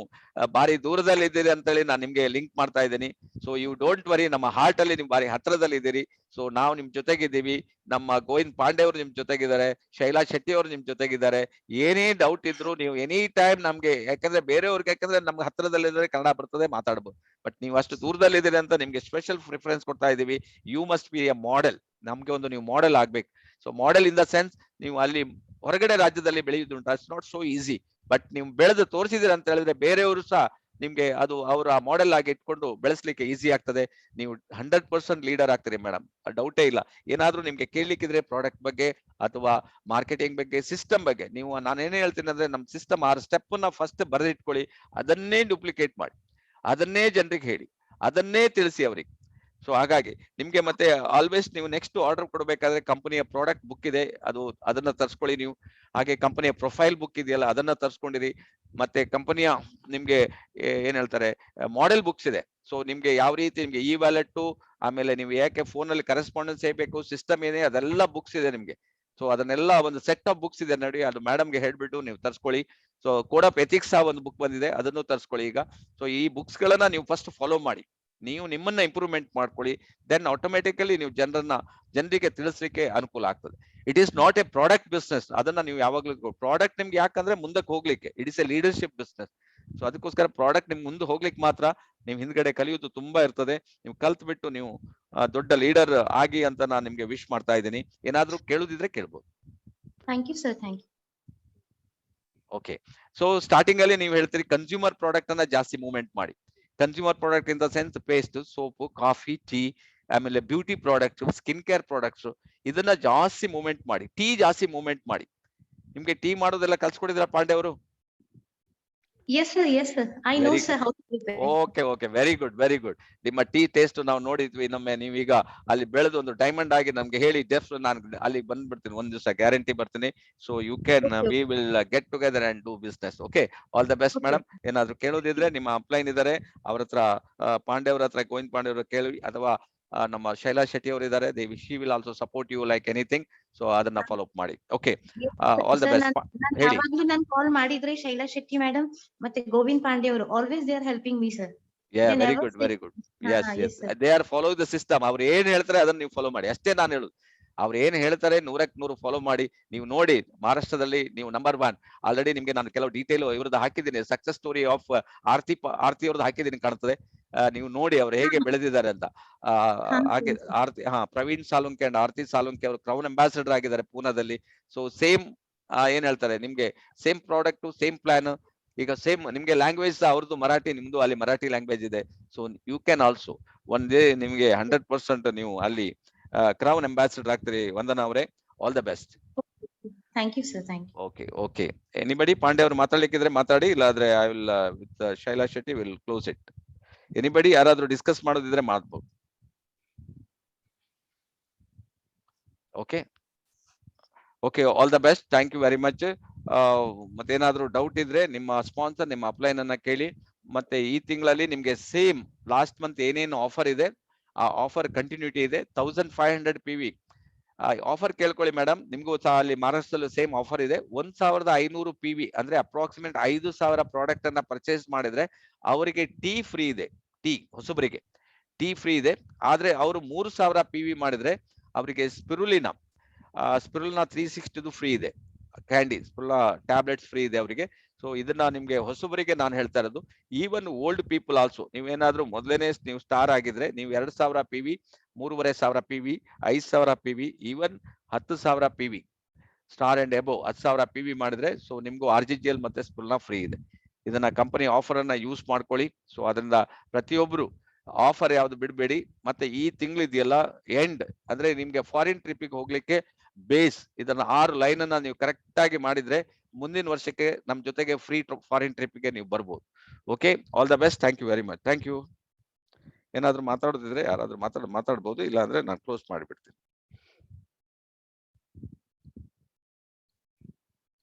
Speaker 1: ಬಾರಿ ದೂರದಲ್ಲಿ ಇದ್ದೀರಿ ಅಂತ ಹೇಳಿ ನಾನು ನಿಮ್ಗೆ ಲಿಂಕ್ ಮಾಡ್ತಾ ಇದ್ದೀನಿ. ಸೊ ಯು ಡೋಂಟ್ ವರಿ, ನಮ್ಮ ಹಾರ್ಟ್ ಅಲ್ಲಿ ನೀವು ಬಾರಿ ಹತ್ರದಲ್ಲಿ ಇದ್ದೀರಿ. ಸೊ ನಾವು ನಿಮ್ ಜೊತೆಗಿದ್ದೀವಿ. ನಮ್ಮ ಗೋವಿಂದ್ ಪಾಂಡೆ ಅವರು ನಿಮ್ ಜೊತೆಗಿದ್ದಾರೆ, ಶೈಲಾ ಶೆಟ್ಟಿ ಅವರು ನಿಮ್ ಜೊತೆಗಿದ್ದಾರೆ. ಏನೇ ಡೌಟ್ ಇದ್ರು ನೀವು ಎನಿ ಟೈಮ್ ನಮ್ಗೆ, ಯಾಕಂದ್ರೆ ಬೇರೆಯವ್ರಿಗೆ, ಯಾಕಂದ್ರೆ ನಮ್ಗೆ ಹತ್ರದಲ್ಲಿದ್ರೆ ಕನ್ನಡ ಬರ್ತದೆ, ಮಾತಾಡ್ಬೋದು. ಬಟ್ ನೀವು ಅಷ್ಟು ದೂರದಲ್ಲಿ ಇದ್ದೀರಿ ಅಂತ ನಿಮ್ಗೆ ಸ್ಪೆಷಲ್ ಪ್ರಿಫರೆನ್ಸ್ ಕೊಡ್ತಾ ಇದೀವಿ. You must be a model. ನಮ್ಗೆ ಒಂದು ನೀವು ಮಾಡೆಲ್ ಆಗ್ಬೇಕು. So model in the sense, ನೀವು ಅಲ್ಲಿ ಹೊರಗಡೆ ರಾಜ್ಯದಲ್ಲಿ ಬೆಳೆಯುವುದುಂಟು, it's not so easy. But ನೀವು ಬೆಳೆದು ತೋರಿಸಿದಿರ ಅಂತ ಹೇಳಿದ್ರೆ ಬೇರೆಯವರು ಸಹ ನಿಮ್ಗೆ ಅದು ಅವರ ಮಾಡೆಲ್ ಆಗಿ ಇಟ್ಕೊಂಡು ಬೆಳೆಸ್ಲಿಕ್ಕೆ ಈಸಿ ಆಗ್ತದೆ. ನೀವು 100% ಲೀಡರ್ ಆಗ್ತೀರಿ ಮೇಡಮ್, ಡೌಟೇ ಇಲ್ಲ. ಏನಾದ್ರೂ ನಿಮ್ಗೆ ಕೇಳಲಿಕ್ಕಿದ್ರೆ ಪ್ರಾಡಕ್ಟ್ ಬಗ್ಗೆ ಅಥವಾ ಮಾರ್ಕೆಟಿಂಗ್ ಬಗ್ಗೆ, ಸಿಸ್ಟಮ್ ಬಗ್ಗೆ, ನೀವು ನಾನೇನೇ ಹೇಳ್ತೀನಿ ಅಂದ್ರೆ ನಮ್ಮ ಸಿಸ್ಟಮ್ 6 ಸ್ಟೆಪ್ ನ ಫಸ್ಟ್ ಬರೆದಿಟ್ಕೊಳ್ಳಿ, ಅದನ್ನೇ ಡೂಪ್ಲಿಕೇಟ್ ಮಾಡಿ, ಅದನ್ನೇ ಜನರಿಗೆ ಹೇಳಿ, ಅದನ್ನೇ ತಿಳಿಸಿ ಅವರಿಗೆ. ಸೊ ಹಾಗಾಗಿ ನಿಮ್ಗೆ ಮತ್ತೆ ಆಲ್ವೇಸ್ ನೀವು ನೆಕ್ಸ್ಟ್ ಆರ್ಡರ್ ಕೊಡಬೇಕಾದ್ರೆ ಕಂಪನಿಯ ಪ್ರಾಡಕ್ಟ್ ಬುಕ್ ಇದೆ, ಅದನ್ನ ತರಿಸ್ಕೊಳ್ಳಿ ನೀವು. ಹಾಗೆ ಕಂಪನಿಯ ಪ್ರೊಫೈಲ್ ಬುಕ್ ಇದೆಯಲ್ಲ, ಅದನ್ನ ತರಿಸ್ಕೊಂಡಿರಿ. ಮತ್ತೆ ಕಂಪನಿಯ ನಿಮ್ಗೆ ಏನ್ ಹೇಳ್ತಾರೆ ಮಾಡೆಲ್ ಬುಕ್ಸ್ ಇದೆ. ಸೊ ನಿಮ್ಗೆ ಯಾವ ರೀತಿ ನಿಮ್ಗೆ ಇ ವ್ಯಾಲೆಟ್, ಆಮೇಲೆ ನೀವು ಯಾಕೆ ಫೋನ್ ಅಲ್ಲಿ ಕರೆಸ್ಪಾಂಡೆನ್ಸ್ ಹೇಳಬೇಕು, ಸಿಸ್ಟಮ್ ಏನೇ, ಅದೆಲ್ಲ ಬುಕ್ಸ್ ಇದೆ ನಿಮ್ಗೆ. ಸೊ ಅದನ್ನೆಲ್ಲ ಒಂದು ಸೆಟ್ ಆಫ್ ಬುಕ್ಸ್ ಇದೆ ನೋಡಿ, ಅದು ಮೇಡಮ್ಗೆ ಹೇಳ್ಬಿಟ್ಟು ನೀವು ತರಿಸ್ಕೊಳ್ಳಿ. ಸೊ ಕೋಡ್ ಆಫ್ ಎಥಿಕ್ಸ್ ಒಂದು ಬುಕ್ ಬಂದಿದೆ, ಅದನ್ನು ತರಿಸ್ಕೊಳ್ಳಿ ಈಗ. ಸೊ ಈ ಬುಕ್ಸ್ ಗಳನ್ನ ನೀವು ಫಸ್ಟ್ ಫಾಲೋ ಮಾಡಿ, ನೀವು ನಿಮ್ಮನ್ನ ಇಂಪ್ರೂವ್ಮೆಂಟ್ ಮಾಡ್ಕೊಳ್ಳಿ. ದೆನ್ ಆಟೋಮೆಟಿಕಲಿ ನೀವು ಜನರಿಗೆ ತಿಳಿಸ್ಲಿಕ್ಕೆ ಅನುಕೂಲ ಆಗ್ತದೆ. It is not A product business. ಅದನ್ನ ನೀವು ಯಾವಾಗ್ಲೂ, ಪ್ರಾಡಕ್ಟ್ ನಿಮ್ಗೆ ಯಾಕಂದ್ರೆ ಮುಂದಕ್ಕೆ ಹೋಗ್ಲಿಕ್ಕೆ, it is A leadership business. So ಅದಕ್ಕೋಸ್ಕರ ಪ್ರಾಡಕ್ಟ್ ನಿಮ್ಗೆ ಮುಂದೆ ಹೋಗ್ಲಿಕ್ಕೆ ಮಾತ್ರ. ನೀವು ಹಿಂದ್ಗಡೆ ಕಲಿಯೋದು ತುಂಬಾ ಇರ್ತದೆ. ನೀವು ಕಲ್ತ್ ಬಿಟ್ಟು ನೀವು ದೊಡ್ಡ ಲೀಡರ್ ಆಗಿ ಅಂತ ನಾನು ನಿಮ್ಗೆ ವಿಶ್ ಮಾಡ್ತಾ ಇದ್ದೀನಿ. ಏನಾದ್ರೂ ಕೇಳುದಿದ್ರೆ ಕೇಳ್ಬೋದು.
Speaker 3: Thank you sir, thank you.
Speaker 1: Okay, so starting ಅಲ್ಲಿ ನೀವು ಹೇಳ್ತೀರಿ ಕನ್ಸ್ಯೂಮರ್ ಪ್ರಾಡಕ್ಟ್ ಅನ್ನ ಜಾಸ್ತಿ ಮೂವ್ಮೆಂಟ್ ಮಾಡಿ. Consumer product in the sense paste, soap, coffee, tea, ಆಮೇಲೆ beauty products, skin care products, ಇದನ್ನ ಜಾಸ್ತಿ ಮೂವ್ಮೆಂಟ್ ಮಾಡಿ. ಟೀ ಜಾಸ್ತಿ ಮೂವ್ಮೆಂಟ್ ಮಾಡಿ. ನಿಮ್ಗೆ ಟೀ ಮಾಡೋದೆಲ್ಲ ಕಲ್ಸ್ಕೊಡಿದ್ರ ಪಾಂಡೆ ಅವರು?
Speaker 3: Yes sir, yes sir, I know sir how to prepare.
Speaker 1: Okay, very good, very good. ನಿಮ್ಮ ಟೀ ಟೇಸ್ಟ್ ನಾವು ನೋಡಿದ್ವಿ. ನಮ್ಮೆ ನೀವೀಗ ಅಲ್ಲಿ ಬೆಳೆದು ಒಂದು ಡೈಮಂಡ್ ಆಗಿ ನಮ್ಗೆ ಹೇಳಿ, ಜಸ್ಟ್ ನಾನು ಅಲ್ಲಿಗೆ ಬಂದ್ಬಿಡ್ತೀನಿ, ಒಂದ್ ದಿವಸ ಗ್ಯಾರಂಟಿ ಬರ್ತೀನಿ. So you can, we will get together and do business. Okay, all the best madam. ಏನಾದ್ರು ಕೇಳೋದಿದ್ರೆ ನಿಮ್ಮ ಅಪ್ಲೈನ್ ಇದಾರೆ, ಅವ್ರ ಹತ್ರ, ಪಾಂಡೆ ಅವ್ರ ಹತ್ರ, ಗೋವಿಂದ್ ಪಾಂಡೆ ಅವ್ರ ಕೇಳಿ, ಅಥವಾ ನಮ್ಮ ಶೈಲಾ ಶೆಟ್ಟಿ ಅವರು ಇದ್ದಾರೆ, she will also support you like anything. So ಅದನ್ನ ಫಾಲೋ ಅಪ್ ಮಾಡಿ. Okay, all the
Speaker 3: Sir,
Speaker 1: best. ಹೇಳಿ.
Speaker 3: ಯಾವಾಗ್ಲೂ ನಾನು ಕಾಲ್ ಮಾಡಿದ್ರೆ ಶೈಲಾ ಶೆಟ್ಟಿ ಮೇಡಮ್ ಮತ್ತೆ ಗೋವಿಂದ್ ಪಾಂಡೆ ಅವರು always they are helping me sir.
Speaker 1: Yeah,
Speaker 3: They
Speaker 1: very
Speaker 3: never
Speaker 1: good,
Speaker 3: say-
Speaker 1: very good.
Speaker 3: ಹಾ,
Speaker 1: Yes,
Speaker 3: ಹಾ,
Speaker 1: yes.
Speaker 3: yes, sir.
Speaker 1: They are following the system. ಅವ್ರು ಏನ್ ಹೇಳ್ತಾರೆ ಅದನ್ನ ನೀವು ಫಾಲೋ ಮಾಡಿ ಅಷ್ಟೇ. ನಾನು ಹೇಳುದು ಅವ್ರು ಏನ್ ಹೇಳ್ತಾರೆ 100% ಫಾಲೋ ಮಾಡಿ. ನೀವು ನೋಡಿ ಮಹಾರಾಷ್ಟ್ರದಲ್ಲಿ ನೀವು ನಂಬರ್ 1 ಆಲ್ರೆಡಿ. ನಿಮ್ಗೆ ನಾನು ಕೆಲವು ಡೀಟೇಲ್ ಇವ್ರದ್ದು ಹಾಕಿದ್ದೀನಿ, ಸಕ್ಸಸ್ ಸ್ಟೋರಿ ಆಫ್ ಆರ್ತಿ ಅವ್ರದ್ದು ಹಾಕಿದ್ದೀನಿ, ಕಾಣ್ತದೆ. ನೀವು ನೋಡಿ ಅವ್ರು ಹೇಗೆ ಬೆಳೆದಿದ್ದಾರೆ ಅಂತ. ಹಾಗೆ ಆರ್ತಿ ಪ್ರವೀಣ್ ಸಾಲುಂಕೆ ಅಂಡ್ ಆರ್ತಿ ಸಾಲುಂಕೆ ಅವರು ಕ್ರೌನ್ ಅಂಬಾಸಿಡರ್ ಆಗಿದ್ದಾರೆ ಪೂನಾದಲ್ಲಿ. ಸೊ ಸೇಮ್ ಏನ್ ಹೇಳ್ತಾರೆ ನಿಮ್ಗೆ, ಸೇಮ್ ಪ್ರಾಡಕ್ಟ್ ಸೇಮ್ ಪ್ಲಾನ್. ಈಗ ಸೇಮ್ ನಿಮ್ಗೆ ಲ್ಯಾಂಗ್ವೇಜ್ ಅವ್ರದ್ದು ಮರಾಠಿ, ನಿಮ್ದು ಅಲ್ಲಿ ಮರಾಠಿ ಲ್ಯಾಂಗ್ವೇಜ್ ಇದೆ. So you can also one day ನಿಮ್ಗೆ 100% ನೀವು ಅಲ್ಲಿ ಕ್ರೌನ್ ಅಂಬಾಸಿಡರ್ ಆಗ್ತೀರಿ. ವಂದನಾ ಅವರೇ, all the best.
Speaker 3: Thank you, sir. Thank you.
Speaker 1: Okay okay. Anybody Pandey ಅವರು ಮಾತಾಡ್ಲಿಕ್ಕಿದ್ರೆ ಮಾತಾಡಿ, ಇಲ್ಲಾದ್ರೆ I will with Shaila Shetty will close it. Anybody ಯಾರಾದ್ರೂ ಡಿಸ್ಕಸ್ ಮಾಡೋದಿದ್ರೆ ಮಾಡ್ಬೋದು. Okay okay, all the best. Thank you very much. ಮತ್ತೇನಾದ್ರೂ ಡೌಟ್ ಇದ್ರೆ ನಿಮ್ಮ ಸ್ಪಾನ್ಸರ್, ನಿಮ್ಮ ಅಪ್ಲೈನ್ ಅನ್ನ ಕೇಳಿ. ಮತ್ತೆ ಈ ತಿಂಗಳಲ್ಲಿ ನಿಮ್ಗೆ ಸೇಮ್ ಲಾಸ್ಟ್ ಮಂತ್ ಏನೇನು ಆಫರ್ ಇದೆ ಆ ಆಫರ್ ಕಂಟಿನ್ಯೂಟಿ ಇದೆ. 1500 PV ಆಫರ್ ಕೇಳ್ಕೊಳ್ಳಿ ಮೇಡಮ್. ನಿಮ್ಗೂ ಸಹ ಅಲ್ಲಿ ಮಹಾರಾಷ್ಟ್ರದಲ್ಲೂ ಸೇಮ್ ಆಫರ್ ಇದೆ. 1500 PV ಅಂದ್ರೆ ಅಪ್ರಾಕ್ಸಿಮೇಟ್ 5000 ಪ್ರಾಡಕ್ಟ್ ಅನ್ನ ಪರ್ಚೇಸ್ ಮಾಡಿದ್ರೆ ಅವರಿಗೆ ಟೀ ಫ್ರೀ ಇದೆ. ಟೀ ಹೊಸಬರಿಗೆ ಟೀ ಫ್ರೀ ಇದೆ. ಆದ್ರೆ ಅವರು 3000 PV ಮಾಡಿದ್ರೆ ಅವರಿಗೆ ಸ್ಪಿರುಲಿನಾ 360 ಫ್ರೀ ಇದೆ. ಕ್ಯಾಂಡಿ ಸ್ಪಿರುಲಿನಾ ಟ್ಯಾಬ್ಲೆಟ್ಸ್ ಫ್ರೀ ಇದೆ ಅವರಿಗೆ. ಸೊ ಇದನ್ನ ನಿಮ್ಗೆ ಹೊಸಬರಿಗೆ ನಾನು ಹೇಳ್ತಾ ಇರೋದು. ಈವನ್ ಓಲ್ಡ್ ಪೀಪಲ್ ಆಲ್ಸೋ, ನೀವೇನಾದ್ರೂ ಮೊದಲೇನೆ ನೀವು ಸ್ಟಾರ್ ಆಗಿದ್ರೆ ನೀವು 2000 PV, 3500 PV, 5000 PV, even 10,000 PV star and above 10,000 PV ಮಾಡಿದ್ರೆ ಸೊ ನಿಮ್ಗೂ RGGL ಮತ್ತೆ ಸ್ಪಿರುಲಿನಾ ಫ್ರೀ ಇದೆ. ಇದನ್ನ ಕಂಪನಿ ಆಫರ್ ಅನ್ನ ಯೂಸ್ ಮಾಡ್ಕೊಳ್ಳಿ. ಸೊ ಅದರಿಂದ ಪ್ರತಿಯೊಬ್ರು ಆಫರ್ ಯಾವ್ದು ಬಿಡಬೇಡಿ. ಮತ್ತೆ ಈ ತಿಂಗಳು ಇದೆಯಲ್ಲ ಎಂಡ್ ಅಂದ್ರೆ ನಿಮ್ಗೆ ಫಾರಿನ್ ಟ್ರಿಪ್ಪಿಗೆ ಹೋಗ್ಲಿಕ್ಕೆ ಬೇಸ್ ಇದನ್ನ 6 ಲೈನ್ ಅನ್ನ ನೀವು ಕರೆಕ್ಟ್ ಆಗಿ ಮಾಡಿದ್ರೆ ಮುಂದಿನ ವರ್ಷಕ್ಕೆ ನಮ್ ಜೊತೆಗೆ ಫ್ರೀ ಫಾರಿನ್ ಟ್ರಿಪ್ಗೆ ನೀವು ಬರ್ಬೋದು. Okay, all the best. Thank you very much. Thank you. ಏನಾದ್ರು ಮಾತಾಡೋದಿದ್ರೆ ಯಾರಾದ್ರೂ ಮಾತಾಡ್ಬೋದು, ಇಲ್ಲ ಅಂದ್ರೆ ನಾನು ಕ್ಲೋಸ್ ಮಾಡಿಬಿಡ್ತೀನಿ.